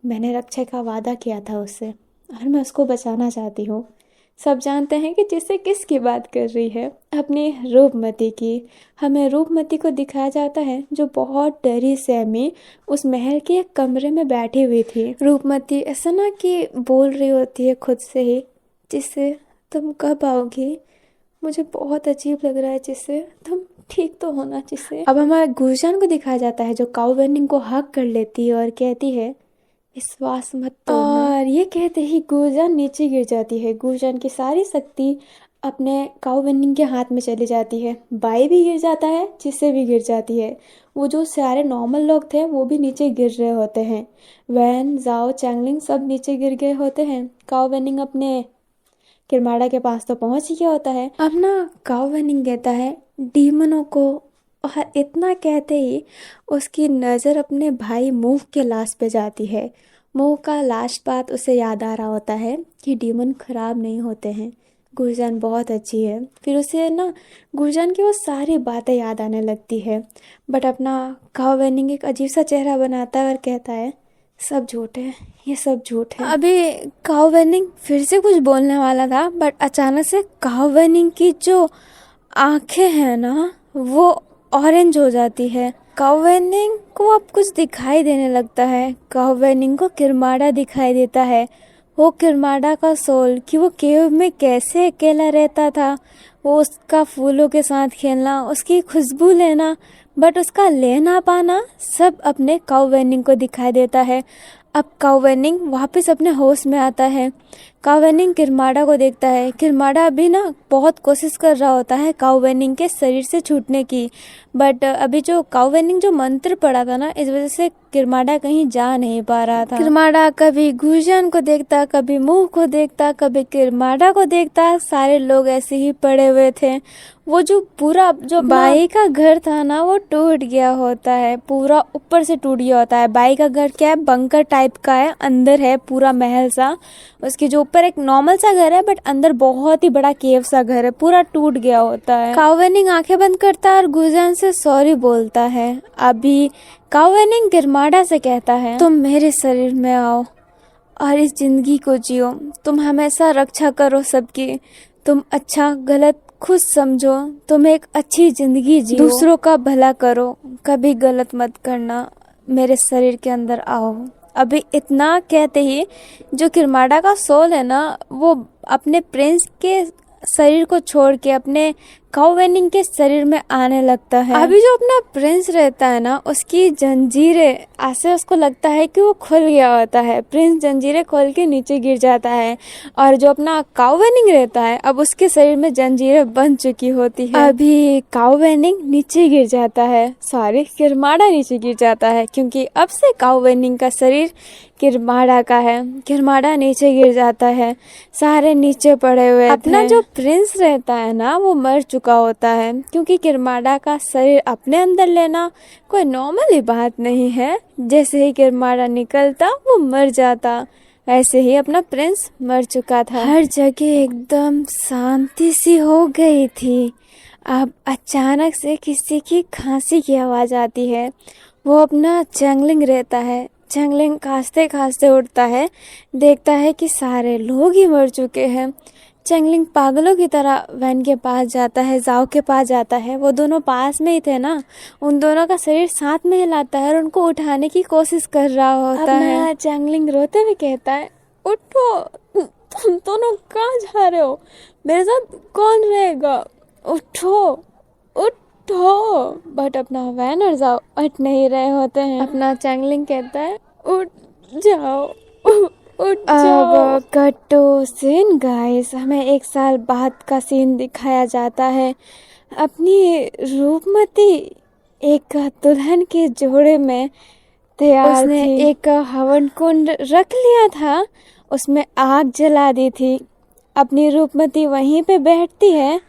मैंने रक्षा का वादा किया था उससे, और मैं उसको बचाना चाहती हूँ। सब जानते हैं कि जिससे किसकी बात कर रही है, अपनी रूपमती की। हमें रूपमती को दिखाया जाता है जो बहुत डरी सहमी उस महल के एक कमरे में बैठी हुई थी। रूपमती ऐसा ना कि बोल रही होती है खुद से ही, जिससे तुम कब आओगी? मुझे बहुत अजीब लग रहा है, जिससे तुम ठीक तो होना। जिससे अब हमारे गुरजान को दिखाया जाता है जो काव वेनिंग को हक कर लेती है और कहती है विश्वास मत तोड़ना। और ये कहते ही गुरजान नीचे गिर जाती है। गुरजान की सारी शक्ति अपने काव वेनिंग के हाथ में चली जाती है। बाई भी गिर जाता है, जिससे भी गिर जाती है। वो जो सारे नॉर्मल लोग थे वो भी नीचे गिर रहे होते हैं। वैन, जाओ, चैंगलिंग सब नीचे गिर गए होते हैं। काव वेनिंग अपने किरमाड़ा के पास तो पहुंच ही गया होता है। अब ना काव वेनिंग कहता है डीमनों को, और इतना कहते ही उसकी नज़र अपने भाई मूव के लाश पे जाती है। मूव का लास्ट बात उसे याद आ रहा होता है कि डीमन खराब नहीं होते हैं, गुरजान बहुत अच्छी है। फिर उसे ना गुरजान की वो सारी बातें याद आने लगती है। बट अपना काव वेनिंग एक अजीब सा चेहरा बनाता है और कहता है सब झूठ है, ये सब झूठ है। अभी काव वेनिंग फिर से कुछ बोलने वाला था, बट अचानक से काव वेनिंग की जो आंखें हैं ना वो ऑरेंज हो जाती है। काव वेनिंग को अब कुछ दिखाई देने लगता है। काव वेनिंग को किरमाड़ा दिखाई देता है। वो किरमाड़ा का सोल कि वो केव में कैसे अकेला रहता था, वो उसका फूलों के साथ खेलना, उसकी खुशबू लेना, बट उसका लेना पाना सब अपने काव वेनिंग को दिखाई देता है। अब काव वेनिंग वापस अपने होश में आता है। काव वेनिंग किरमाड़ा को देखता है। किरमाड़ा अभी ना बहुत कोशिश कर रहा होता है काव वेनिंग के शरीर से छूटने की, बट अभी जो काव वेनिंग जो मंत्र पड़ा था ना, इस वजह से किरमाड़ा कहीं जा नहीं पा रहा था। किरमाड़ा कभी गुरजान को देखता, कभी मुंह को देखता, कभी किरमाड़ा को देखता। सारे लोग ऐसे ही पड़े हुए थे। वो जो पूरा जो बाई का घर था ना वो टूट गया होता है, पूरा ऊपर से टूट गया होता है। बाई का घर क्या है, बंकर टाइप का है, अंदर है पूरा महल सा। उसके जो ऊपर एक नॉर्मल सा घर है, बट अंदर बहुत ही बड़ा केव सा घर है, पूरा टूट गया होता है। काव वेनिंग आंखें बंद करता है और गुरजान से सॉरी बोलता है। अभी काव वेनिंग किरमाड़ा से कहता है तुम मेरे शरीर में आओ और इस जिंदगी को जियो। तुम हमेशा रक्षा करो सबकी, तुम अच्छा गलत खुद समझो, तुम एक अच्छी जिंदगी जियो, दूसरों का भला करो, कभी गलत मत करना, मेरे शरीर के अंदर आओ। अभी इतना कहते ही जो किरमाड़ा का सोल है ना वो अपने प्रिंस के शरीर को छोड़ के अपने काव वेनिंग के शरीर में आने लगता है। अभी जो अपना प्रिंस रहता है ना उसकी जंजीरें ऐसे उसको लगता है कि वो खुल गया होता है। प्रिंस जंजीरें खोल के नीचे गिर जाता है, और जो अपना काव वेनिंग रहता है अब उसके शरीर में जंजीरें बन चुकी होती है। अभी काव वेनिंग नीचे गिर जाता है, सॉरी किरमाड़ा नीचे गिर जाता है, क्योंकि अब से काव वेनिंग का शरीर किरमाड़ा का है। किरमाड़ा नीचे गिर जाता है, सारे नीचे पड़े हुए। अपना जो प्रिंस रहता है ना वो मर चुका होता है, क्योंकि किरमाड़ा का शरीर अपने अंदर लेना कोई नॉर्मल ही बात नहीं है। जैसे ही किरमाड़ा निकलता वो मर जाता, ऐसे ही अपना प्रिंस मर चुका था। हर जगह एकदम शांति सी हो गई थी। अब अचानक से किसी की खांसी की आवाज़ आती है। वो अपना चैंगलिंग रहता है। चैंगलिंग खांसते खांसते उठता है, देखता है कि सारे लोग ही मर चुके हैं। चैंगलिंग पागलों की तरह वैन के पास जाता है, जाओ के पास जाता है। वो दोनों पास में ही थे ना, उन दोनों का शरीर साथ में हिलाता है और उनको उठाने की कोशिश कर रहा होता है। चैंगलिंग रोते हुए कहता है, उठो, तुम दोनों कहाँ जा रहे हो? मेरे साथ कौन रहेगा? उठो, उठो। बट अपना वैन और जाओ उठ नहीं रहे होते हैं। अपना चैंगलिंग कहता है, उठ जाओ, उठ जाओ। अब कट टू सीन गाइस, हमें 1 साल बाद का सीन दिखाया जाता है। अपनी रूपमती एक दुल्हन के जोड़े में तैयार उसने थी। एक हवन कुंड रख लिया था, उसमें आग जला दी थी। अपनी रूपमती वहीं पे बैठती है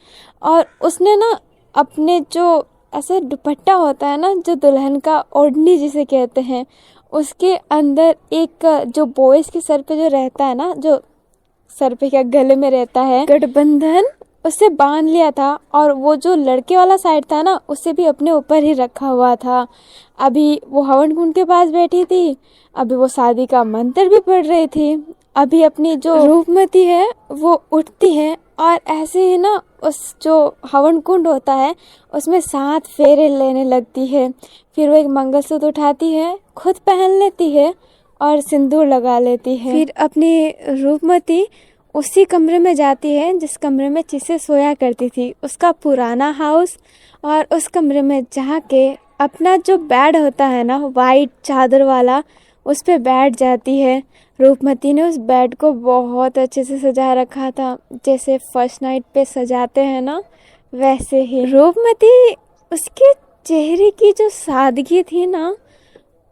और उसने ना अपने जो ऐसे दुपट्टा होता है ना, जो दुल्हन का ओढ़नी जिसे कहते हैं, उसके अंदर एक जो बॉयज के सर पे जो रहता है ना, जो सर पे क्या गले में रहता है, गठबंधन, उसे बांध लिया था। और वो जो लड़के वाला साइड था ना, उसे भी अपने ऊपर ही रखा हुआ था। अभी वो हवन कुंड के पास बैठी थी, अभी वो शादी का मंत्र भी पढ़ रही थी। अभी अपनी जो रूपमती है वो उठती है और ऐसे ही ना उस जो हवन कुंड होता है उसमें 7 फेरे लेने लगती है। फिर वो एक मंगलसूत्र उठाती है, खुद पहन लेती है और सिंदूर लगा लेती है। फिर अपनी रूपमती उसी कमरे में जाती है जिस कमरे में चिसे सोया करती थी, उसका पुराना हाउस। और उस कमरे में जाके अपना जो बेड होता है ना, वाइट चादर वाला, उस पे बैठ जाती है। रूपमती ने उस बेड को बहुत अच्छे से सजा रखा था, जैसे फर्स्ट नाइट पे सजाते हैं ना, वैसे ही। रूपमती, उसके चेहरे की जो सादगी थी ना,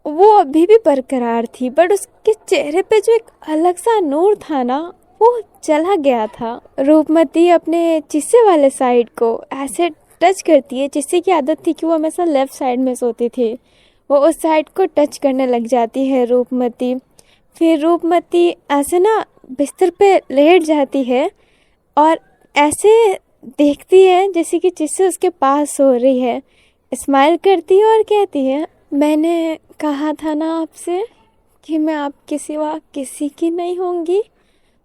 वो अभी भी बरकरार थी, बट उसके चेहरे पे जो एक अलग सा नूर था ना, वो चला गया था। रूपमती अपने चिस्से वाले साइड को ऐसे टच करती है। चिस्से की आदत थी कि वो हमेशा लेफ्ट साइड में सोती थी, वो उस साइड को टच करने लग जाती है रूपमती। फिर रूपमती ऐसे ना बिस्तर पे लेट जाती है और ऐसे देखती है जैसे कि चिस्से उसके पास सो रही है। स्माइल करती है और कहती है, मैंने कहा था ना आपसे कि मैं आपके सिवा किसी की नहीं होंगी,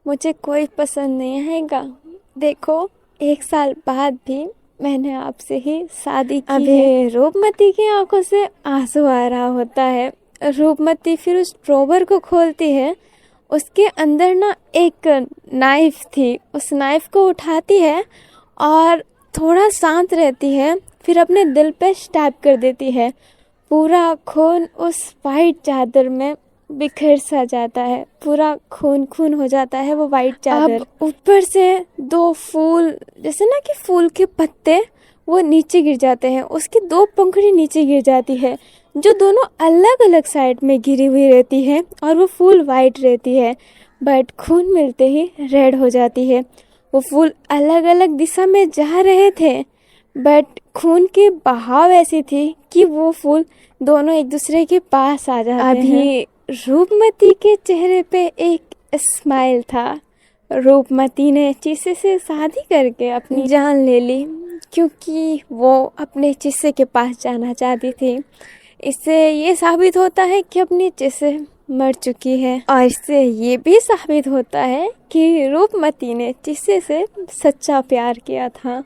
मुझे कोई पसंद नहीं आएगा। देखो, 1 साल बाद भी मैंने आपसे ही शादी की है। अभी रूपमती की आंखों से आंसू आ रहा होता है। रूपमती फिर उस ड्रॉवर को खोलती है, उसके अंदर ना एक नाइफ थी, उस नाइफ को उठाती है और थोड़ा शांत रहती है, फिर अपने दिल पे स्टैब कर देती है। पूरा खून उस वाइट चादर में बिखर सा जाता है, पूरा खून खून हो जाता है वो वाइट चादर। अब ऊपर से 2 फूल, जैसे ना कि फूल के पत्ते, वो नीचे गिर जाते हैं, उसकी 2 पंखुड़ी नीचे गिर जाती है, जो दोनों अलग अलग साइड में गिरी हुई रहती है और वो फूल वाइट रहती है, बट खून मिलते ही रेड हो जाती है। वो फूल अलग अलग दिशा में जा रहे थे, बट खून की बहाव ऐसी थी कि वो फूल दोनों एक दूसरे के पास आ जाते हैं। अभी रूपमती के चेहरे पे एक स्माइल था। रूपमती ने चिस्से से शादी करके अपनी जान ले ली, क्योंकि वो अपने चिस्से के पास जाना चाहती थी। इससे ये साबित होता है कि अपनी चिस्से मर चुकी है, और इससे ये भी साबित होता है कि रूपमती ने चिस्से से सच्चा प्यार किया था,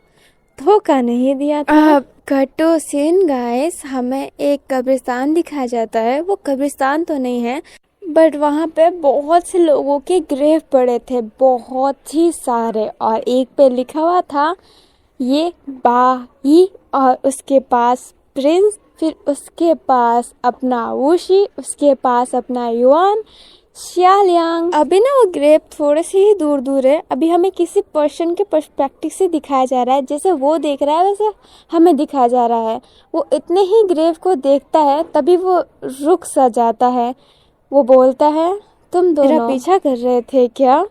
धोखा नहीं दिया था। अब कटो सीन गाइस, हमें एक कब्रिस्तान दिखाया जाता है। वो कब्रिस्तान तो नहीं है, बट वहाँ पे बहुत से लोगों के ग्रेव पड़े थे, बहुत ही सारे, और एक पे लिखा हुआ था ये बाई, और उसके पास प्रिंस, फिर उसके पास अपना वुशी, उसके पास अपना युआन शियालियांग। अभी ना वो ग्रेव थोड़े से ही दूर दूर है, अभी हमें किसी पर्सन के पर्सपेक्टिव से दिखाया जा रहा है, जैसे वो देख रहा है वैसे हमें दिखाया जा रहा है। वो इतने ही ग्रेव को देखता है तभी वो रुक सा जाता है। वो बोलता है, तुम दोनों मेरा पीछा कर रहे थे क्या?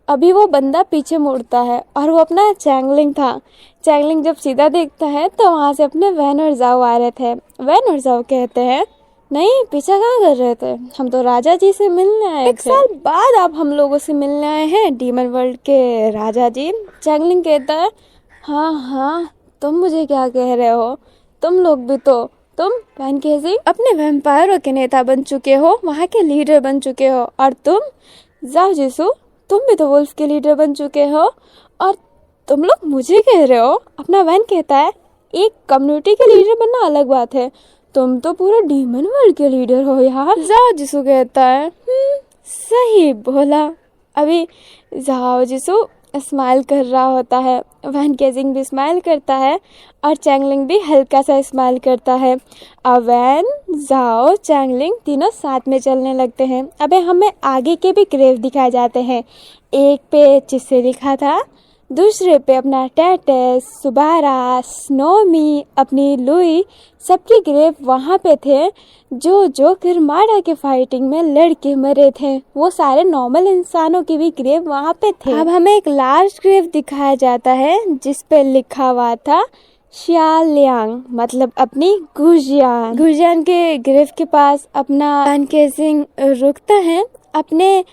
अभी वो बंदा पीछे मुड़ता है और वो अपना चैंगलिंग था। चैंगलिंग जब सीधा देखता है तो वहाँ से अपने वैन और जाओ आ रहे थे। वैन और जाओ कहते हैं, नहीं, पीछा कहाँ कर रहे थे, हम तो राजा जी से मिलने आए थे। 1 साल बाद आप हम लोगों से मिलने आए हैं, डीमन वर्ल्ड के राजा जी। चैंगलिंग कहता है, हाँ हाँ, तुम मुझे क्या कह रहे हो, तुम लोग भी तो, तुम वैन केजी अपने वैम्पायरों के नेता बन चुके हो, वहाँ के लीडर बन चुके हो, और तुम जाओ जिसू, तुम भी तो वुल्फ के लीडर बन चुके हो, और तुम लोग मुझे कह रहे हो? अपना वैन कहता है एक कम्युनिटी के लीडर बनना अलग बात है, तुम तो पूरा डीमन वर्ल्ड के लीडर हो यार। जाओ जिसू कहता है सही बोला। अभी जाओ जिसू स्माइल कर रहा होता है, वैन केजिंग भी स्माइल करता है और चैंगलिंग भी हल्का सा स्माइल करता है। अब वैन, जाओ, चैंगलिंग तीनों साथ में चलने लगते हैं। अबे हमें आगे के भी ग्रेव दिखाए जाते हैं। एक पे जिससे लिखा था, दूसरे पे अपना टेटस, सुबारा, स्नोमी, अपनी लुई, सबके ग्रेव वहाँ पे थे जो किरमाड़ा के फाइटिंग में लड़के मरे थे। वो सारे नॉर्मल इंसानों के भी ग्रेव वहाँ पे थे। अब हमें एक लार्ज ग्रेव दिखाया जाता है जिस पे लिखा हुआ था शियालियांग, मतलब अपनी गुजियान। गुजियान के ग्रेव के पास अपना वैन केजिंग रुकता है, अपने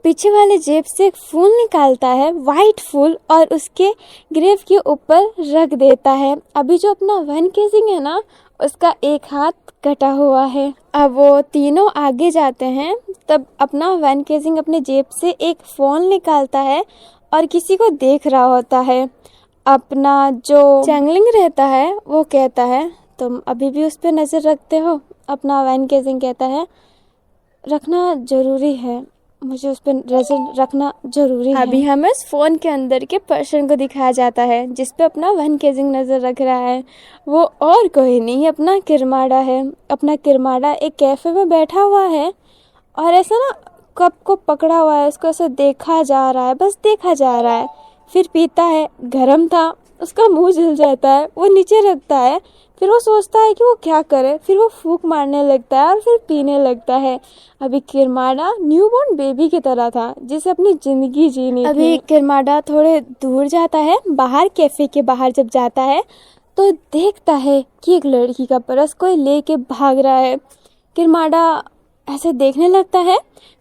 पीछे वाले जेब से एक फूल निकालता है, वाइट फूल, और उसके ग्रेव के ऊपर रख देता है। अभी जो अपना वैन केजिंग है ना, उसका एक हाथ कटा हुआ है। अब वो तीनों आगे जाते हैं, तब अपना वैन केजिंग अपने जेब से एक फ़ोन निकालता है और किसी को देख रहा होता है। अपना जो चैंगलिंग रहता है वो कहता है तुम अभी भी उस पर नज़र रखते हो? अपना वैन केजिंग कहता है रखना ज़रूरी है, मुझे उस पर नजर रखना जरूरी है। अभी हमें उस फोन के अंदर के पर्सन को दिखाया जाता है जिस पे अपना वैन केजिंग नजर रख रहा है। वो और कोई नहीं, अपना किरमाड़ा है। अपना किरमाड़ा एक कैफे में बैठा हुआ है और ऐसा ना कप को पकड़ा हुआ है, उसको ऐसे देखा जा रहा है, बस देखा जा रहा है। फिर पीता है, गर्म था, उसका मुंह जल जाता है, वो नीचे रखता है। फिर वो सोचता है कि वो क्या करे, फिर वो फूंक मारने लगता है और फिर पीने लगता है। अभी किरमाड़ा न्यूबॉर्न बेबी की तरह था जिसे अपनी जिंदगी जीनी थी। अभी किरमाड़ा थोड़े दूर जाता है, बाहर कैफे के बाहर जब जाता है तो देखता है कि एक लड़की का पर्स कोई लेके भाग रहा है। किरमाड़ा ऐसे देखने लगता है,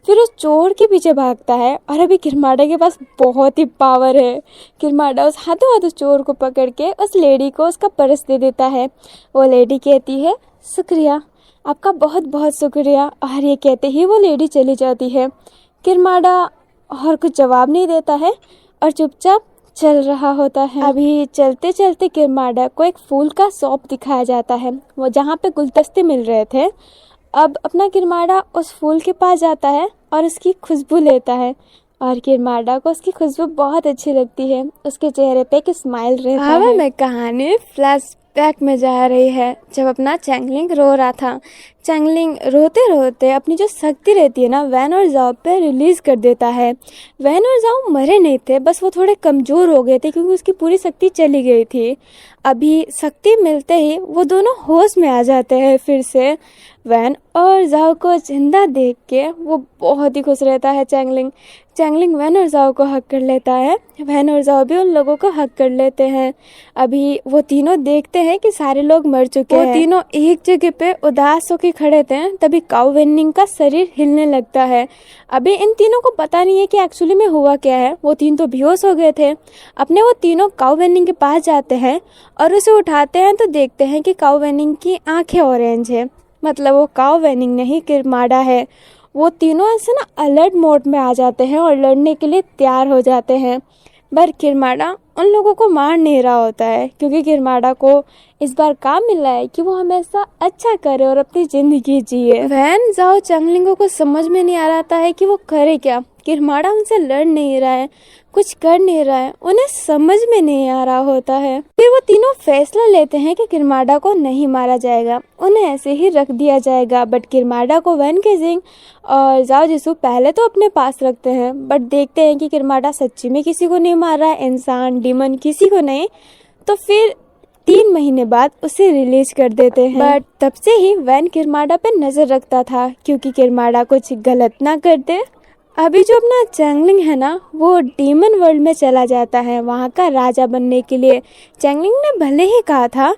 फिर उस चोर के पीछे भागता है और अभी किरमाड़ा के पास बहुत ही पावर है। किरमाड़ा उस हाथों हाथ उस चोर को पकड़ के उस लेडी को उसका पर्स दे देता है। वो लेडी कहती है शुक्रिया, आपका बहुत बहुत शुक्रिया, और ये कहते ही वो लेडी चली जाती है। किरमाड़ा और कुछ जवाब नहीं देता है और चुपचाप चल रहा होता है। अभी चलते चलते किरमाड़ा को एक फूल का शॉप दिखाया जाता है, वो जहाँ पे गुलदस्ते मिल रहे थे। अब अपना किरमाड़ा उस फूल के पास जाता है और उसकी खुशबू लेता है और किरमाड़ा को उसकी खुशबू बहुत अच्छी लगती है। उसके चेहरे पे एक स्माइल रहता है। मैं कहानी फ्लैशबैक में जा रही है जब अपना चैंगलिंग रो रहा था। चैंगलिंग रोते रोते अपनी जो शक्ति रहती है ना, वैन और जाओ पे रिलीज कर देता है। वैन और जाओ मरे नहीं थे, बस वो थोड़े कमज़ोर हो गए थे क्योंकि उसकी पूरी शक्ति चली गई थी। अभी शक्ति मिलते ही वो दोनों होश में आ जाते हैं फिर से। वैन और जाओ को जिंदा देख के वो बहुत ही खुश रहता है। चैंगलिंग वैन और जाओ को हक कर लेता है, वैन और जाओ भी उन लोगों को हक कर लेते हैं। अभी वो तीनों देखते हैं कि सारे लोग मर चुके हैं। वो तीनों एक जगह पे उदास होकर खड़े थे, तभी काऊ वेनिंग का शरीर हिलने लगता है। अभी इन तीनों को पता नहीं है कि एक्चुअली में हुआ क्या है, वो तीन तो बेहोश हो गए थे। अपने वो तीनों काऊ वेनिंग के पास जाते हैं और उसे उठाते हैं तो देखते हैं कि काऊ वेनिंग की आंखें ऑरेंज है, मतलब वो काऊ वेनिंग नहीं किरमाड़ा है। वो तीनों ऐसे ना अलर्ट मोड में आ जाते हैं और लड़ने के लिए तैयार हो जाते हैं। पर किरमाड़ा उन लोगों को मार नहीं रहा होता है क्योंकि किरमाड़ा को इस बार काम मिला है कि वो हमेशा अच्छा करे और अपनी ज़िंदगी जिए। वैन जाओ चैंगलिंग को समझ में नहीं आ रहा है कि वो करे क्या। किरमाड़ा उनसे लड़ नहीं रहा है, कुछ कर नहीं रहा है, उन्हें समझ में नहीं आ रहा होता है। फिर वो तीनों फैसला लेते हैं कि किरमाड़ा को नहीं मारा जाएगा, उन्हें ऐसे ही रख दिया जाएगा। बट किरमाड़ा को वैन केजिंग और जाओ जिसू पहले तो अपने पास रखते हैं, बट देखते हैं कि किरमाड़ा सच्ची में किसी को नहीं मार रहा है, इंसान डीमन किसी को नहीं। तो फिर 3 महीने बाद उसे रिलीज कर देते हैं। बट तब से ही वैन किरमाड़ा पे नजर रखता था क्योंकि किरमाड़ा कुछ गलत ना कर दे। अभी जो अपना चैंगलिंग है ना, वो डीमन वर्ल्ड में चला जाता है वहाँ का राजा बनने के लिए। चैंगलिंग ने भले ही कहा था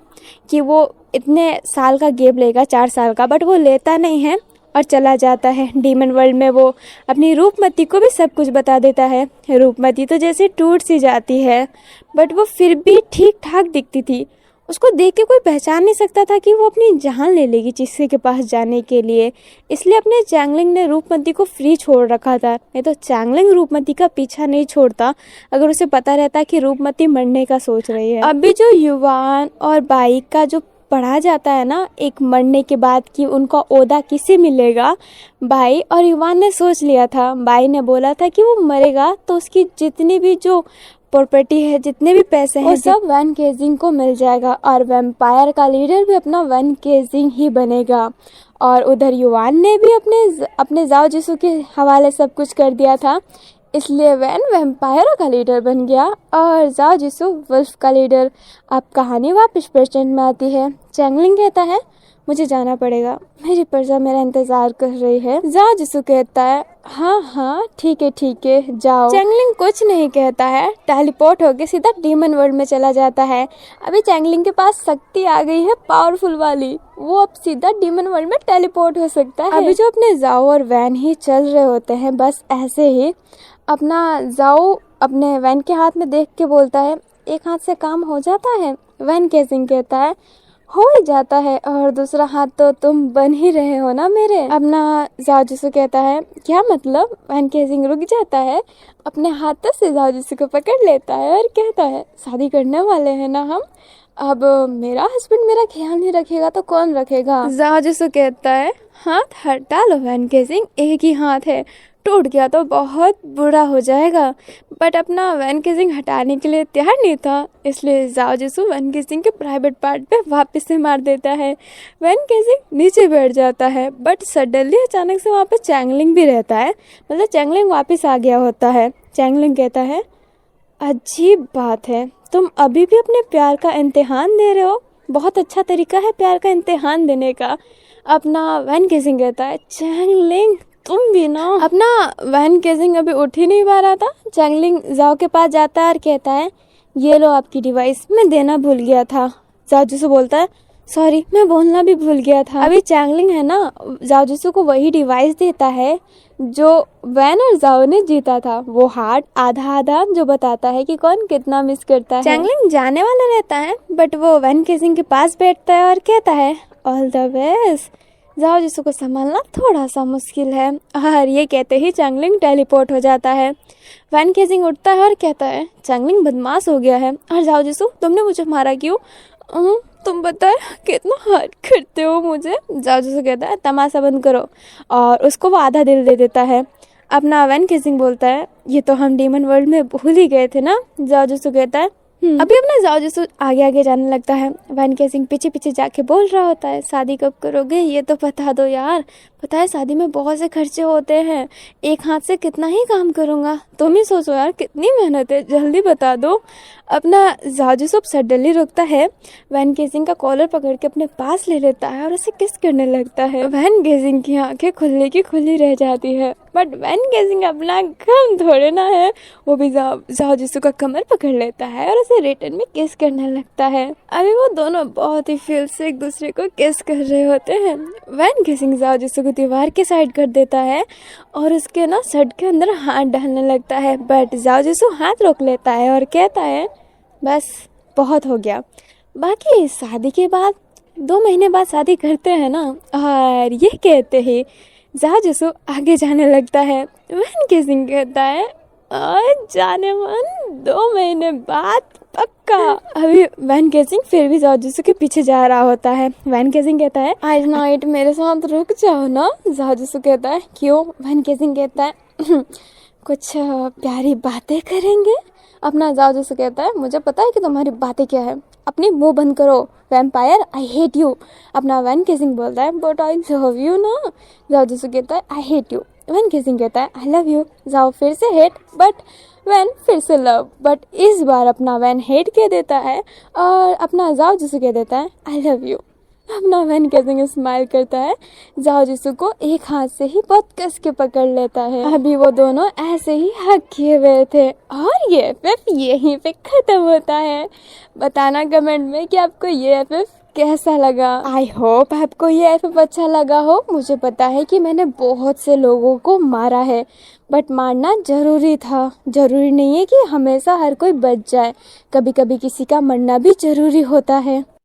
कि वो इतने साल का गैप लेगा, 4 साल का, बट वो लेता नहीं है और चला जाता है डीमन वर्ल्ड में। वो अपनी रूपमती को भी सब कुछ बता देता है। रूपमती तो जैसे टूट सी जाती है, बट वो फिर भी ठीक ठाक दिखती थी। उसको देख के कोई पहचान नहीं सकता था कि वो अपनी जान ले लेगी चिस्से के पास जाने के लिए। इसलिए अपने चैंगलिंग ने रूपमती को फ्री छोड़ रखा था, नहीं तो चैंगलिंग रूपमती का पीछा नहीं छोड़ता अगर उसे पता रहता कि रूपमती मरने का सोच रही है। अभी जो युवान और बाई का जो पढ़ा जाता है ना एक मरने के बाद कि उनका ओहदा किसे मिलेगा, बाई और युवान ने सोच लिया था। बाई ने बोला था कि वो मरेगा तो उसकी जितनी भी जो प्रॉपर्टी है, जितने भी पैसे हैं, सब वैन केजिंग को मिल जाएगा और वैम्पायर का लीडर भी अपना वैन केजिंग ही बनेगा। और उधर युवान ने भी अपने जाओ जिसू के हवाले सब कुछ कर दिया था, इसलिए वैन वैम्पायरों का लीडर बन गया और जाओ जिसू वुल्फ का लीडर। अब कहानी वापस प्रेजेंट में आती है। चैंगलिंग कहता है मुझे जाना पड़ेगा, मेरी प्रजा मेरा इंतजार कर रही है। जाओ जिसू कहता है हाँ हाँ ठीक है जाओ। चैंगलिंग कुछ नहीं कहता है, टेलीपोर्ट होके सीधा डीमन वर्ल्ड में चला जाता है। अभी चैंगलिंग के पास शक्ति आ गई है पावरफुल वाली, वो अब सीधा डीमन वर्ल्ड में टेलीपोर्ट हो सकता है। अभी जो अपने जाओ और वैन ही चल रहे होते हैं, बस ऐसे ही अपना जाओ अपने वैन के हाथ में देख के बोलता है एक हाथ से काम हो जाता है। वैन केजिंग कहता है हो ही जाता है, और दूसरा हाथ तो तुम बन ही रहे हो ना मेरे। अपना जाओ जिसू कहता है क्या मतलब। वैन केजिंग रुक जाता है, अपने हाथों से जाओ जिसू को पकड़ लेता है और कहता है शादी करने वाले हैं ना हम, अब मेरा हस्बैंड मेरा ख्याल नहीं रखेगा तो कौन रखेगा। जाओ जिसू कहता है हाथ हटा लो वैन केजिंग, एक ही हाथ है, टूट गया तो बहुत बुरा हो जाएगा। बट अपना वैन केजिंग हटाने के लिए तैयार नहीं था, इसलिए जाओ जिसू वैन केजिंग के प्राइवेट पार्ट पे वापस से मार देता है। वैन केजिंग नीचे बैठ जाता है, बट सडनली अचानक से वहाँ पे चैंगलिंग भी रहता है, मतलब चैंगलिंग वापस आ गया होता है। चैंगलिंग कहता है अजीब बात है, तुम अभी भी अपने प्यार का इम्तिहान दे रहे हो, बहुत अच्छा तरीका है प्यार का इम्तिहान देने का। अपना वैन केजिंग कहता है चैंगलिंग तुम भी ना। अपना वैन केजिंग अभी उठ ही नहीं पा रहा था। चैंगलिंग जाओ के पास जाता है और कहता है ये लो आपकी डिवाइस, मैं देना भूल गया था। जाओ जिसू बोलता है सॉरी मैं बोलना भी भूल गया था। अभी चैंगलिंग है ना जाओ जिसू को वही डिवाइस देता है जो वैन और जाओ ने जीता था, वो हार्ट आधा आधा जो बताता है कि कौन कितना मिस करता है। चैंगलिंग जाने वाला रहता है, बट वो वैन केजिंग के पास बैठता है और कहता है ऑल द बेस्ट। जाओ जिसू को संभालना थोड़ा सा मुश्किल है, और ये कहते ही चैंगलिंग टेलीपोर्ट हो जाता है। वैन केजिंग उठता है और कहता है चैंगलिंग बदमाश हो गया है, और जाओ जिसू तुमने मुझे मारा क्यों, तुम बताए कितना हर्ट करते हो मुझे। जाओ जिसू कहता है तमाशा बंद करो, और उसको वो आधा दिल दे देता है। अपना वैन केजिंग बोलता है ये तो हम डीमन वर्ल्ड में भूल ही गए थे ना। जाओ जिसू कहता है अभी अपना जाओ जिसू आगे आगे जाने लगता है। वैन केजिंग पीछे पीछे जाके बोल रहा होता है शादी कब करोगे ये तो बता दो यार, पता है शादी में बहुत से खर्चे होते हैं, एक हाथ से कितना ही काम करूँगा, तुम ही सोचो यार कितनी मेहनत है, जल्दी बता दो। अपना जाओ जिसू सडनली रुकता है, वैन केजिंग का कॉलर पकड़ के अपने पास ले लेता है और उसे किस करने लगता है। वैन केजिंग की आंखें खुली की खुली रह जाती है, बट वैन केजिंग अपना गम थोड़े ना है, वो भी जाओ जिसू का कमर पकड़ लेता है और उसे रिटर्न में किस करने लगता है। अभी वो दोनों बहुत ही फील से एक दूसरे को किस कर रहे होते हैं। वैन केजिंग जाओ जिसू को दीवार के साइड कर देता है और उसके ना शर्ट के अंदर हाथ डालने लगता है, बट जाओ जिसू हाथ रोक लेता है और कहता है बस बहुत हो गया। बाकी शादी के बाद 2 महीने बाद शादी करते हैं ना, और ये कहते ही जाओ जिसू आगे जाने लगता है। वैन केजिंग कहता है और जाने मन 2 महीने बाद पक्का। अभी वैन केजिंग फिर भी जाओ जिसू के पीछे जा रहा होता है। वैन केजिंग कहता है आज नाइट मेरे साथ रुक जाओ ना। जाओ जिसू कहता है क्यों। वैन केजिंग कहता है कुछ प्यारी बातें करेंगे। अपना जाओ जिसू कहता है मुझे पता है कि तुम्हारी बातें क्या है, अपनी मुंह बंद करो वैम्पायर, आई हेट यू। अपना वैन केजिंग बोलता है बट आई लव यू ना। जाओ जिसू कहता है आई हेट यू। वैन केजिंग कहता है आई लव यू। जाओ फिर से हेट, बट वैन फिर से लव, बट इस बार अपना वैन हेट कह देता है और अपना जाओ जिसू कह देता है आई लव यू। अपना वैन केजिंग स्माइल करता है, जाओ जिसू को एक हाथ से ही बहुत कस के पकड़ लेता है। अभी वो दोनों ऐसे ही हग किए हुए थे और ये एफएफ यहीं पे खत्म होता है। बताना कमेंट में कि आपको ये एफएफ कैसा लगा। आई होप आपको ये एफएफ अच्छा लगा हो। मुझे पता है कि मैंने बहुत से लोगों को मारा है, बट मारना जरूरी था। जरूरी नहीं है कि हमेशा हर कोई बच जाए, कभी कभी किसी का मरना भी जरूरी होता है।